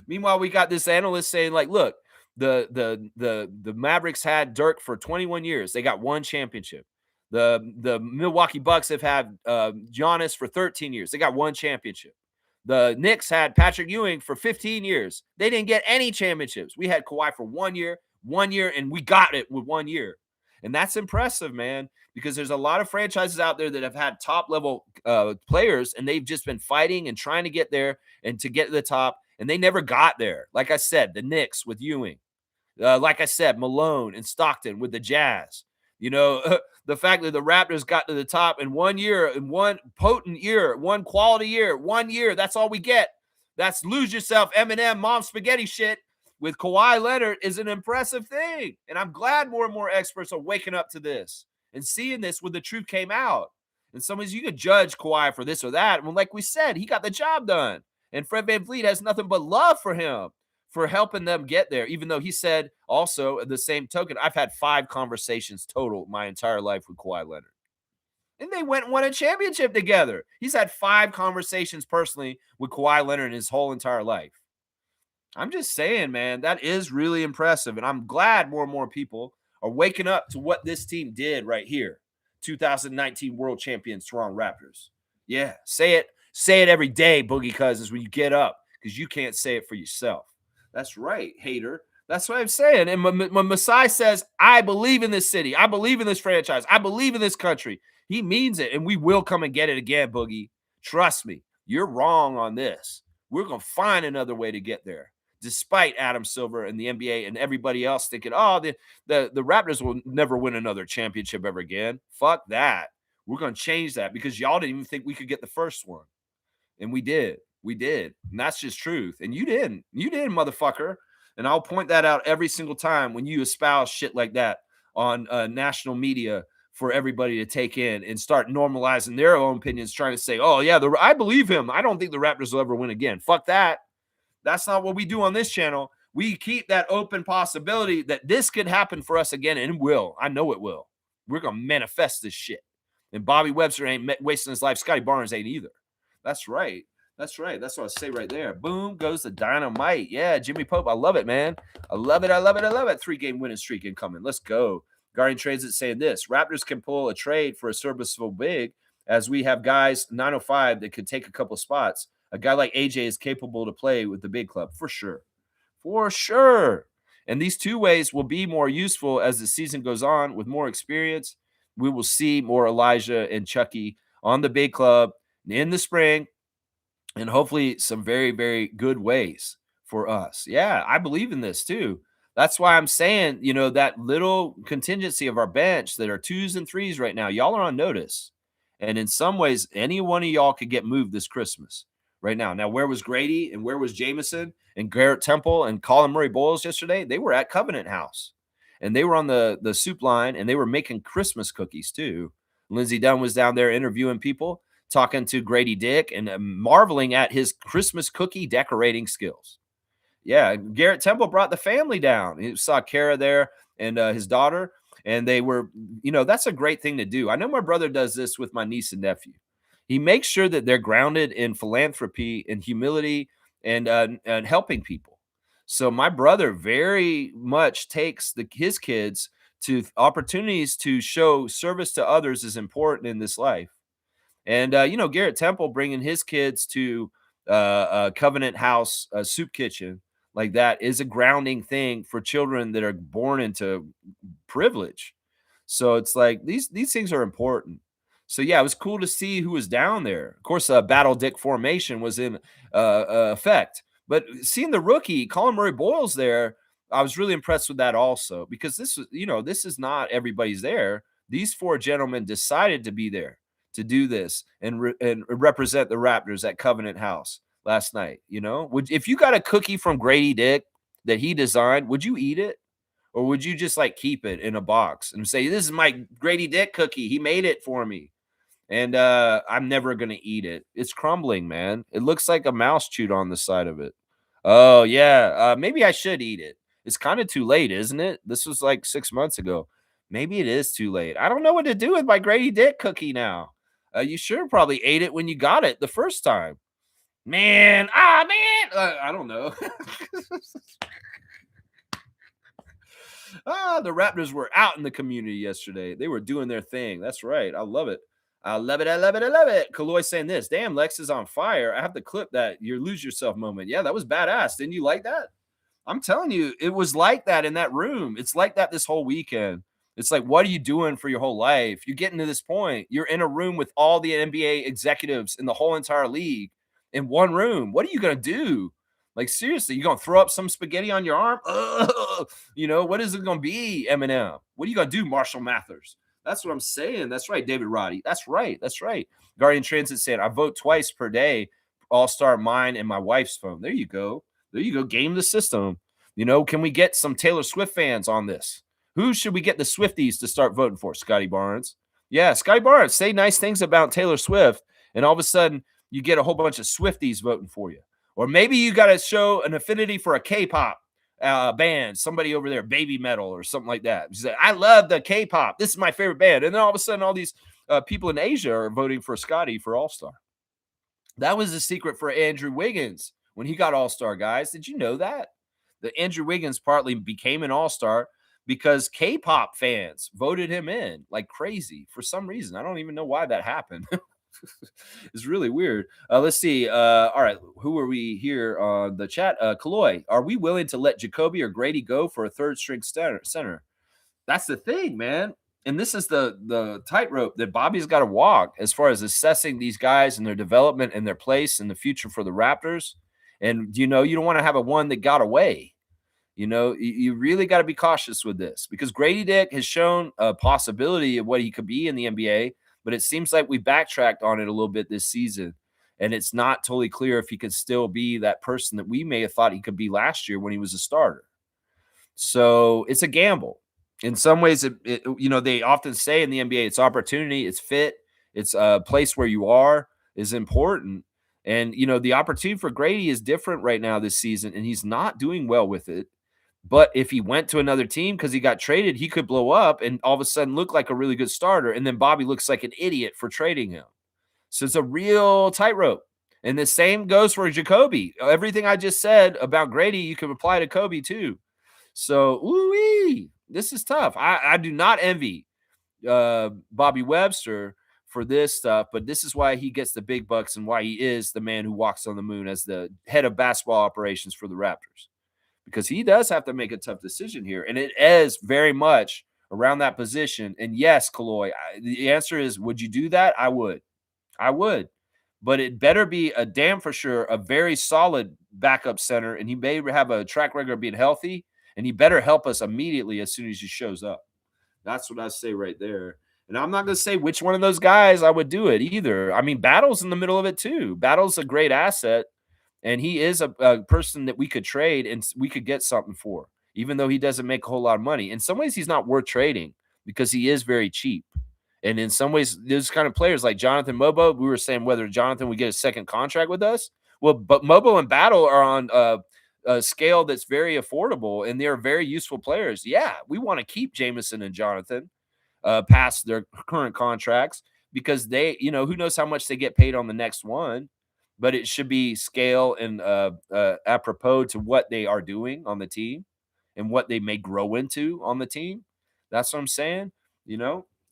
Meanwhile, we got this analyst saying, like, look, the Mavericks had Dirk for 21 years. They got one championship. The Milwaukee Bucks have had Giannis for 13 years. They got one championship. The Knicks had Patrick Ewing for 15 years. They didn't get any championships. We had Kawhi for 1 year, and we got it with 1 year. And that's impressive, man, because there's a lot of franchises out there that have had top-level players, and they've just been fighting and trying to get there and to get to the top, and they never got there. Like I said, the Knicks with Ewing. Like I said, Malone and Stockton with the Jazz. The fact that the Raptors got to the top in 1 year, in one potent year, one quality year, 1 year, that's all we get. That's lose yourself, Eminem, mom spaghetti shit with Kawhi Leonard is an impressive thing. And I'm glad more and more experts are waking up to this and seeing this when the truth came out. And some of you could judge Kawhi for this or that. Well, like we said, he got the job done. And Fred VanVleet has nothing but love for him for helping them get there, even though he said also the same token, I've had 5 conversations total my entire life with Kawhi Leonard. And they went and won a championship together. He's had 5 conversations personally with Kawhi Leonard in his whole entire life. I'm just saying, man, that is really impressive. And I'm glad more and more people are waking up to what this team did right here. 2019 World Champions Toronto Raptors. Yeah, say it. Say it every day, Boogie Cousins, when you get up, because you can't say it for yourself. That's right, hater. That's what I'm saying. And when Masai says, I believe in this city, I believe in this franchise, I believe in this country, he means it. And we will come and get it again, Boogie. Trust me, you're wrong on this. We're going to find another way to get there, despite Adam Silver and the NBA and everybody else thinking, oh, the Raptors will never win another championship ever again. Fuck that. We're going to change that because y'all didn't even think we could get the first one. And we did. We did. And that's just truth. And you didn't. You didn't, motherfucker. And I'll point that out every single time when you espouse shit like that on national media for everybody to take in and start normalizing their own opinions, trying to say, oh, yeah, I believe him. I don't think the Raptors will ever win again. Fuck that. That's not what we do on this channel. We keep that open possibility that this could happen for us again, and it will. I know it will. We're going to manifest this shit. And Bobby Webster ain't wasting his life. Scotty Barnes ain't either. That's right. That's right. That's what I say right there. Boom goes the dynamite. Yeah, Jimmy Pope. I love it, man. I love it. I love it. I love it. 3-game winning streak incoming. Let's go. Guardian Transit saying this. Raptors can pull a trade for a serviceable big, as we have guys 905 that could take a couple spots. A guy like AJ is capable to play with the big club for sure. For sure. And these two ways will be more useful as the season goes on. With more experience, we will see more Elijah and Chucky on the big club in the spring, and hopefully some very, very good ways for us. Yeah, I believe in this too. That's why I'm saying, that little contingency of our bench that are 2s and 3s right now, y'all are on notice. And in some ways, any one of y'all could get moved this Christmas right now. Now, where was Grady and where was Jameson and Garrett Temple and Colin Murray Boyles yesterday? They were at Covenant House, and they were on the soup line, and they were making Christmas cookies too. Lindsey Dunn was down there interviewing people, talking to Grady Dick, and marveling at his Christmas cookie decorating skills. Yeah, Garrett Temple brought the family down. He saw Kara there and his daughter, and they were, that's a great thing to do. I know my brother does this with my niece and nephew. He makes sure that they're grounded in philanthropy and humility and helping people. So my brother very much takes his kids to opportunities to show service to others is important in this life. And, Garrett Temple bringing his kids to a Covenant House soup kitchen like that is a grounding thing for children that are born into privilege. So it's like these things are important. So, yeah, it was cool to see who was down there. Of course, Battle Dick formation was in effect. But seeing the rookie, Colin Murray Boyles there, I was really impressed with that also, because this was, this is not everybody's there. These 4 gentlemen decided to be there to do this and represent the Raptors at Covenant House last night. If you got a cookie from Grady Dick that he designed, would you eat it? Or would you just keep it in a box and say, this is my Grady Dick cookie. He made it for me. And I'm never going to eat it. It's crumbling, man. It looks like a mouse chewed on the side of it. Oh, yeah. Maybe I should eat it. It's kind of too late, isn't it? This was 6 months ago. Maybe it is too late. I don't know what to do with my Grady Dick cookie now. You sure probably ate it when you got it the first time. Man. I don't know. The Raptors were out in the community yesterday. They were doing their thing. That's right. I love it. I love it. I love it. I love it. Kaloy saying this. Damn, Lex is on fire. I have to clip that your lose yourself moment. Yeah, that was badass. Didn't you like that? I'm telling you, it was like that in that room. It's like that this whole weekend. It's like, what are you doing for your whole life? You're getting to this point. You're in a room with all the NBA executives in the whole entire league in one room. What are you going to do? Seriously, you going to throw up some spaghetti on your arm? What is it going to be, Eminem? What are you going to do, Marshall Mathers? That's what I'm saying. That's right, David Roddy. That's right. That's right. Guardian Transit saying, I vote twice per day, All-Star mine and my wife's phone. There you go. There you go. Game the system. Can we get some Taylor Swift fans on this? Who should we get the Swifties to start voting for? Scotty Barnes. Yeah, Scotty Barnes. Say nice things about Taylor Swift, and all of a sudden you get a whole bunch of Swifties voting for you. Or maybe you got to show an affinity for a K-pop band, somebody over there, Baby Metal or something like that. You say, I love the K-pop. This is my favorite band. And then all of a sudden, all these people in Asia are voting for Scotty for All-Star. That was the secret for Andrew Wiggins when he got All-Star, guys. Did you know that? That Andrew Wiggins partly became an All-Star because K-pop fans voted him in like crazy for some reason. I don't even know why that happened. It's really weird. Let's see. All right. Who are we here on the chat? Kaloy, are we willing to let Jacoby or Grady go for a third string center? That's the thing, man. And this is the tightrope that Bobby's got to walk as far as assessing these guys and their development and their place in the future for the Raptors. And, you don't want to have a one that got away. You really got to be cautious with this because Grady Dick has shown a possibility of what he could be in the NBA. But it seems like we backtracked on it a little bit this season, and it's not totally clear if he could still be that person that we may have thought he could be last year when he was a starter. So it's a gamble. In some ways, they often say in the NBA, it's opportunity, it's fit, it's a place where you are is important. And, the opportunity for Grady is different right now this season, and he's not doing well with it. But if he went to another team because he got traded, he could blow up and all of a sudden look like a really good starter. And then Bobby looks like an idiot for trading him. So it's a real tightrope. And the same goes for Jacoby. Everything I just said about Grady, you can apply to Kobe too. So, ooh-wee, this is tough. I do not envy Bobby Webster for this stuff, but this is why he gets the big bucks and why he is the man who walks on the moon as the head of basketball operations for the Raptors, because he does have to make a tough decision here, and it is very much around that position. And yes, Kaloy, the answer is, would you do that? I would, but it better be a damn for sure a very solid backup center, and he may have a track record of being healthy, and he better help us immediately as soon as he shows up. That's what I say right there. And I'm not going to say which one of those guys I would do it either. I mean, Battle's in the middle of it too. Battle's a great asset, and he is a person that we could trade and we could get something for, even though he doesn't make a whole lot of money. In some ways, he's not worth trading because he is very cheap. And in some ways, there's kind of players like Jonathan Mobo. We were saying whether Jonathan would get a second contract with us. Well, but Mobo and Battle are on a scale that's very affordable, and they're very useful players. Yeah, we want to keep Jameson and Jonathan past their current contracts because they, who knows how much they get paid on the next one, but it should be scale and apropos to what they are doing on the team and what they may grow into on the team. That's what I'm saying.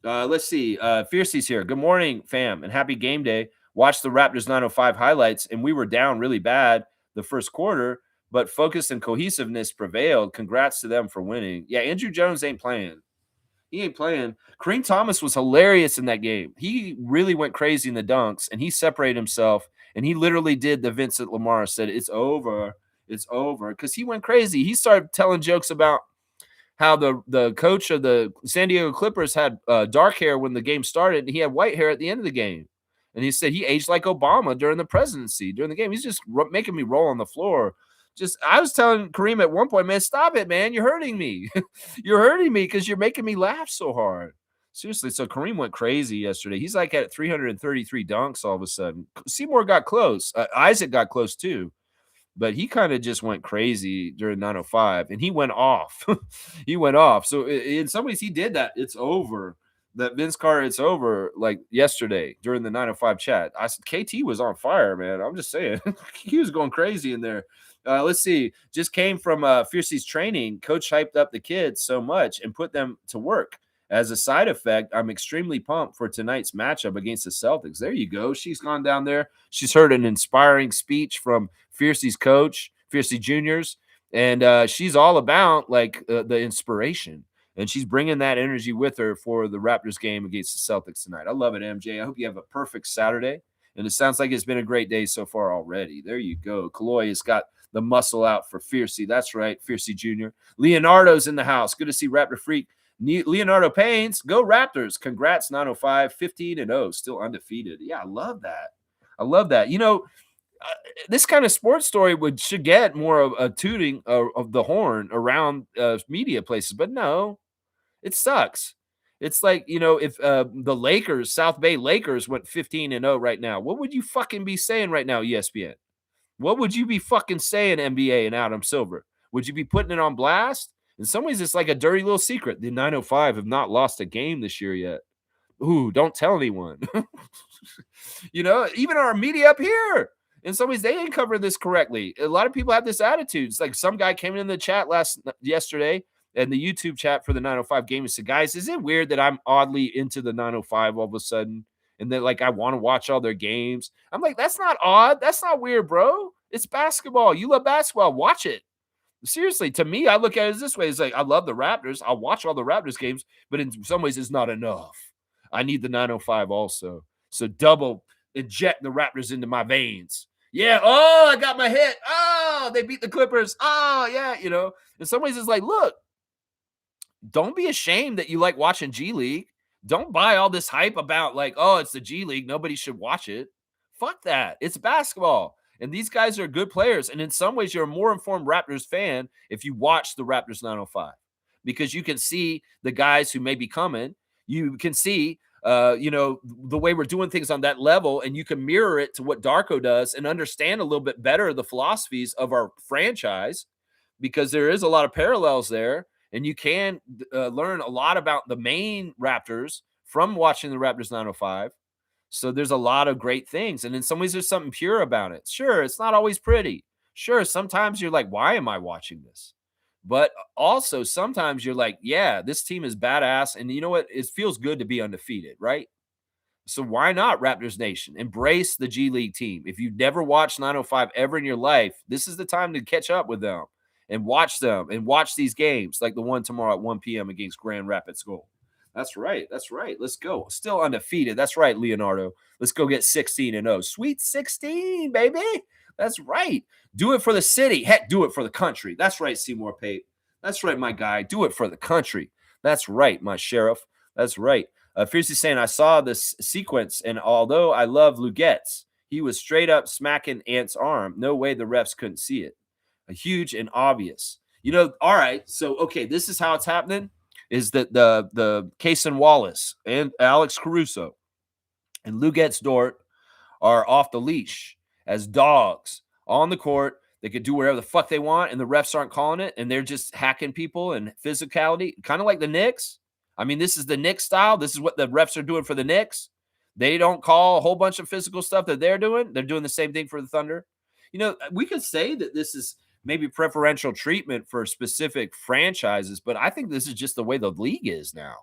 Let's see. Fiercey's here. Good morning, fam, and happy game day. Watched the Raptors 905 highlights, and we were down really bad the first quarter, but focus and cohesiveness prevailed. Congrats to them for winning. Yeah, Andrew Jones ain't playing. He ain't playing. Kareem Thomas was hilarious in that game. He really went crazy in the dunks, and he separated himself, and he literally did the Vincent Lamar said, it's over. It's over. Because he went crazy. He started telling jokes about how the coach of the San Diego Clippers had dark hair when the game started, and he had white hair at the end of the game. And he said he aged like Obama during the presidency, during the game. He's just making me roll on the floor. I was telling Kareem at one point, man, stop it, man. You're hurting me. You're hurting me because you're making me laugh so hard. Seriously. So Kareem went crazy yesterday. He's like at 333 dunks all of a sudden. Seymour got close. Isaac got close too. But he kind of just went crazy during 905, and he went off. He went off. So in some ways, he did that. It's over. That Vince Carter, it's over. Like yesterday during the 905 chat, I said KT was on fire, man. I'm just saying, he was going crazy in there. Let's see. Just came from Fiercey's training. Coach hyped up the kids so much and put them to work. As a side effect, I'm extremely pumped for tonight's matchup against the Celtics. There you go. She's gone down there. She's heard an inspiring speech from Fiercey's coach, Fiercey Juniors, and she's all about the inspiration. And she's bringing that energy with her for the Raptors game against the Celtics tonight. I love it, MJ. I hope you have a perfect Saturday. And it sounds like it's been a great day so far already. There you go. Kaloy has got the muscle out for Fiercey. That's right, Fiercey Jr. Leonardo's in the house. Good to see Raptor Freak. Leonardo Paines, go Raptors. Congrats, 905, 15-0, still undefeated. Yeah, I love that. I love that. This kind of sports story should get more of a tooting of the horn around media places, but no, it sucks. It's like, if the Lakers, South Bay Lakers went 15-0 right now, what would you fucking be saying right now, ESPN? What would you be fucking saying, NBA and Adam Silver? Would you be putting it on blast? In some ways, it's like a dirty little secret. The 905 have not lost a game this year yet. Ooh, don't tell anyone. Even our media up here, in some ways, they ain't covering this correctly. A lot of people have this attitude. It's like some guy came in the chat yesterday and the YouTube chat for the 905 game and said, guys, is it weird that I'm oddly into the 905 all of a sudden? And then I want to watch all their games. I'm like, that's not odd. That's not weird, bro. It's basketball. You love basketball. Watch it. Seriously, to me, I look at it this way. It's like, I love the Raptors. I'll watch all the Raptors games, but in some ways, it's not enough. I need the 905 also. So double inject the Raptors into my veins. Yeah. Oh, I got my hit. Oh, they beat the Clippers. Oh, yeah. In some ways, it's like, look, don't be ashamed that you like watching G League. Don't buy all this hype about it's the G League. Nobody should watch it. Fuck that. It's basketball. And these guys are good players. And in some ways, you're a more informed Raptors fan if you watch the Raptors 905, because you can see the guys who may be coming. You can see, the way we're doing things on that level, and you can mirror it to what Darko does and understand a little bit better the philosophies of our franchise. because there is a lot of parallels there, and you can learn a lot about the main Raptors from watching the Raptors 905. So there's a lot of great things, and in some ways, there's something pure about it. Sure, it's not always pretty. Sure, sometimes you're like, "Why am I watching this?" But also sometimes you're like, "Yeah, this team is badass, and you know what? It feels good to be undefeated, right?" So why not Raptors Nation? Embrace the G League team. If you've never watched 905 ever in your life, this is the time to catch up with them and watch these games like the one tomorrow at 1 p.m. against Grand Rapids Gold. That's right. That's right. Let's go. Still undefeated. That's right, Leonardo. Let's go get 16-0. Sweet 16, baby. That's right. Do it for the city. Heck, do it for the country. That's right, Seymour Pate. That's right, my guy. Do it for the country. That's right, my sheriff. That's right. Fiercely saying, I saw this sequence, and although I love Lugetz, he was straight up smacking Ant's arm. No way the refs couldn't see it. A huge and obvious. All right. So, okay, this is how it's happening. Is that the Cason Wallace and Alex Caruso and Lugetz Dort are off the leash as dogs on the court. They could do whatever the fuck they want, and the refs aren't calling it, and they're just hacking people and physicality, kind of like the Knicks. I mean, this is the Knicks style. This is what the refs are doing for the Knicks. They don't call a whole bunch of physical stuff that they're doing. They're doing the same thing for the Thunder. We could say that this is maybe preferential treatment for specific franchises, but I think this is just the way the league is now.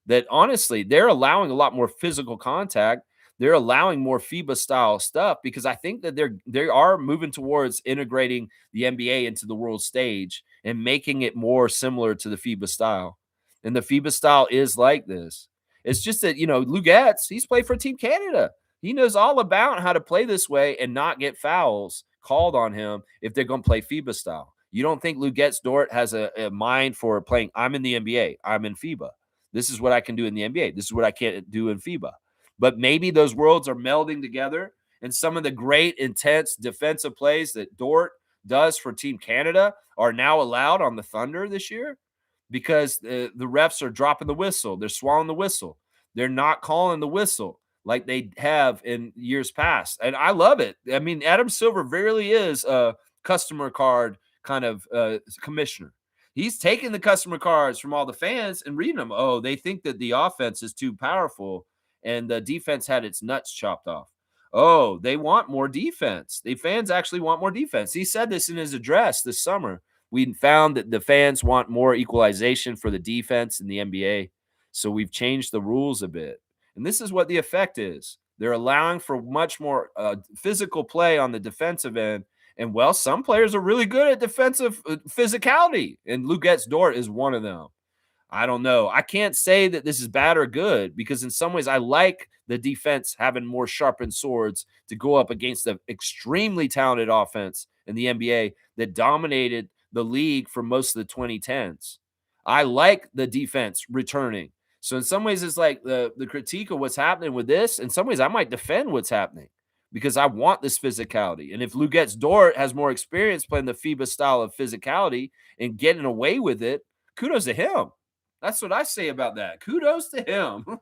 That honestly, they're allowing a lot more physical contact. They're allowing more FIBA style stuff because I think that they are moving towards integrating the NBA into the world stage and making it more similar to the FIBA style. And the FIBA style is like this. It's just that, Lugetz, he's played for Team Canada. He knows all about how to play this way and not get fouls called on him if they're going to play FIBA style. You don't think Lugetz Dort has a mind for playing, I'm in the NBA, I'm in FIBA. This is what I can do in the NBA. This is what I can't do in FIBA. But maybe those worlds are melding together, and some of the great, intense defensive plays that Dort does for Team Canada are now allowed on the Thunder this year because the refs are dropping the whistle. They're swallowing the whistle. They're not calling the whistle like they have in years past. And I love it. I mean, Adam Silver really is a customer card kind of commissioner. He's taking the customer cards from all the fans and reading them. Oh, they think that the offense is too powerful and the defense had its nuts chopped off. Oh, they want more defense. The fans actually want more defense. He said this in his address this summer. We found that the fans want more equalization for the defense in the NBA. So we've changed the rules a bit. And this is what the effect is. They're allowing for much more physical play on the defensive end. And, well, some players are really good at defensive physicality, and Lugetz Dort is one of them. I don't know. I can't say that this is bad or good because in some ways I like the defense having more sharpened swords to go up against the extremely talented offense in the NBA that dominated the league for most of the 2010s. I like the defense returning. So in some ways it's like the critique of what's happening with this. In some ways I might defend what's happening, because I want this physicality. And if Lugetz Dort has more experience playing the FIBA style of physicality and getting away with it, kudos to him. That's what I say about that. Kudos to him. But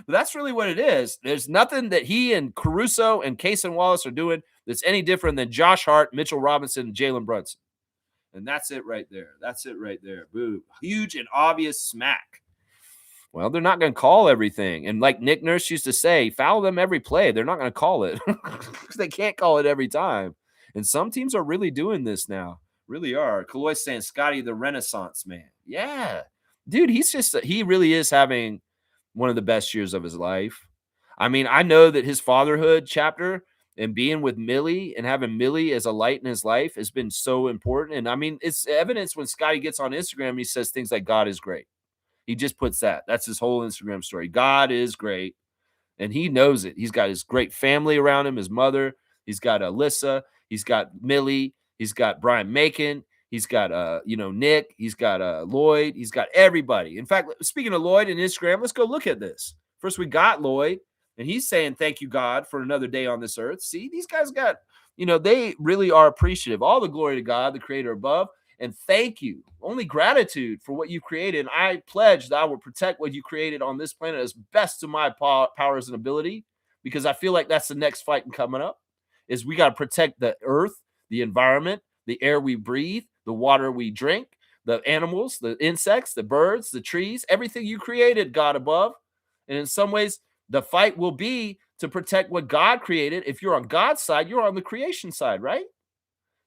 that's really what it is. There's nothing that he and Caruso and Cason Wallace are doing that's any different than Josh Hart, Mitchell Robinson, and Jalen Brunson. And that's it right there. That's it right there. Boo. Huge and obvious smack. Well, they're not going to call everything. And like Nick Nurse used to say, foul them every play. They're not going to call it. They can't call it every time. And some teams are really doing this now. Really are. Kaloy saying, Scotty, the Renaissance man. Yeah. Dude, he really is having one of the best years of his life. I mean, I know that his fatherhood chapter and being with Millie and having Millie as a light in his life has been so important. And I mean, it's evidence when Scotty gets on Instagram, he says things like, God is great. He just puts that. That's his whole Instagram story. God is great. And he knows it. He's got his great family around him, his mother. He's got Alyssa. He's got Millie. He's got Brian Macon. He's got, Nick. He's got Lloyd. He's got everybody. In fact, speaking of Lloyd and Instagram, let's go look at this. First, we got Lloyd, and he's saying, thank you, God, for another day on this earth. See, these guys got, they really are appreciative. All the glory to God, the creator above. And thank you. Only gratitude for what you created. And I pledge that I will protect what you created on this planet as best to my powers and ability, because I feel like that's the next fight coming up, is we got to protect the earth, the environment, the air we breathe, the water we drink, the animals, the insects, the birds, the trees, everything you created, God above. And in some ways, the fight will be to protect what God created. If you're on God's side, you're on the creation side, right?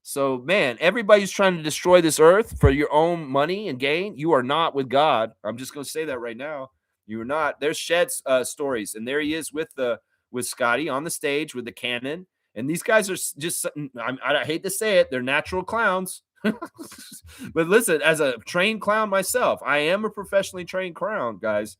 So, man, everybody's trying to destroy this earth for your own money and gain. You are not with God. I'm just going to say that right now. You are not. There's Shed's stories, and there he is with Scotty on the stage with the cannon. And these guys are just, I hate to say it, they're natural clowns. But listen, as a trained clown myself, I am a professionally trained clown, guys.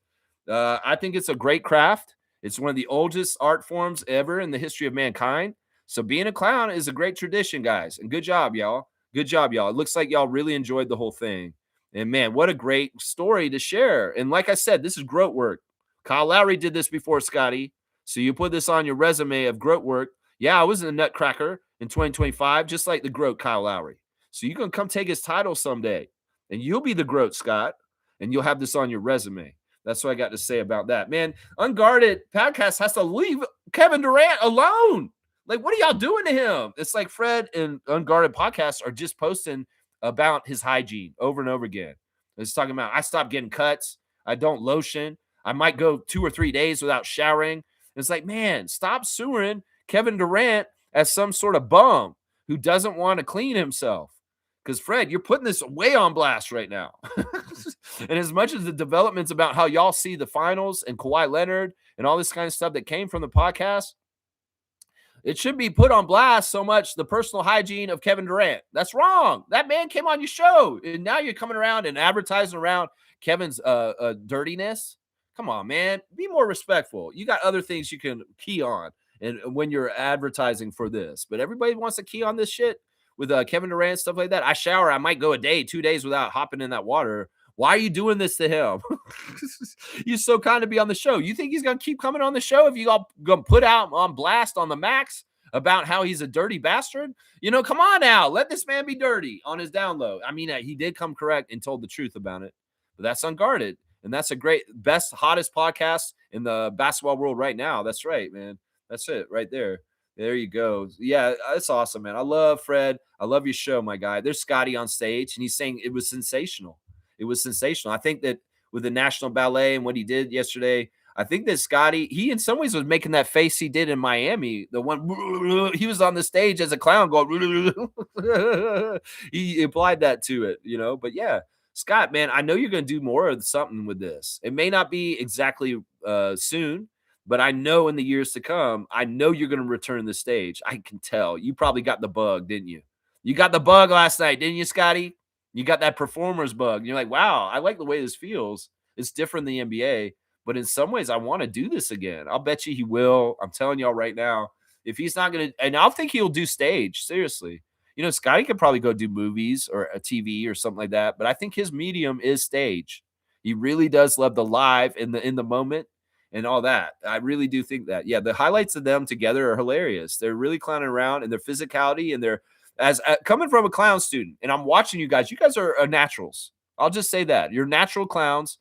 I think it's a great craft. It's one of the oldest art forms ever in the history of mankind. So being a clown is a great tradition, guys. And good job, y'all. Good job, y'all. It looks like y'all really enjoyed the whole thing. And man, what a great story to share. And like I said, this is groat work. Kyle Lowry did this before, Scotty. So you put this on your resume of groat work. Yeah, I was in a Nutcracker in 2025, just like the groat Kyle Lowry. So you can come take his title someday. And you'll be the groat, Scott. And you'll have this on your resume. That's what I got to say about that. Man, Unguarded Podcast has to leave Kevin Durant alone. Like, what are y'all doing to him? It's like Fred and Unguarded Podcasts are just posting about his hygiene over and over again. It's talking about, I stopped getting cuts. I don't lotion. I might go 2 or 3 days without showering. It's like, man, stop sewering Kevin Durant as some sort of bum who doesn't want to clean himself. Because, Fred, you're putting this way on blast right now. And as much as the developments about how y'all see the finals and Kawhi Leonard and all this kind of stuff that came from the podcast, it should be put on blast so much the personal hygiene of Kevin Durant. That's wrong. That man came on your show, and now you're coming around and advertising around Kevin's dirtiness. Come on, man. Be more respectful. You got other things you can key on and when you're advertising for this. But everybody wants to key on this shit with Kevin Durant, stuff like that. I shower. I might go a day, 2 days without hopping in that water. Why are you doing this to him? You're so kind to be on the show. You think he's going to keep coming on the show if you all going to put out on blast on the max about how he's a dirty bastard? You know, come on now. Let this man be dirty on his download. I mean, he did come correct and told the truth about it. But that's Unguarded. And that's a great, best, hottest podcast in the basketball world right now. That's right, man. That's it right there. There you go. Yeah, that's awesome, man. I love Fred. I love your show, my guy. There's Scotty on stage, and he's saying it was sensational. It was sensational. I think that with the National Ballet and what he did yesterday, I think that Scotty, he in some ways was making that face he did in Miami. The one he was on the stage as a clown going, he applied that to it, you know. But yeah, Scott, man, I know you're going to do more of something with this. It may not be exactly soon, but I know in the years to come, I know you're going to return the stage. I can tell. You probably got the bug, didn't you? You got the bug last night, didn't you, Scotty? You got that performer's bug. You're like, wow, I like the way this feels. It's different than the NBA, but in some ways, I want to do this again. I'll bet you he will. I'm telling y'all right now, if he's not going to, and I'll think he'll do stage, seriously. You know, Scotty could probably go do movies or a TV or something like that, but I think his medium is stage. He really does love the live in the moment and all that. I really do think that. Yeah, the highlights of them together are hilarious. They're really clowning around, and their physicality and their as coming from a clown student, and I'm watching you guys are naturals. I'll just say that. You're natural clowns.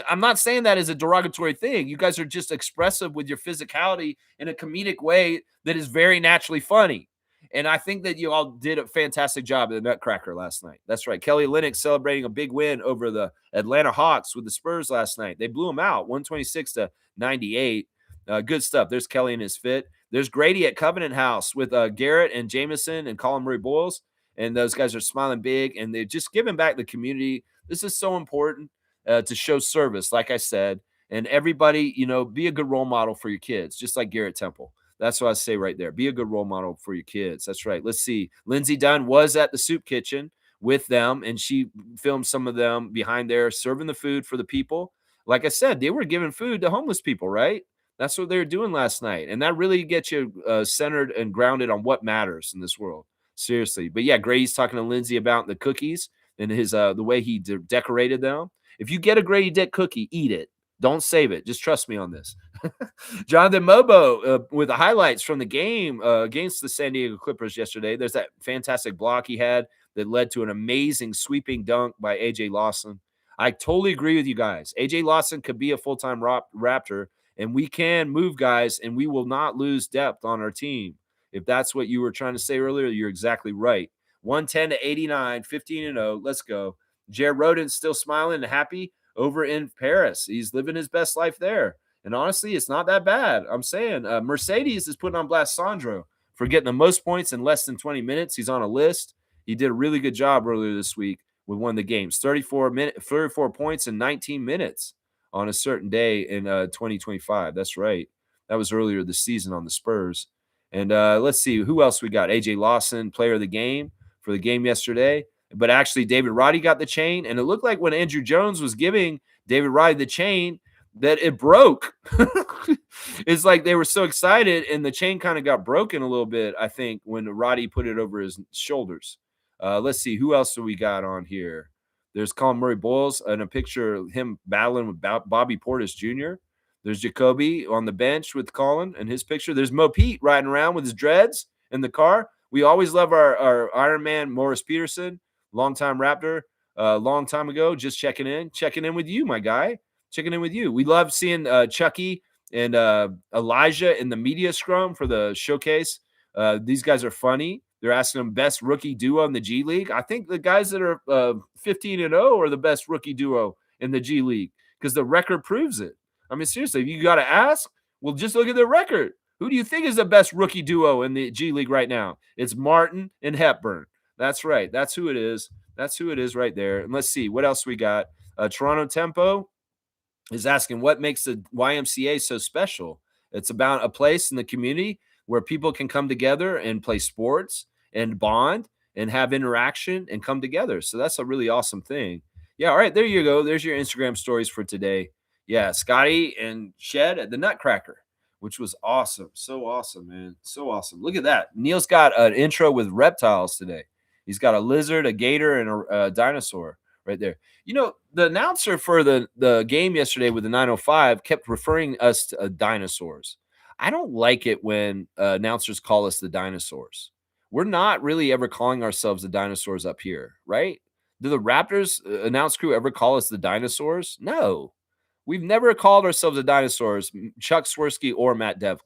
I'm not saying that as a derogatory thing. You guys are just expressive with your physicality in a comedic way that is very naturally funny. And I think that you all did a fantastic job at the Nutcracker last night. That's right. Kelly Olynyk celebrating a big win over the Atlanta Hawks with the Spurs last night. They blew them out 126-98. Good stuff. There's Kelly in his fit. There's Grady at Covenant House with Garrett and Jameson and Colin Murray Boyles. And those guys are smiling big, and they're just giving back the community. This is so important to show service, like I said. And everybody, you know, be a good role model for your kids, just like Garrett Temple. That's what I say right there. Be a good role model for your kids. That's right. Let's see. Lindsey Dunn was at the soup kitchen with them, and she filmed some of them behind there serving the food for the people. Like I said, they were giving food to homeless people, right? That's what they were doing last night. And that really gets you centered and grounded on what matters in this world. Seriously. But yeah, Grady's talking to Lindsay about the cookies and his the way he decorated them. If you get a Grady Dick cookie, eat it. Don't save it. Just trust me on this. Jonathan Mobo with the highlights from the game against the San Diego Clippers yesterday. There's that fantastic block he had that led to an amazing sweeping dunk by A.J. Lawson. I totally agree with you guys. A.J. Lawson could be a full-time Raptor, and we can move guys, and we will not lose depth on our team. If that's what you were trying to say earlier, you're exactly right. 110-89, 15-0. Let's go. Jared Rodin's still smiling and happy over in Paris. He's living his best life there. And honestly, it's not that bad. I'm saying Mercedes is putting on blast Sandro for getting the most points in less than 20 minutes. He's on a list. He did a really good job earlier this week with one of the games. 34 points in 19 minutes on a certain day in 2025. That's right. That was earlier this season on the Spurs. And let's see who else we got. AJ Lawson, player of the game for the game yesterday. But actually, David Roddy got the chain. And it looked like when Andrew Jones was giving David Roddy the chain, that it broke. It's like they were so excited, and the chain kind of got broken a little bit, I think, when Roddy put it over his shoulders. Let's see. Who else do we got on here? There's Colin Murray Bowles and a picture of him battling with Bobby Portis Jr. There's Jacoby on the bench with Colin and his picture. There's Mo Pete riding around with his dreads in the car. We always love our Iron Man, Morris Peterson, longtime Raptor, long time ago, just checking in with you, my guy. Checking in with you. We love seeing Chucky and Elijah in the media scrum for the showcase. These guys are funny. They're asking them best rookie duo in the G League. I think the guys that are 15-0 are the best rookie duo in the G League because the record proves it. I mean, seriously, if you got to ask, well, just look at the record. Who do you think is the best rookie duo in the G League right now? It's Martin and Hepburn. That's right. That's who it is. That's who it is right there. And let's see what else we got. Toronto Tempo is asking what makes the YMCA so special. It's about a place in the community where people can come together and play sports and bond and have interaction and come together. So that's a really awesome thing. Yeah, all right, there you go. There's your Instagram stories for today. Yeah, Scotty and Shed at the Nutcracker, which was awesome. So awesome, man. So awesome. Look at that. Neil's got an intro with reptiles today. He's got a lizard, a gator, and a dinosaur right there. You know, the announcer for the game yesterday with the 905 kept referring us to dinosaurs. I don't like it when announcers call us the dinosaurs. We're not really ever calling ourselves the dinosaurs up here, right? Do the Raptors announce crew ever call us the dinosaurs? No. We've never called ourselves the dinosaurs, Chuck Swirsky or Matt Devlin.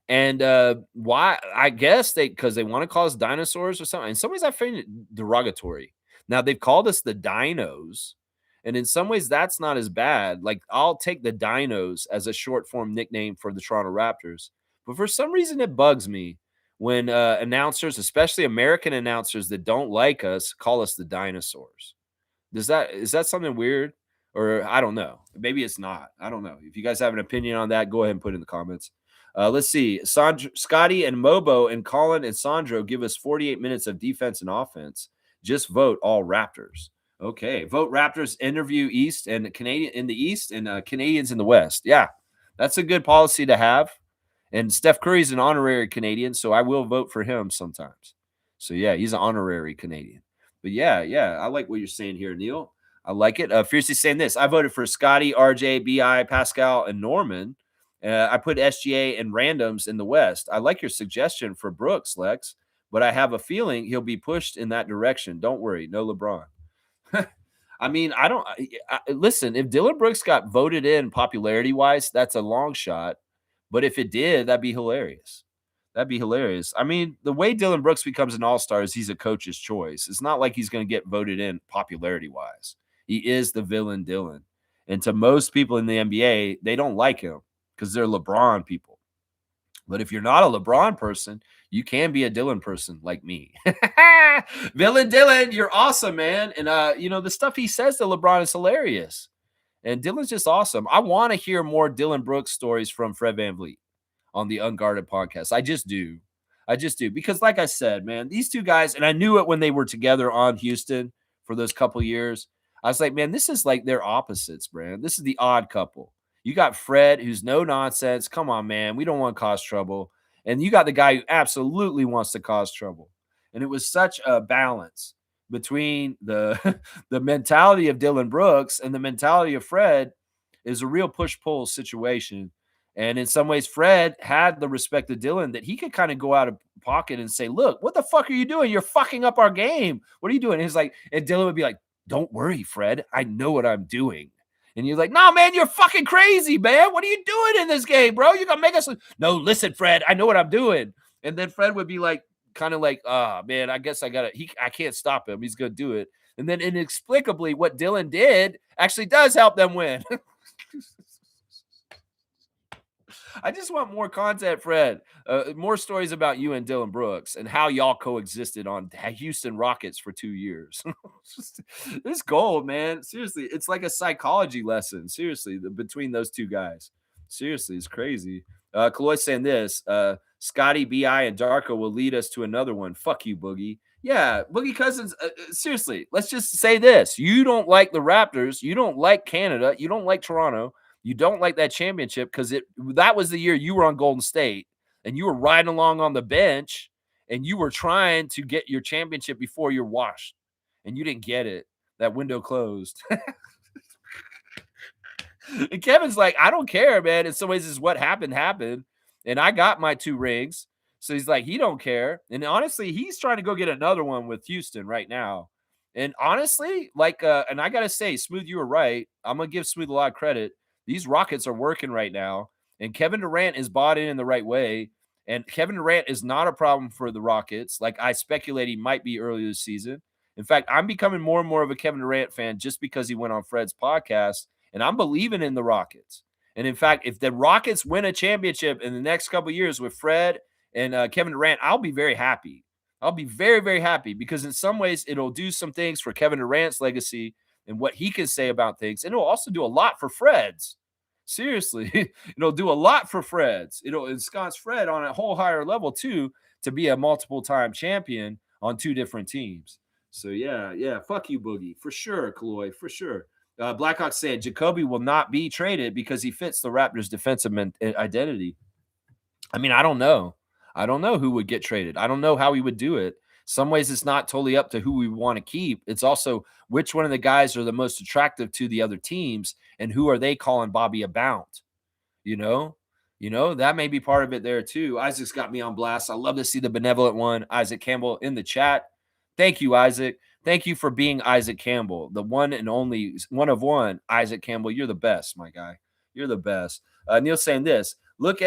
And why? I guess because they want to call us dinosaurs or something. In some ways, I find it derogatory. Now, they've called us the dinos, and in some ways, that's not as bad. Like, I'll take the dinos as a short form nickname for the Toronto Raptors. But for some reason, it bugs me when announcers, especially American announcers that don't like us, call us the dinosaurs. Is that something weird? Or I don't know. Maybe it's not. I don't know. If you guys have an opinion on that, go ahead and put it in the comments. Let's see. Scotty and Mobo and Colin and Sandro give us 48 minutes of defense and offense. Just vote all Raptors. Okay. Vote Raptors, interview East and Canadian in the East and Canadians in the West. Yeah, that's a good policy to have. And Steph Curry's an honorary Canadian, so I will vote for him sometimes. So, yeah, he's an honorary Canadian. But, yeah, I like what you're saying here, Neil. I like it. Fiercely saying this. I voted for Scotty, RJ, BI, Pascal, and Norman. I put SGA and randoms in the West. I like your suggestion for Brooks, Lex, but I have a feeling he'll be pushed in that direction. Don't worry. No LeBron. I mean, listen, if Dillon Brooks got voted in popularity-wise, that's a long shot. But if it did, that'd be hilarious. That'd be hilarious. I mean, the way Dillon Brooks becomes an all-star is he's a coach's choice. It's not like he's going to get voted in popularity-wise. He is the villain Dillon. And to most people in the NBA, they don't like him because they're LeBron people. But if you're not a LeBron person, you can be a Dillon person like me. Villain Dillon, you're awesome, man. And, the stuff he says to LeBron is hilarious. And Dillon's just awesome. I want to hear more Dillon Brooks stories from Fred VanVleet on the Unguarded podcast. I just do. Because like I said, man, these two guys, and I knew it when they were together on Houston for those couple years. I was like, man, this is like their opposites, man. This is the odd couple. You got Fred, who's no nonsense. Come on, man. We don't want to cause trouble. And you got the guy who absolutely wants to cause trouble. And it was such a balance between the mentality of Dillon Brooks and the mentality of Fred is a real push-pull situation. And in some ways, Fred had the respect of Dillon that he could kind of go out of pocket and say, look, what the fuck are you doing? You're fucking up our game. What are you doing? And he's like, and Dillon would be like, don't worry, Fred. I know what I'm doing. And you're like, no, man, you're fucking crazy, man. What are you doing in this game, bro? You're going to make us. No, listen, Fred, I know what I'm doing. And then Fred would be like kind of like, oh man, I guess I can't stop him. He's gonna do it. And then inexplicably, what Dylan did actually does help them win. I just want more content, Fred. More stories about you and Dylan Brooks and how y'all coexisted on Houston Rockets for 2 years. This gold, man. Seriously, it's like a psychology lesson. Seriously, between those two guys. Seriously, it's crazy. Kaloy saying this, Scotty, BI, and Darko will lead us to another one. Fuck you, Boogie. Yeah, Boogie Cousins, seriously, let's just say this. You don't like the Raptors. You don't like Canada. You don't like Toronto. You don't like that championship because that was the year you were on Golden State and you were riding along on the bench and you were trying to get your championship before you're washed and you didn't get it. That window closed. And Kevin's like, I don't care, man. In some ways, this is what happened. And I got my 2 rings. So he's like, he don't care. And honestly, he's trying to go get another one with Houston right now. And honestly, like, and I gotta say, Smooth, you were right. I'm gonna give Smooth a lot of credit. These Rockets are working right now, and Kevin Durant is bought in the right way. And Kevin Durant is not a problem for the Rockets, like I speculate he might be early this season. In fact, I'm becoming more and more of a Kevin Durant fan just because he went on Fred's podcast, and I'm believing in the Rockets. And in fact, if the Rockets win a championship in the next couple of years with Fred and Kevin Durant, I'll be very happy. I'll be very, very happy because in some ways it'll do some things for Kevin Durant's legacy and what he can say about things. And it'll also do a lot for Fred's. Seriously, it'll do a lot for Fred's. It'll ensconce Fred on a whole higher level too to be a multiple-time champion on 2 different teams. So yeah, fuck you, Boogie, for sure, Kaloy, for sure. Blackhawk said Jacoby will not be traded because he fits the Raptors' defensive identity. I mean, I don't know. I don't know who would get traded. I don't know how he would do it. Some ways it's not totally up to who we want to keep. It's also which one of the guys are the most attractive to the other teams and who are they calling Bobby about? You know? That may be part of it there too. Isaac's got me on blast. I love to see the benevolent one, Isaac Campbell, in the chat. Thank you, Isaac. Thank you for being Isaac Campbell, the one and only one of one. Isaac Campbell, you're the best, my guy. You're the best. Neil's saying this. Look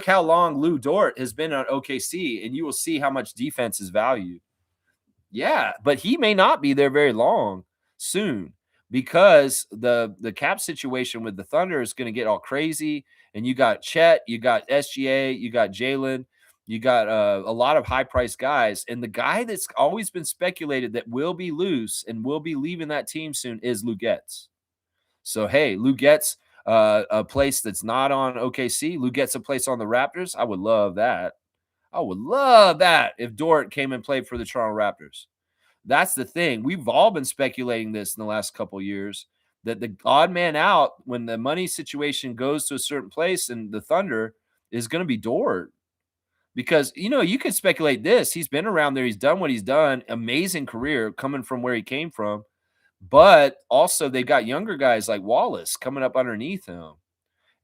how long Lou Dort has been on OKC, and you will see how much defense is valued. Yeah, but he may not be there very long soon because the cap situation with the Thunder is going to get all crazy. And you got Chet, you got SGA, you got Jalen, you got a lot of high-priced guys. And the guy that's always been speculated that will be loose and will be leaving that team soon is Lou Getz. So, hey, Lou Getz, a place that's not on OKC. Lou Getz a place on the Raptors. I would love that. I would love that if Dort came and played for the Toronto Raptors. That's the thing. We've all been speculating this in the last couple of years that the odd man out when the money situation goes to a certain place and the Thunder is going to be Dort. Because, you could speculate this. He's been around there. He's done what he's done. Amazing career coming from where he came from. But also they've got younger guys like Wallace coming up underneath him.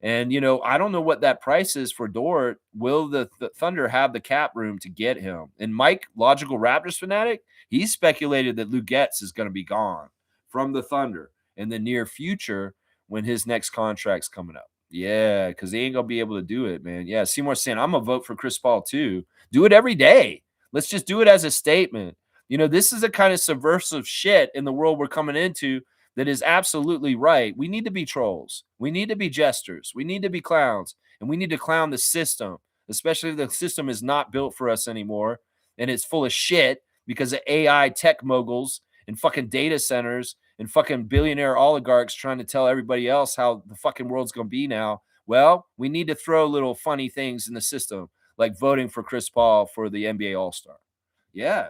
And, I don't know what that price is for Dort. Will the Thunder have the cap room to get him? And Mike, Logical Raptors fanatic, he speculated that Lou Getz is going to be gone from the Thunder in the near future when his next contract's coming up. Yeah, because they ain't going to be able to do it, man. Yeah, Seymour saying, I'm going to vote for Chris Paul too. Do it every day. Let's just do it as a statement. This is the kind of subversive shit in the world we're coming into that is absolutely right. We need to be trolls. We need to be jesters. We need to be clowns. And we need to clown the system, especially if the system is not built for us anymore and it's full of shit because of AI tech moguls and fucking data centers and fucking billionaire oligarchs trying to tell everybody else how the fucking world's going to be now. Well, we need to throw little funny things in the system, like voting for Chris Paul for the NBA All-Star. Yeah,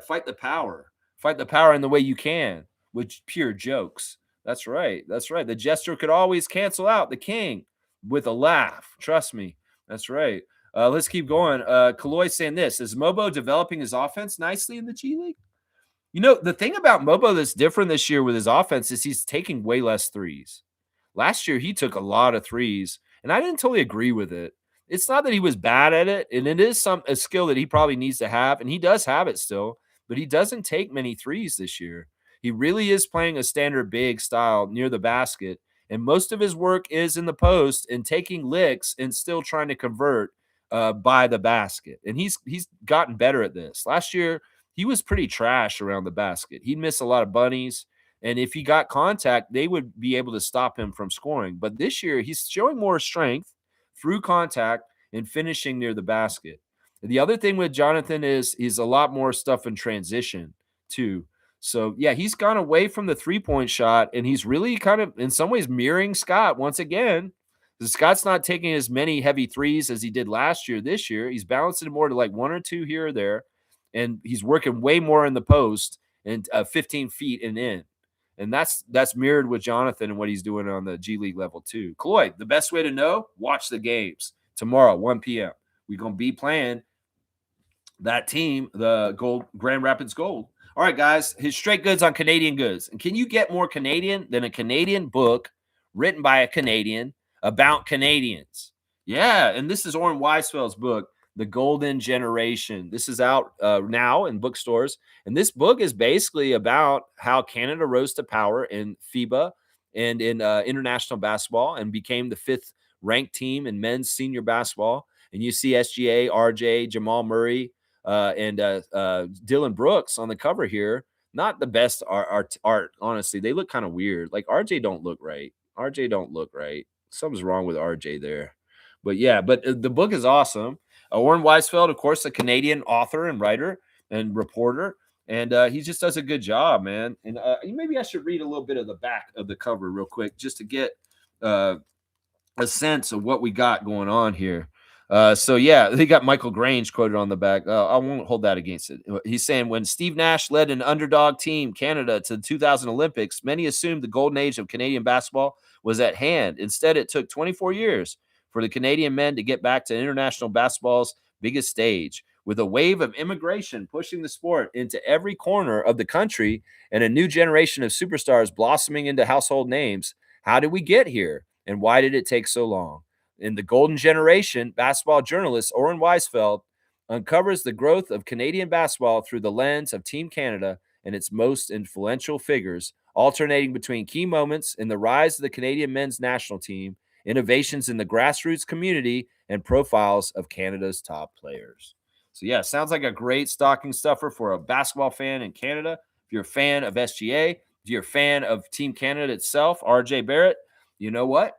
fight the power. Fight the power in the way you can. With pure jokes. That's right. The jester could always cancel out the king with a laugh. Trust me. That's right. Let's keep going. Kaloy saying this. Is Mobo developing his offense nicely in the G League? The thing about Mobo that's different this year with his offense is he's taking way less threes. Last year, he took a lot of threes, and I didn't totally agree with it. It's not that he was bad at it, and it is a skill that he probably needs to have, and he does have it still, but he doesn't take many threes this year. He really is playing a standard big style near the basket, and most of his work is in the post and taking licks and still trying to convert by the basket, and he's gotten better at this. Last year, he was pretty trash around the basket. He'd miss a lot of bunnies, and if he got contact, they would be able to stop him from scoring. But this year, he's showing more strength through contact and finishing near the basket. The other thing with Jonathan is he's a lot more stuff in transition too. So yeah, he's gone away from the 3-point shot, and he's really kind of in some ways mirroring Scott once again. Scott's not taking as many heavy threes as he did last year. This year, he's balancing it more to like one or two here or there, and he's working way more in the post and 15 feet and in. And that's mirrored with Jonathan and what he's doing on the G League level too. Cloyd, the best way to know, watch the games tomorrow, 1 p.m. We're going to be playing that team, the Grand Rapids Gold. All right, guys, his straight goods on Canadian goods. And can you get more Canadian than a Canadian book written by a Canadian about Canadians? Yeah, and this is Oren Weisfeld's book, The Golden Generation. This is out now in bookstores. And this book is basically about how Canada rose to power in FIBA and in international basketball and became the 5th ranked team in men's senior basketball. And you see SGA, RJ, Jamal Murray, and Dylan Brooks on the cover here. Not the best art, honestly. They look kind of weird. Like RJ don't look right. RJ don't look right. Something's wrong with RJ there. But yeah, but the book is awesome. Oren Weisfeld, of course, a Canadian author and writer and reporter. And he just does a good job, man. And maybe I should read a little bit of the back of the cover real quick just to get a sense of what we got going on here. So yeah, they got Michael Grange quoted on the back. I won't hold that against it. He's saying when Steve Nash led an underdog team, Canada, to the 2000 Olympics, many assumed the golden age of Canadian basketball was at hand. Instead, it took 24 years for the Canadian men to get back to international basketball's biggest stage. With a wave of immigration pushing the sport into every corner of the country and a new generation of superstars blossoming into household names, how did we get here? And why did it take so long? In The Golden Generation, basketball journalist Oren Weisfeld uncovers the growth of Canadian basketball through the lens of Team Canada and its most influential figures, alternating between key moments in the rise of the Canadian men's national team, innovations in the grassroots community, and profiles of Canada's top players. So yeah, sounds like a great stocking stuffer for a basketball fan in Canada. If you're a fan of SGA, if you're a fan of Team Canada itself, RJ Barrett, you know what?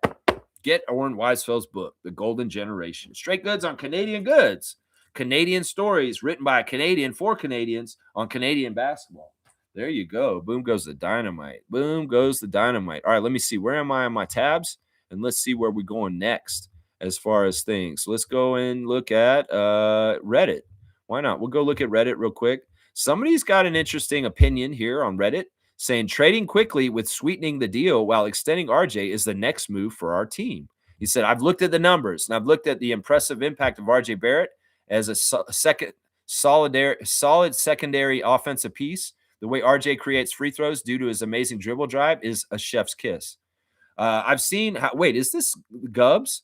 Get Oren Weisfeld's book, The Golden Generation. Straight goods on Canadian goods. Canadian stories written by a Canadian for Canadians on Canadian basketball. There you go. Boom goes the dynamite. Boom goes the dynamite. All right, let me see. Where am I on my tabs? And let's see where we're going next as far as things. So let's go and look at Reddit. Why not? We'll go look at Reddit real quick. Somebody's got an interesting opinion here on Reddit, saying trading quickly with sweetening the deal while extending RJ is the next move for our team. He said, I've looked at the numbers and I've looked at the impressive impact of RJ Barrett as a solid secondary offensive piece. The way RJ creates free throws due to his amazing dribble drive is a chef's kiss. I've seen how, wait, is this Gubs?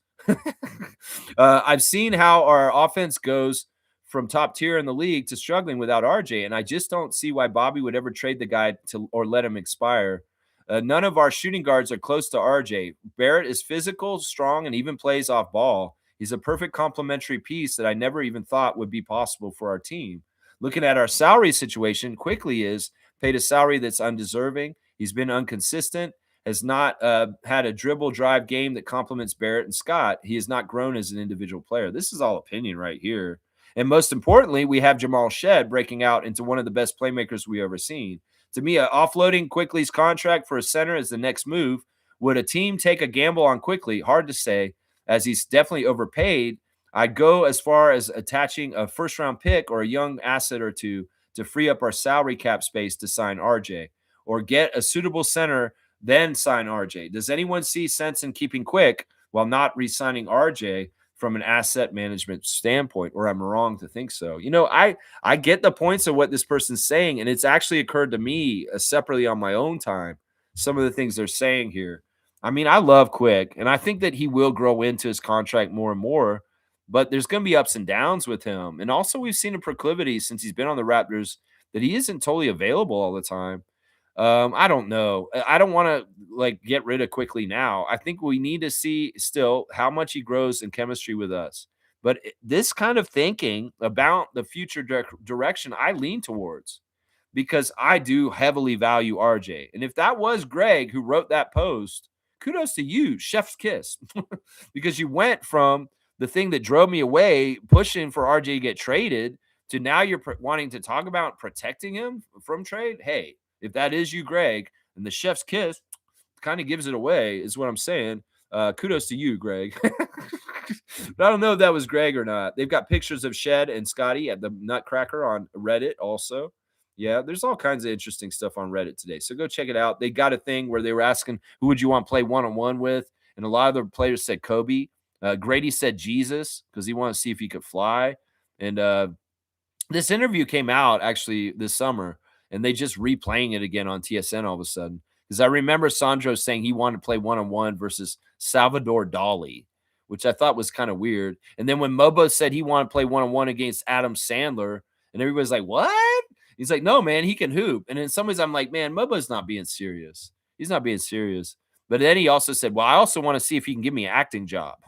I've seen how our offense goes from top tier in the league to struggling without RJ. And I just don't see why Bobby would ever trade the guy to or let him expire. None of our shooting guards are close to RJ. Barrett is physical, strong, and even plays off ball. He's a perfect complementary piece that I never even thought would be possible for our team. Looking at our salary situation, Quickly is paid a salary that's undeserving. He's been inconsistent, has not had a dribble drive game that complements Barrett and Scott. He has not grown as an individual player. This is all opinion right here. And most importantly, we have Jamal Shed breaking out into one of the best playmakers we've ever seen. To me, offloading Quickly's contract for a center is the next move. Would a team take a gamble on Quickly? Hard to say, as he's definitely overpaid. I'd go as far as attaching a first-round pick or a young asset or two to free up our salary cap space to sign RJ, or get a suitable center, then sign RJ. Does anyone see sense in keeping Quick while not re-signing RJ from an asset management standpoint, or I'm wrong to think so? You know, I get the points of what this person's saying, and it's actually occurred to me separately on my own time, some of the things they're saying here. I mean, I love Quick, and I think that he will grow into his contract more and more, but there's going to be ups and downs with him. And also we've seen a proclivity since he's been on the Raptors that he isn't totally available all the time. I don't know. I don't want to get rid of Quickly now. I think we need to see still how much he grows in chemistry with us. But this kind of thinking about the future direction, I lean towards because I do heavily value RJ. And if that was Greg who wrote that post, kudos to you, chef's kiss, because you went from the thing that drove me away, pushing for RJ to get traded, to now you're wanting to talk about protecting him from trade. Hey, if that is you, Greg, and the chef's kiss kind of gives it away, is what I'm saying. Kudos to you, Greg. But I don't know if that was Greg or not. They've got pictures of Shed and Scotty at the Nutcracker on Reddit also. Yeah, there's all kinds of interesting stuff on Reddit today. So go check it out. They got a thing where they were asking who would you want to play one-on-one with, and a lot of the players said Kobe. Grady said Jesus because he wanted to see if he could fly. And this interview came out actually this summer, and they just replaying it again on TSN all of a sudden. Because I remember Sandro saying he wanted to play one-on-one versus Salvador Dali, which I thought was kind of weird. And then when Mobo said he wanted to play one-on-one against Adam Sandler, and everybody's like, what? He's like, no, man, he can hoop. And in some ways, I'm like, man, Mobo's not being serious. He's not being serious. But then he also said, well, I also want to see if he can give me an acting job.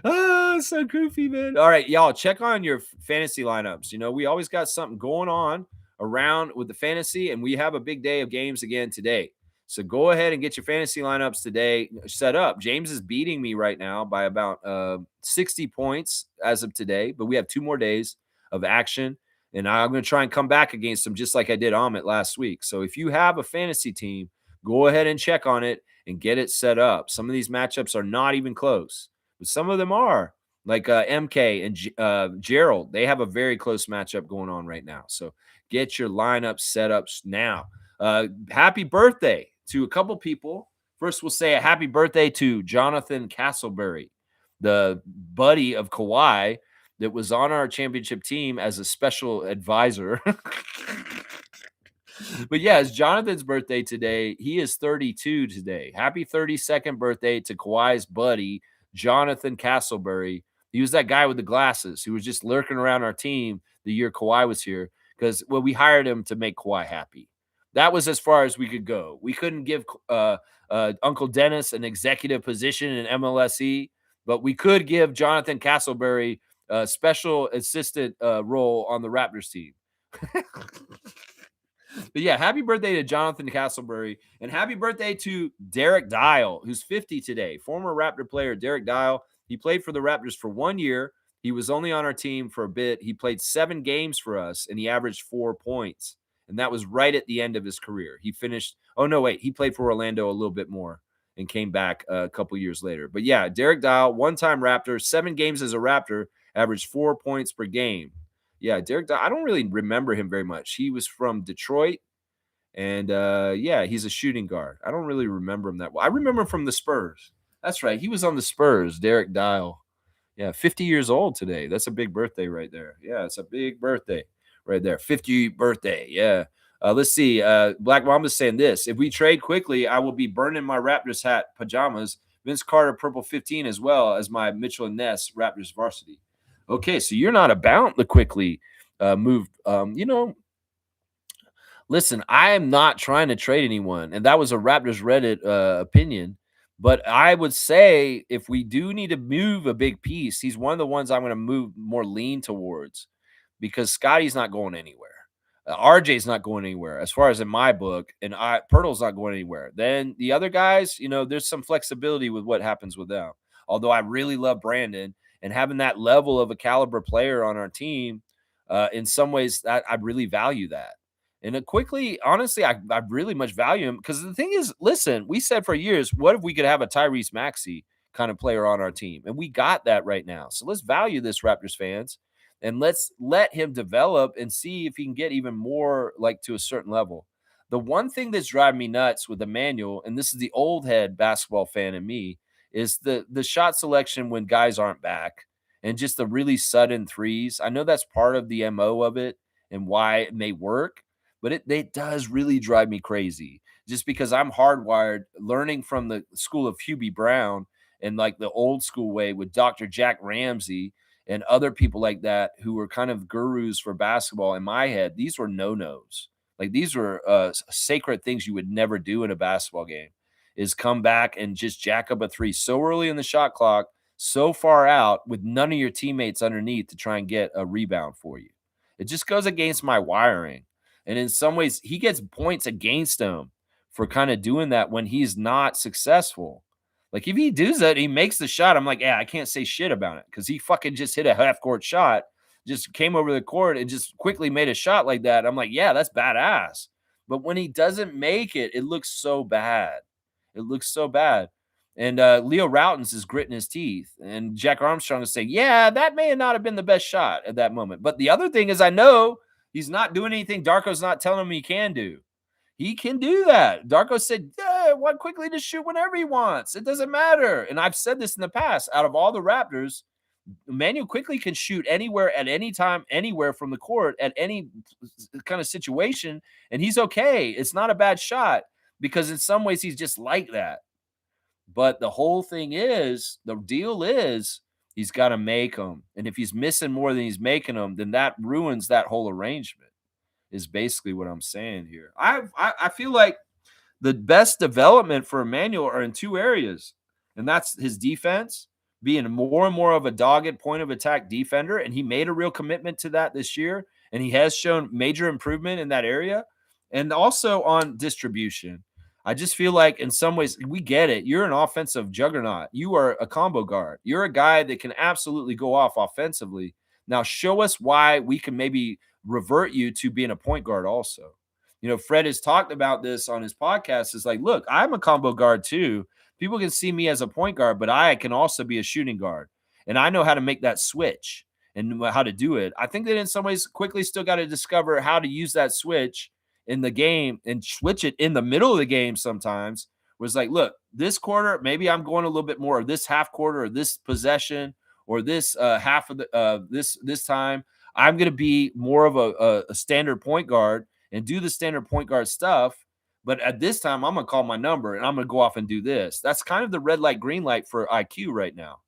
Oh, so goofy, man. All right, y'all, check on your fantasy lineups. You know, we always got something going on around with the fantasy, and we have a big day of games again today. So go ahead and get your fantasy lineups today set up. James is beating me right now by about 60 points as of today, but we have 2 more days of action, and I'm going to try and come back against him just like I did Amit last week. So if you have a fantasy team, go ahead and check on it and get it set up. Some of these matchups are not even close, but some of them are. Like MK and Gerald, they have a very close matchup going on right now. So get your lineup set up now. Happy birthday to a couple people. First, we'll say a happy birthday to Jonathan Castleberry, the buddy of Kawhi that was on our championship team as a special advisor. But yeah, it's Jonathan's birthday today. He is 32 today. Happy 32nd birthday to Kawhi's buddy, Jonathan Castleberry. He was that guy with the glasses who was just lurking around our team the year Kawhi was here because, well, we hired him to make Kawhi happy. That was as far as we could go. We couldn't give Uncle Dennis an executive position in MLSE, but we could give Jonathan Castleberry a special assistant role on the Raptors team. But yeah, happy birthday to Jonathan Castleberry, and happy birthday to Derek Dial, who's 50 today. Former Raptor player Derek Dial. He played for the Raptors for 1 year. He was only on our team for a bit. He played 7 games for us, and he averaged 4 points. And that was right at the end of his career. He finished, oh, no, wait. He played for Orlando a little bit more and came back a couple years later. But yeah, Derek Dial, one-time Raptor, 7 games as a Raptor, averaged 4 points per game. Yeah, Derek Dial, I don't really remember him very much. He was from Detroit. And yeah, he's a shooting guard. I don't really remember him that well. I remember him from the Spurs. That's right. He was on the Spurs, Derek Dial. Yeah, 50 years old today. That's a big birthday right there. Yeah, it's a big birthday right there. 50th birthday. Yeah. Let's see. Black Mama's saying this. If we trade quickly, I will be burning my Raptors hat pajamas. Vince Carter, purple 15, as well as my Mitchell and Ness Raptors varsity. Okay, so you're not about the quickly move. Listen, I am not trying to trade anyone, and that was a Raptors Reddit opinion. But I would say if we do need to move a big piece, he's one of the ones I'm going to move more lean towards because Scotty's not going anywhere. RJ's not going anywhere as far as in my book, and Pirtle's not going anywhere. Then the other guys, there's some flexibility with what happens with them. Although I really love Brandon and having that level of a caliber player on our team, in some ways, I really value that. And quickly, honestly, I really much value him because the thing is, listen, we said for years, what if we could have a Tyrese Maxey kind of player on our team? And we got that right now. So let's value this, Raptors fans, and let's let him develop and see if he can get even more like to a certain level. The one thing that's driving me nuts with Emmanuel, and this is the old head basketball fan in me, is the shot selection when guys aren't back and just the really sudden threes. I know that's part of the MO of it and why it may work. But it does really drive me crazy just because I'm hardwired learning from the school of Hubie Brown and like the old school way with Dr. Jack Ramsey and other people like that who were kind of gurus for basketball. In my head, these were no-nos. Like these were sacred things you would never do in a basketball game is come back and just jack up a three so early in the shot clock so far out with none of your teammates underneath to try and get a rebound for you. It just goes against my wiring. And in some ways, he gets points against him for kind of doing that when he's not successful. Like if he does that, he makes the shot. I'm like, yeah, I can't say shit about it because he fucking just hit a half court shot, just came over the court and just quickly made a shot like that. I'm like, yeah, that's badass. But when he doesn't make it, it looks so bad. It looks so bad. And Leo Routins is gritting his teeth. And Jack Armstrong is saying, yeah, that may not have been the best shot at that moment. But the other thing is, I know he's not doing anything Darko's not telling him he can do. He can do that. Darko said, yeah, why quickly to shoot whenever he wants. It doesn't matter. And I've said this in the past. Out of all the Raptors, Emmanuel quickly can shoot anywhere at any time, anywhere from the court at any kind of situation. And he's okay. It's not a bad shot because in some ways he's just like that. But the whole thing is, the deal is, he's got to make them. And if he's missing more than he's making them, then that ruins that whole arrangement, is basically what I'm saying here. I feel like the best development for Emmanuel are in two areas, and that's his defense, being more and more of a dogged point of attack defender. And he made a real commitment to that this year, and he has shown major improvement in that area. And also on distribution. I just feel like in some ways, we get it. You're an offensive juggernaut. You are a combo guard. You're a guy that can absolutely go off offensively. Now show us why we can maybe revert you to being a point guard also. You know, Fred has talked about this on his podcast. It's like, look, I'm a combo guard too. People can see me as a point guard, but I can also be a shooting guard. And I know how to make that switch and how to do it. I think that in some ways, quickly still got to discover how to use that switch in the game and switch it in the middle of the game sometimes. Was like, look, this quarter, maybe I'm going a little bit more, or this half quarter, or this possession, or this half of the this time, I'm going to be more of a standard point guard and do the standard point guard stuff. But at this time, I'm going to call my number and I'm going to go off and do this. That's kind of the red light, green light for IQ right now.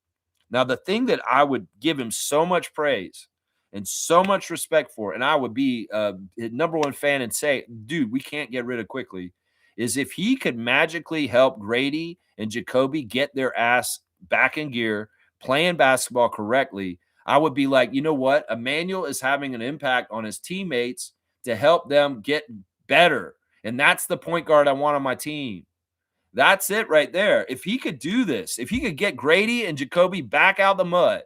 Now, the thing that I would give him so much praise and so much respect for, and I would be his number one fan and say, dude, we can't get rid of quickly, is if he could magically help Grady and Jacoby get their ass back in gear, playing basketball correctly. I would be like, you know what? Emmanuel is having an impact on his teammates to help them get better. And that's the point guard I want on my team. That's it right there. If he could do this, if he could get Grady and Jacoby back out of the mud,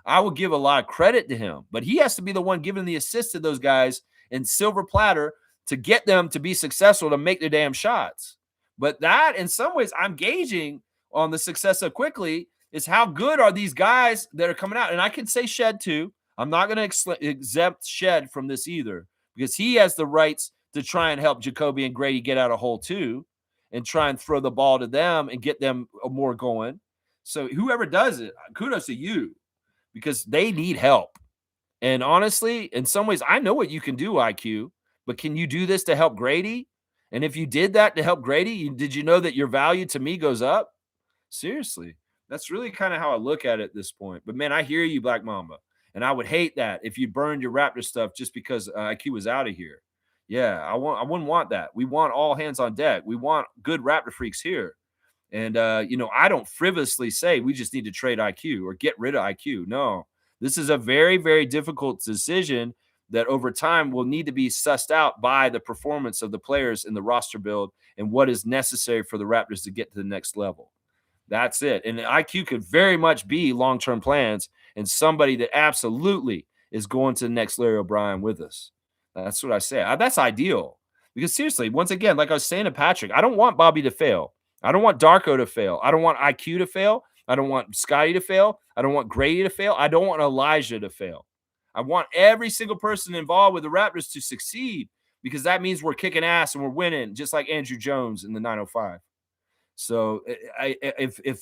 I would give a lot of credit to him. But he has to be the one giving the assist to those guys in silver platter to get them to be successful, to make their damn shots. But that, in some ways, I'm gauging on the success of quickly is how good are these guys that are coming out. And I can say Shed too. I'm not going to exempt Shed from this either because he has the rights to try and help Jacoby and Grady get out of hole too and try and throw the ball to them and get them more going. So whoever does it, kudos to you because they need help. And honestly, in some ways, I know what you can do, IQ, but can you do this to help Grady? And if you did that to help Grady, did you know that your value to me goes up? Seriously, that's really kind of how I look at it at this point. But man, I hear you, Black Mamba. And I would hate that if you burned your Raptor stuff just because IQ was out of here. Yeah, I wouldn't want that. We want all hands on deck. We want good Raptor freaks here. And, I don't frivolously say we just need to trade IQ or get rid of IQ. No, this is a very, very difficult decision that over time will need to be sussed out by the performance of the players in the roster build and what is necessary for the Raptors to get to the next level. That's it. And IQ could very much be long-term plans and somebody that absolutely is going to the next Larry O'Brien with us. That's what I say. That's ideal. Because seriously, once again, like I was saying to Patrick, I don't want Bobby to fail. I don't want Darko to fail. I don't want IQ to fail. I don't want Scotty to fail. I don't want Grady to fail. I don't want Elijah to fail. I want every single person involved with the Raptors to succeed because that means we're kicking ass and we're winning, just like Andrew Jones in the 905. So if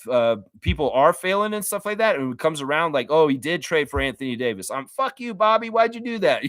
people are failing and stuff like that, and it comes around like, oh, he did trade for Anthony Davis. Fuck you, Bobby. Why'd you do that?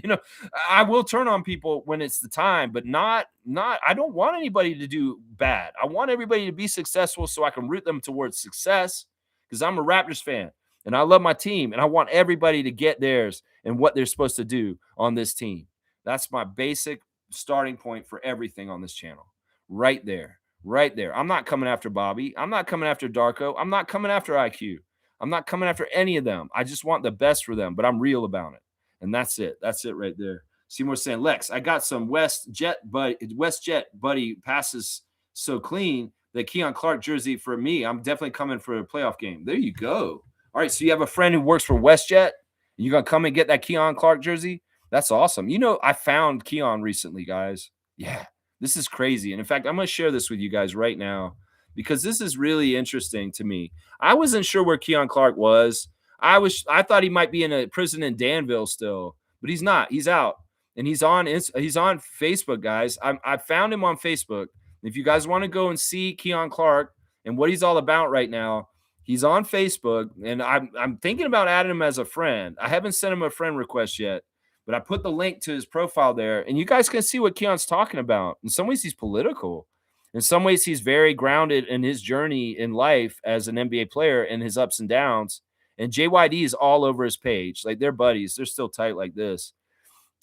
I will turn on people when it's the time, but not. I don't want anybody to do bad. I want everybody to be successful so I can root them towards success because I'm a Raptors fan and I love my team and I want everybody to get theirs and what they're supposed to do on this team. That's my basic starting point for everything on this channel. Right there. Right there. I'm not coming after Bobby. I'm not coming after Darko. I'm not coming after IQ. I'm not coming after any of them. I just want the best for them, but I'm real about it. And that's it. That's it right there. Seymour saying, Lex, I got some WestJet buddy passes so clean that Keon Clark jersey for me. I'm definitely coming for a playoff game. There you go. All right. So you have a friend who works for WestJet. You're going to come and get that Keon Clark jersey? That's awesome. You know, I found Keon recently, guys. Yeah, this is crazy. And in fact, I'm going to share this with you guys right now because this is really interesting to me. I wasn't sure where Keon Clark was. I thought he might be in a prison in Danville still, but he's not. He's out. And he's on Facebook, guys. I found him on Facebook. If you guys want to go and see Keon Clark and what he's all about right now, he's on Facebook, and I'm thinking about adding him as a friend. I haven't sent him a friend request yet, but I put the link to his profile there, and you guys can see what Keon's talking about. In some ways, he's political. In some ways, he's very grounded in his journey in life as an NBA player and his ups and downs. And JYD is all over his page. Like, they're buddies. They're still tight like this.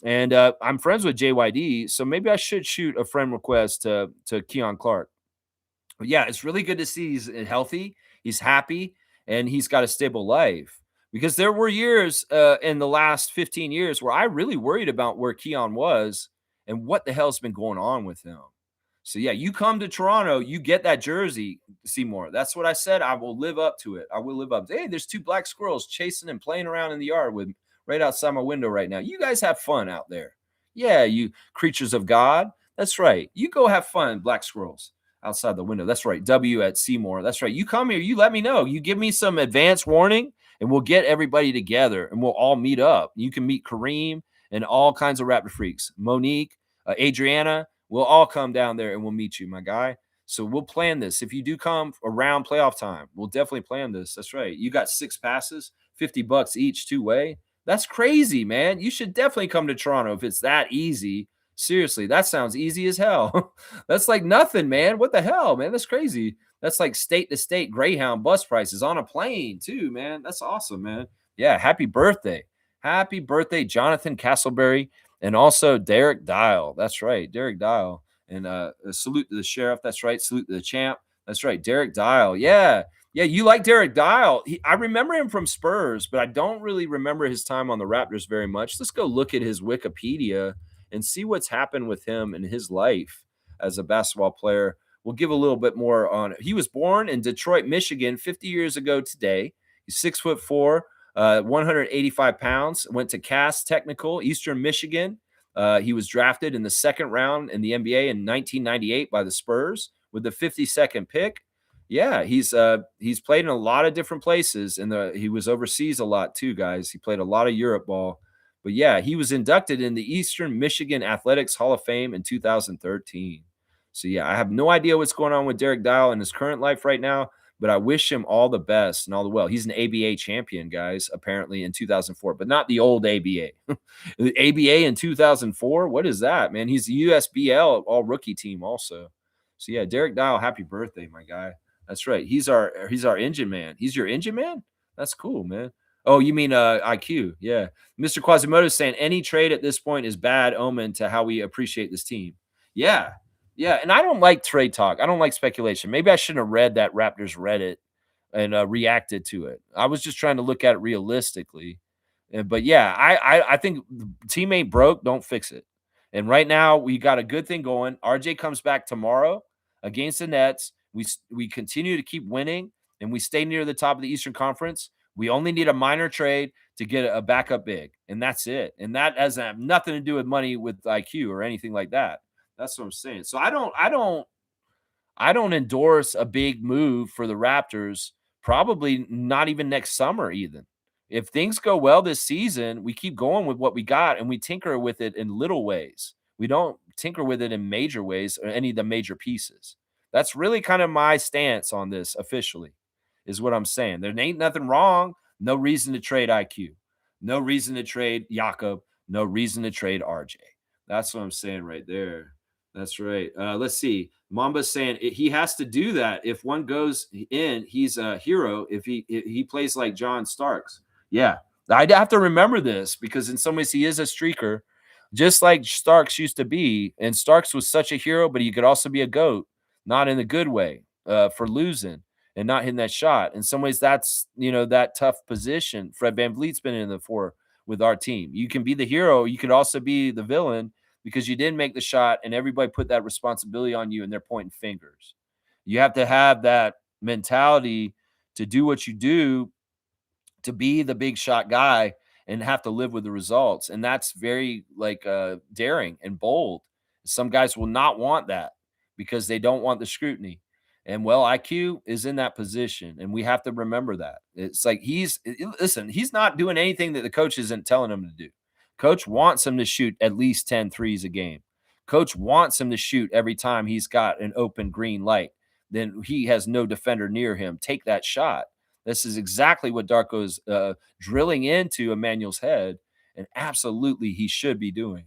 And I'm friends with JYD, so maybe I should shoot a friend request to Keon Clark. But yeah, it's really good to see he's healthy, he's happy, and he's got a stable life. Because there were years in the last 15 years where I really worried about where Keon was and what the hell's been going on with him. So yeah, you come to Toronto, you get that jersey, Seymour. That's what I said. I will live up to it. I will live up. Hey, there's two black squirrels chasing and playing around in the yard with right outside my window right now. You guys have fun out there. Yeah, you creatures of God. That's right. You go have fun, black squirrels outside the window. That's right. W at Seymour. That's right. You come here, you let me know. You give me some advance warning, and we'll get everybody together and we'll all meet up. You can meet Kareem and all kinds of Raptor freaks. Monique, Adriana, we'll all come down there and we'll meet you, my guy. So we'll plan this. If you do come around playoff time, we'll definitely plan this. That's right. You got 6 passes, $50 each, 2-way. That's crazy, man. You should definitely come to Toronto if it's that easy. Seriously, that sounds easy as hell. That's like nothing, man. What the hell, man? That's crazy. That's like state to state Greyhound bus prices on a plane, too, man. That's awesome, man. Yeah, happy birthday. Happy birthday, Jonathan Castleberry, and also Derek Dial. That's right, Derek Dial. And a salute to the sheriff. That's right. Salute to the champ. That's right, Derek Dial. Yeah. Yeah, you like Derek Dial. I remember him from Spurs, but I don't really remember his time on the Raptors very much. Let's go look at his Wikipedia and see what's happened with him in his life as a basketball player. We'll give a little bit more on it. He was born in Detroit, Michigan, 50 years ago today. He's 6'4", 185 pounds. Went to Cass Technical, Eastern Michigan. He was drafted in the 2nd round in the NBA in 1998 by the Spurs with the 52nd pick. Yeah, he's played in a lot of different places, and he was overseas a lot too, guys. He played a lot of Europe ball. But yeah, he was inducted in the Eastern Michigan Athletics Hall of Fame in 2013. So yeah, I have no idea what's going on with Derek Dial in his current life right now, but I wish him all the best and all the well. He's an ABA champion, guys, apparently in 2004, but not the old ABA. The ABA in 2004? What is that, man? He's the USBL all rookie team also. So yeah, Derek Dial, happy birthday, my guy. That's right. He's our engine man. He's your engine man? That's cool, man. Oh, you mean IQ? Yeah. Mr. Quasimodo is saying any trade at this point is bad omen to how we appreciate this team. Yeah. Yeah. And I don't like trade talk. I don't like speculation. Maybe I shouldn't have read that Raptors Reddit and reacted to it. I was just trying to look at it realistically. But yeah, I think the team ain't broke. Don't fix it. And right now we got a good thing going. RJ comes back tomorrow against the Nets. We continue to keep winning, and we stay near the top of the Eastern Conference. We only need a minor trade to get a backup big, and that's it. And that has nothing to do with money with IQ or anything like that. That's what I'm saying. So I don't endorse a big move for the Raptors. Probably not even next summer, even. If things go well this season, we keep going with what we got, and we tinker with it in little ways. We don't tinker with it in major ways or any of the major pieces. That's really kind of my stance on this officially, is what I'm saying. There ain't nothing wrong. No reason to trade IQ. No reason to trade Jakob. No reason to trade RJ. That's what I'm saying right there. That's right. Let's see. Mamba's saying he has to do that. If one goes in, he's a hero. If he plays like John Starks. Yeah, I'd have to remember this because in some ways he is a streaker, just like Starks used to be. And Starks was such a hero, but he could also be a GOAT. Not in a good way for losing. and not hitting that shot. In some ways, that's, that tough position Fred VanVleet's been in the for with our team. You can be the hero, you could also be the villain because you didn't make the shot and everybody put that responsibility on you and they're pointing fingers. You have to have that mentality to do what you do, to be the big shot guy and have to live with the results. And that's very like daring and bold. Some guys will not want that because they don't want the scrutiny. And well, IQ is in that position, and we have to remember that. It's like listen, he's not doing anything that the coach isn't telling him to do. Coach wants him to shoot at least 10 threes a game. Coach wants him to shoot every time he's got an open green light. Then he has no defender near him. Take that shot. This is exactly what Darko's drilling into Emmanuel's head, and absolutely he should be doing.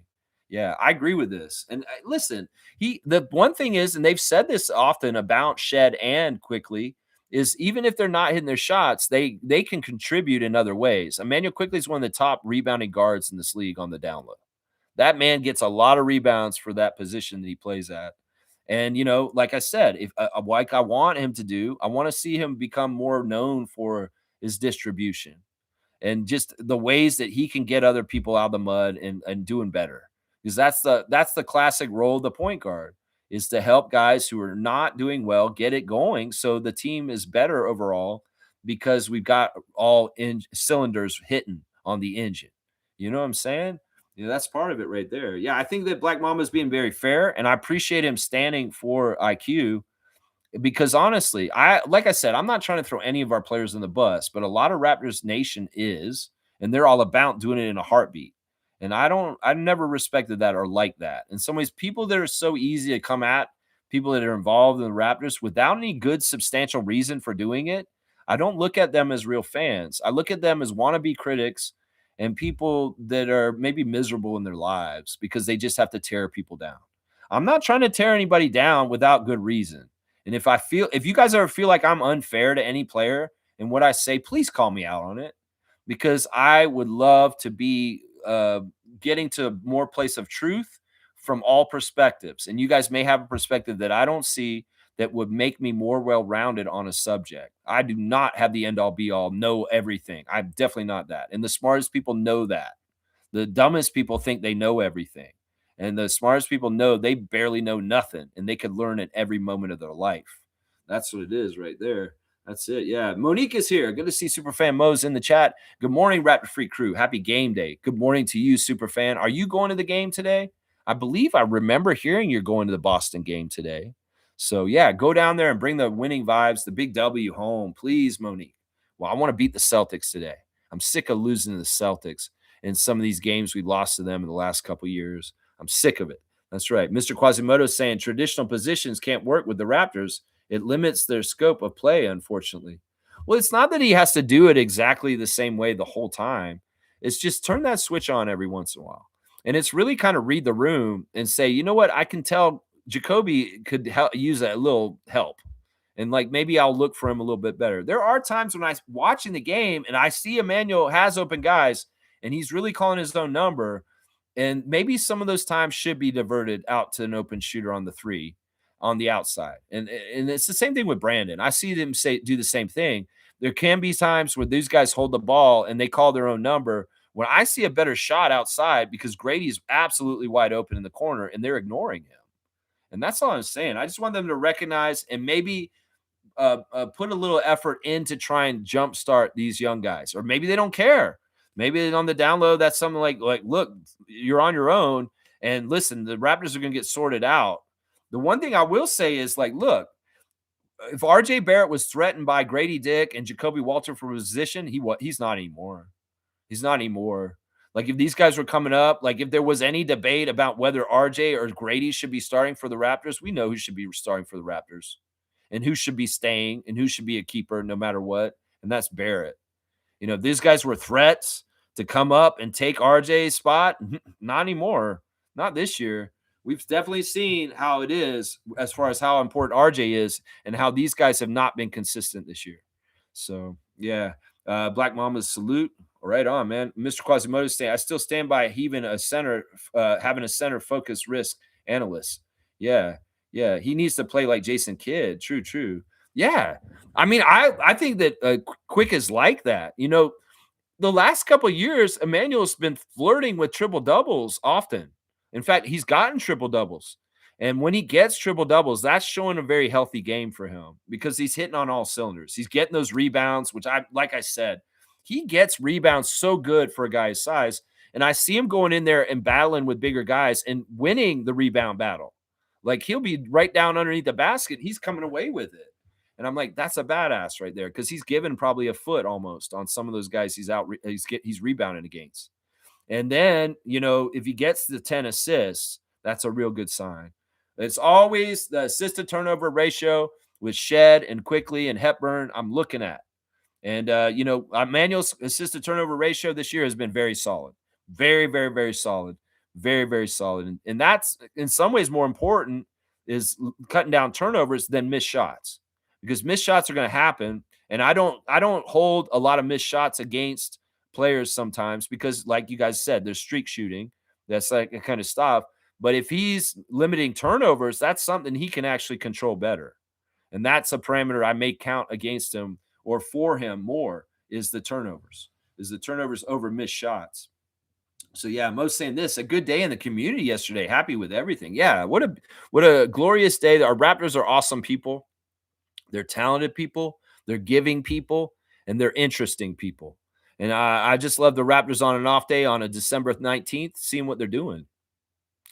Yeah, I agree with this. And listen, the one thing is, and they've said this often about Shed and Quickly, is even if they're not hitting their shots, they can contribute in other ways. Emmanuel Quickly is one of the top rebounding guards in this league on the down low. That man gets a lot of rebounds for that position that he plays at. And like I said, if like I want him to do, I want to see him become more known for his distribution and just the ways that he can get other people out of the mud and doing better. Because that's the classic role of the point guard, is to help guys who are not doing well get it going so the team is better overall because we've got all cylinders hitting on the engine. You know what I'm saying? That's part of it right there. Yeah, I think that Black Mamba is being very fair, and I appreciate him standing for IQ because honestly, like I said, I'm not trying to throw any of our players in the bus, but a lot of Raptors Nation is, and they're all about doing it in a heartbeat. And I've never respected that or like that. In some ways, people that are so easy to come at, people that are involved in the Raptors without any good substantial reason for doing it, I don't look at them as real fans. I look at them as wannabe critics and people that are maybe miserable in their lives because they just have to tear people down. I'm not trying to tear anybody down without good reason. And if you guys ever feel like I'm unfair to any player in what I say, please call me out on it because I would love to be getting to a more place of truth from all perspectives. And you guys may have a perspective that I don't see that would make me more well-rounded on a subject. I do not have the end all be all, know everything. I'm definitely not that. And the smartest people know that. The dumbest people think they know everything. And the smartest people know they barely know nothing and they could learn at every moment of their life. That's what it is right there. That's it. Yeah. Monique is here. Good to see Superfan Mo's in the chat. Good morning, Raptor Freak crew. Happy game day. Good morning to you, Superfan. Are you going to the game today? I believe I remember hearing you're going to the Boston game today. So, yeah, go down there and bring the winning vibes, the big W home, please, Monique. Well, I want to beat the Celtics today. I'm sick of losing to the Celtics in some of these games we lost to them in the last couple years. I'm sick of it. That's right. Mr. Quasimodo is saying traditional positions can't work with the Raptors. It limits their scope of play, unfortunately. Well, it's not that he has to do it exactly the same way the whole time. It's just turn that switch on every once in a while. And it's really kind of read the room and say, you know what? I can tell Jacoby could use a little help. And like maybe I'll look for him a little bit better. There are times when I'm watching the game and I see Emmanuel has open guys and he's really calling his own number. And maybe some of those times should be diverted out to an open shooter on the three on the outside. And it's the same thing with Brandon. I see them do the same thing. There can be times where these guys hold the ball and they call their own number. When I see a better shot outside because Grady's absolutely wide open in the corner and they're ignoring him. And that's all I'm saying. I just want them to recognize and maybe put a little effort in to try and jumpstart these young guys. Or maybe they don't care. Maybe on the down low, that's something like, look, you're on your own. And listen, the Raptors are going to get sorted out. The one thing I will say is, like, look, if RJ Barrett was threatened by Grady Dick and Jacoby Walter for position, he's not anymore. He's not anymore. Like, if these guys were coming up, like if there was any debate about whether RJ or Grady should be starting for the Raptors, we know who should be starting for the Raptors and who should be staying and who should be a keeper no matter what. And that's Barrett. If these guys were threats to come up and take RJ's spot, not anymore. Not this year. We've definitely seen how it is as far as how important RJ is and how these guys have not been consistent this year. So, yeah. Black Mama's salute. Right on, man. Mr. Quasimodo saying, I still stand by having a center focused risk analyst. Yeah. Yeah. He needs to play like Jason Kidd. True. Yeah. I mean, I think that Quick is like that. The last couple of years, Emmanuel's been flirting with triple doubles often. In fact, he's gotten triple doubles. And when he gets triple doubles, that's showing a very healthy game for him because he's hitting on all cylinders. He's getting those rebounds, which like I said, he gets rebounds so good for a guy his size. And I see him going in there and battling with bigger guys and winning the rebound battle. Like he'll be right down underneath the basket. He's coming away with it. And I'm like, that's a badass right there because he's given probably a foot almost on some of those guys he's rebounding against. And then, if he gets the 10 assists, that's a real good sign. It's always the assist to turnover ratio with Shed and Quickly and Hepburn I'm looking at. And, Manuel's assist to turnover ratio this year has been very solid. Very, very, very solid. Very, very solid. And that's in some ways more important is cutting down turnovers than missed shots because missed shots are going to happen. And I don't hold a lot of missed shots against players sometimes because, like you guys said, there's streak shooting. That's like a kind of stuff. But if he's limiting turnovers, that's something he can actually control better. And that's a parameter I may count against him or for him more is the turnovers over missed shots. So yeah, Mo's saying this, a good day in the community yesterday. Happy with everything. Yeah, what a glorious day. Our Raptors are awesome people. They're talented people, they're giving people, and they're interesting people. And I just love the Raptors on an off day on a December 19th, seeing what they're doing.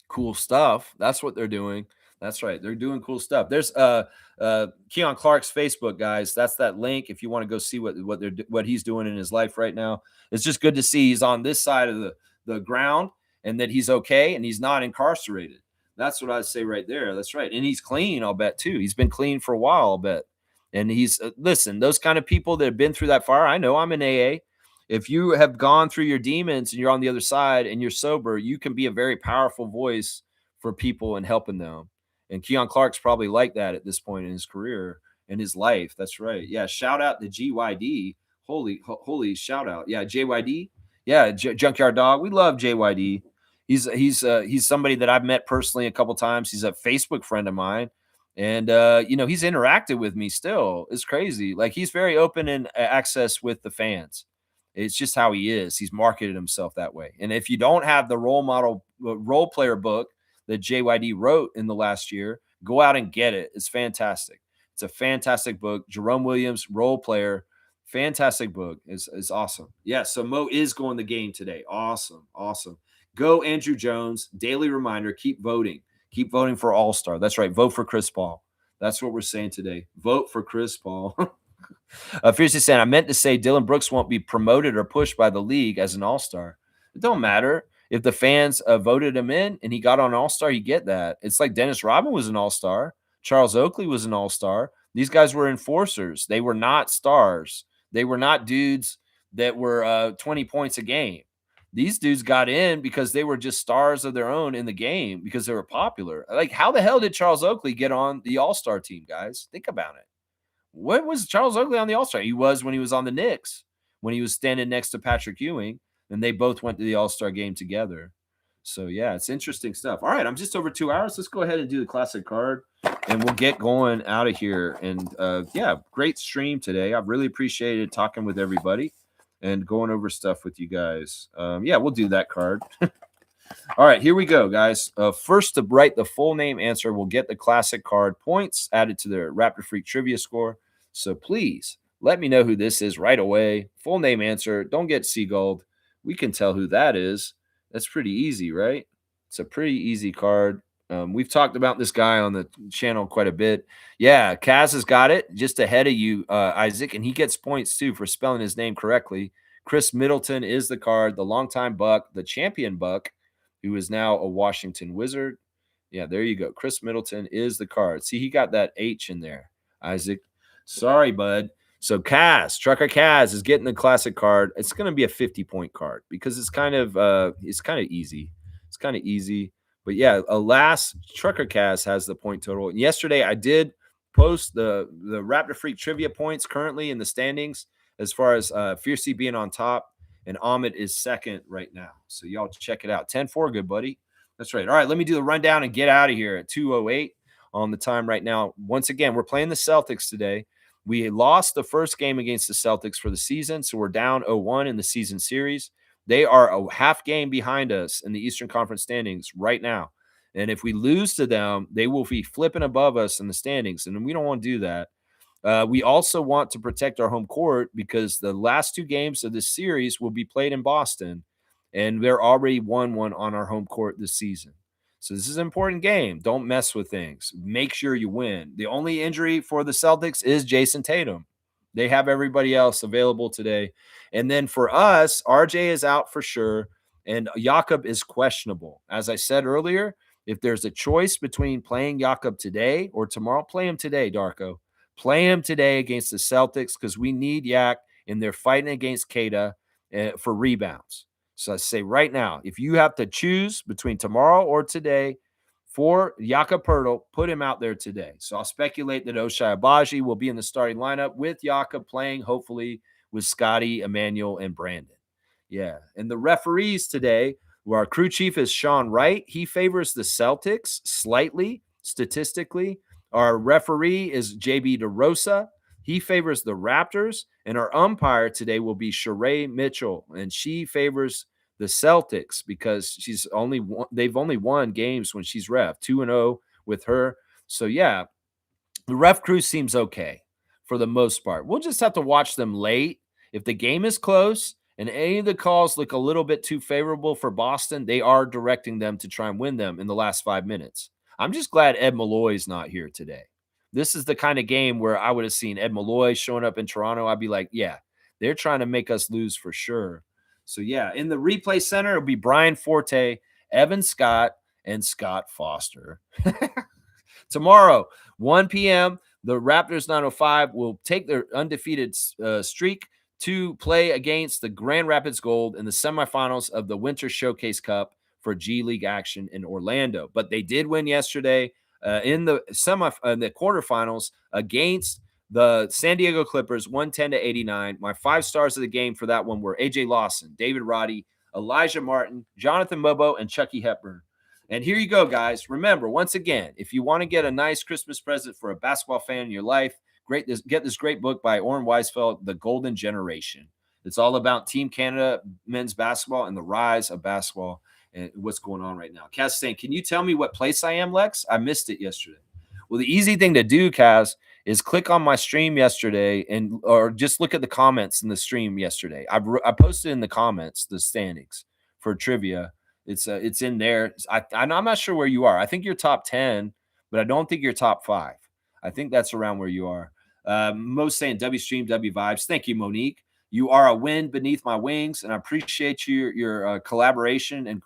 Cool stuff. That's what they're doing. That's right. They're doing cool stuff. There's Keon Clark's Facebook, guys. That's that link if you want to go see what he's doing in his life right now. It's just good to see he's on this side of the ground and that he's okay and he's not incarcerated. That's what I'd say right there. That's right. And he's clean, I'll bet too. He's been clean for a while, I'll bet. And he's listen, those kind of people that have been through that fire. I know I'm in AA. If you have gone through your demons and you're on the other side and you're sober, you can be a very powerful voice for people and helping them. And Keon Clark's probably like that at this point in his career and his life. That's right. Yeah. Shout out to GYD. Holy shout out. Yeah. JYD. Yeah. Junkyard Dog. We love JYD. He's somebody that I've met personally a couple times. He's a Facebook friend of mine. And, he's interacted with me still. It's crazy. Like he's very open and access with the fans. It's just how he is. He's marketed himself that way. And if you don't have the role player book that JYD wrote in the last year, go out and get it. It's fantastic. It's a fantastic book. Jerome Williams, role player, fantastic book. Is awesome. Yeah, so Mo is going the game today. Awesome. Go Andrew Jones. Daily reminder, keep voting. Keep voting for All-Star. That's right. Vote for Chris Paul. That's what we're saying today. Vote for Chris Paul. Fiercely saying, I meant to say Dylan Brooks won't be promoted or pushed by the league as an all-star. It don't matter. If the fans voted him in and he got on all-star, you get that. It's like Dennis Rodman was an all-star. Charles Oakley was an all-star. These guys were enforcers. They were not stars. They were not dudes that were 20 points a game. These dudes got in because they were just stars of their own in the game because they were popular. Like, how the hell did Charles Oakley get on the all-star team, guys? Think about it. What was Charles Oakley on the All-Star? He was when he was on the Knicks, when he was standing next to Patrick Ewing, and they both went to the All-Star game together. So, yeah, it's interesting stuff. All right, I'm just over 2 hours. Let's go ahead and do the classic card, and we'll get going out of here. And, great stream today. I've really appreciated talking with everybody and going over stuff with you guys. We'll do that card. All right, here we go, guys. First to write the full name answer will get the classic card points added to their Raptor Freak trivia score. So please let me know who this is right away. Full name answer. Don't get seagulled. We can tell who that is. That's pretty easy, right? It's a pretty easy card. We've talked about this guy on the channel quite a bit. Yeah, Kaz has got it just ahead of you, Isaac, and he gets points too for spelling his name correctly. Chris Middleton is the card, the longtime Buck, the champion Buck, who is now a Washington Wizard. Yeah, there you go. Chris Middleton is the card. See, he got that H in there, Isaac. Sorry, bud. So Trucker Kaz is getting the classic card. It's going to be a 50-point card because it's kind of easy. It's kind of easy. But yeah, alas, Trucker Kaz has the point total. And yesterday I did post the Raptor Freak trivia points currently in the standings as far as Fiercey being on top. And Ahmed is second right now. So y'all check it out. 10-4, good buddy. That's right. All right, let me do the rundown and get out of here at 2:08 on the time right now. Once again, we're playing the Celtics today. We lost the first game against the Celtics for the season, so we're down 0-1 in the season series. They are a half game behind us in the Eastern Conference standings right now. And if we lose to them, they will be flipping above us in the standings, and we don't want to do that. We also want to protect our home court because the last 2 games of this series will be played in Boston, and they're already won one on our home court this season. So this is an important game. Don't mess with things. Make sure you win. The only injury for the Celtics is Jason Tatum. They have everybody else available today. And then for us, RJ is out for sure, and Jakob is questionable. As I said earlier, if there's a choice between playing Jakob today or tomorrow, play him today, Darko. Play him today against the Celtics because we need Yak and they're fighting against Kada for rebounds. So I say right now, if you have to choose between tomorrow or today for Jakob Poeltl, put him out there today. So I'll speculate that Ochai Agbaji will be in the starting lineup with Jakob playing, hopefully, with Scotty, Emmanuel, and Brandon. Yeah. And the referees today, well, our crew chief is Sean Wright. He favors the Celtics slightly, statistically. Our referee is JB DeRosa. He favors the Raptors. And our umpire today will be Sheree Mitchell. And she favors the Celtics because they've only won games when she's ref, 2-0 with her. So, yeah, the ref crew seems okay for the most part. We'll just have to watch them late. If the game is close and any of the calls look a little bit too favorable for Boston, they are directing them to try and win them in the last 5 minutes. I'm just glad Ed Malloy's not here today. This is the kind of game where I would have seen Ed Malloy showing up in Toronto. I'd be like, yeah, they're trying to make us lose for sure. So, yeah, in the replay center, it'll be Brian Forte, Evan Scott, and Scott Foster. Tomorrow, 1 p.m., the Raptors 905 will take their undefeated streak to play against the Grand Rapids Gold in the semifinals of the Winter Showcase Cup for G League action in Orlando. But they did win yesterday in the quarterfinals against the San Diego Clippers, 110-89. My 5 stars of the game for that one were AJ Lawson, David Roddy, Elijah Martin, Jonathan Mobo, and Chucky Hepburn. And here you go, guys. Remember, once again, if you want to get a nice Christmas present for a basketball fan in your life, get this great book by Oren Weisfeld, The Golden Generation. It's all about Team Canada men's basketball and the rise of basketball and what's going on right now. Kaz saying, can you tell me what place I am, Lex? I missed it yesterday. Well, the easy thing to do, Kaz, is click on my stream yesterday or just look at the comments in the stream yesterday. I posted in the comments the standings for trivia. It's in there. I'm not sure where you are. I think you're top 10, but I don't think you're top 5. I think that's around where you are. Most saying W stream, W vibes. Thank you, Monique. You are a wind beneath my wings, and I appreciate your collaboration and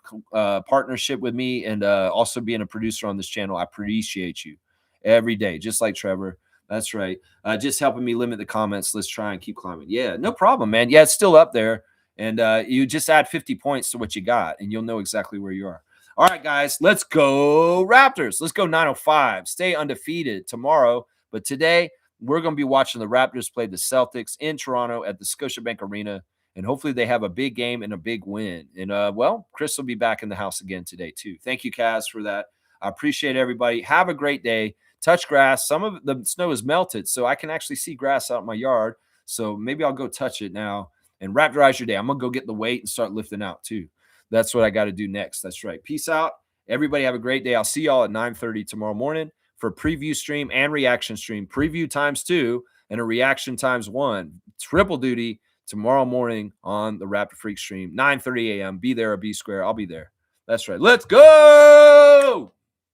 partnership with me, and also being a producer on this channel. I appreciate you every day, just like Trevor. That's right. Just helping me limit the comments. Let's try and keep climbing. Yeah, no problem, man. Yeah, it's still up there. And you just add 50 points to what you got, and you'll know exactly where you are. All right, guys, let's go Raptors. Let's go 905. Stay undefeated tomorrow. But today, we're going to be watching the Raptors play the Celtics in Toronto at the Scotiabank Arena. And hopefully they have a big game and a big win. And, well, Chris will be back in the house again today, too. Thank you, Kaz, for that. I appreciate everybody. Have a great day. Touch grass. Some of the snow is melted, so I can actually see grass out in my yard. So maybe I'll go touch it now. And Raptorize your day. I'm going to go get the weight and start lifting out too. That's what I got to do next. That's right. Peace out. Everybody have a great day. I'll see y'all at 9:30 tomorrow morning for preview stream and reaction stream. Preview times 2 and a reaction times 1. Triple duty tomorrow morning on the Raptor Freak stream. 9:30 a.m. Be there or be square. I'll be there. That's right. Let's go.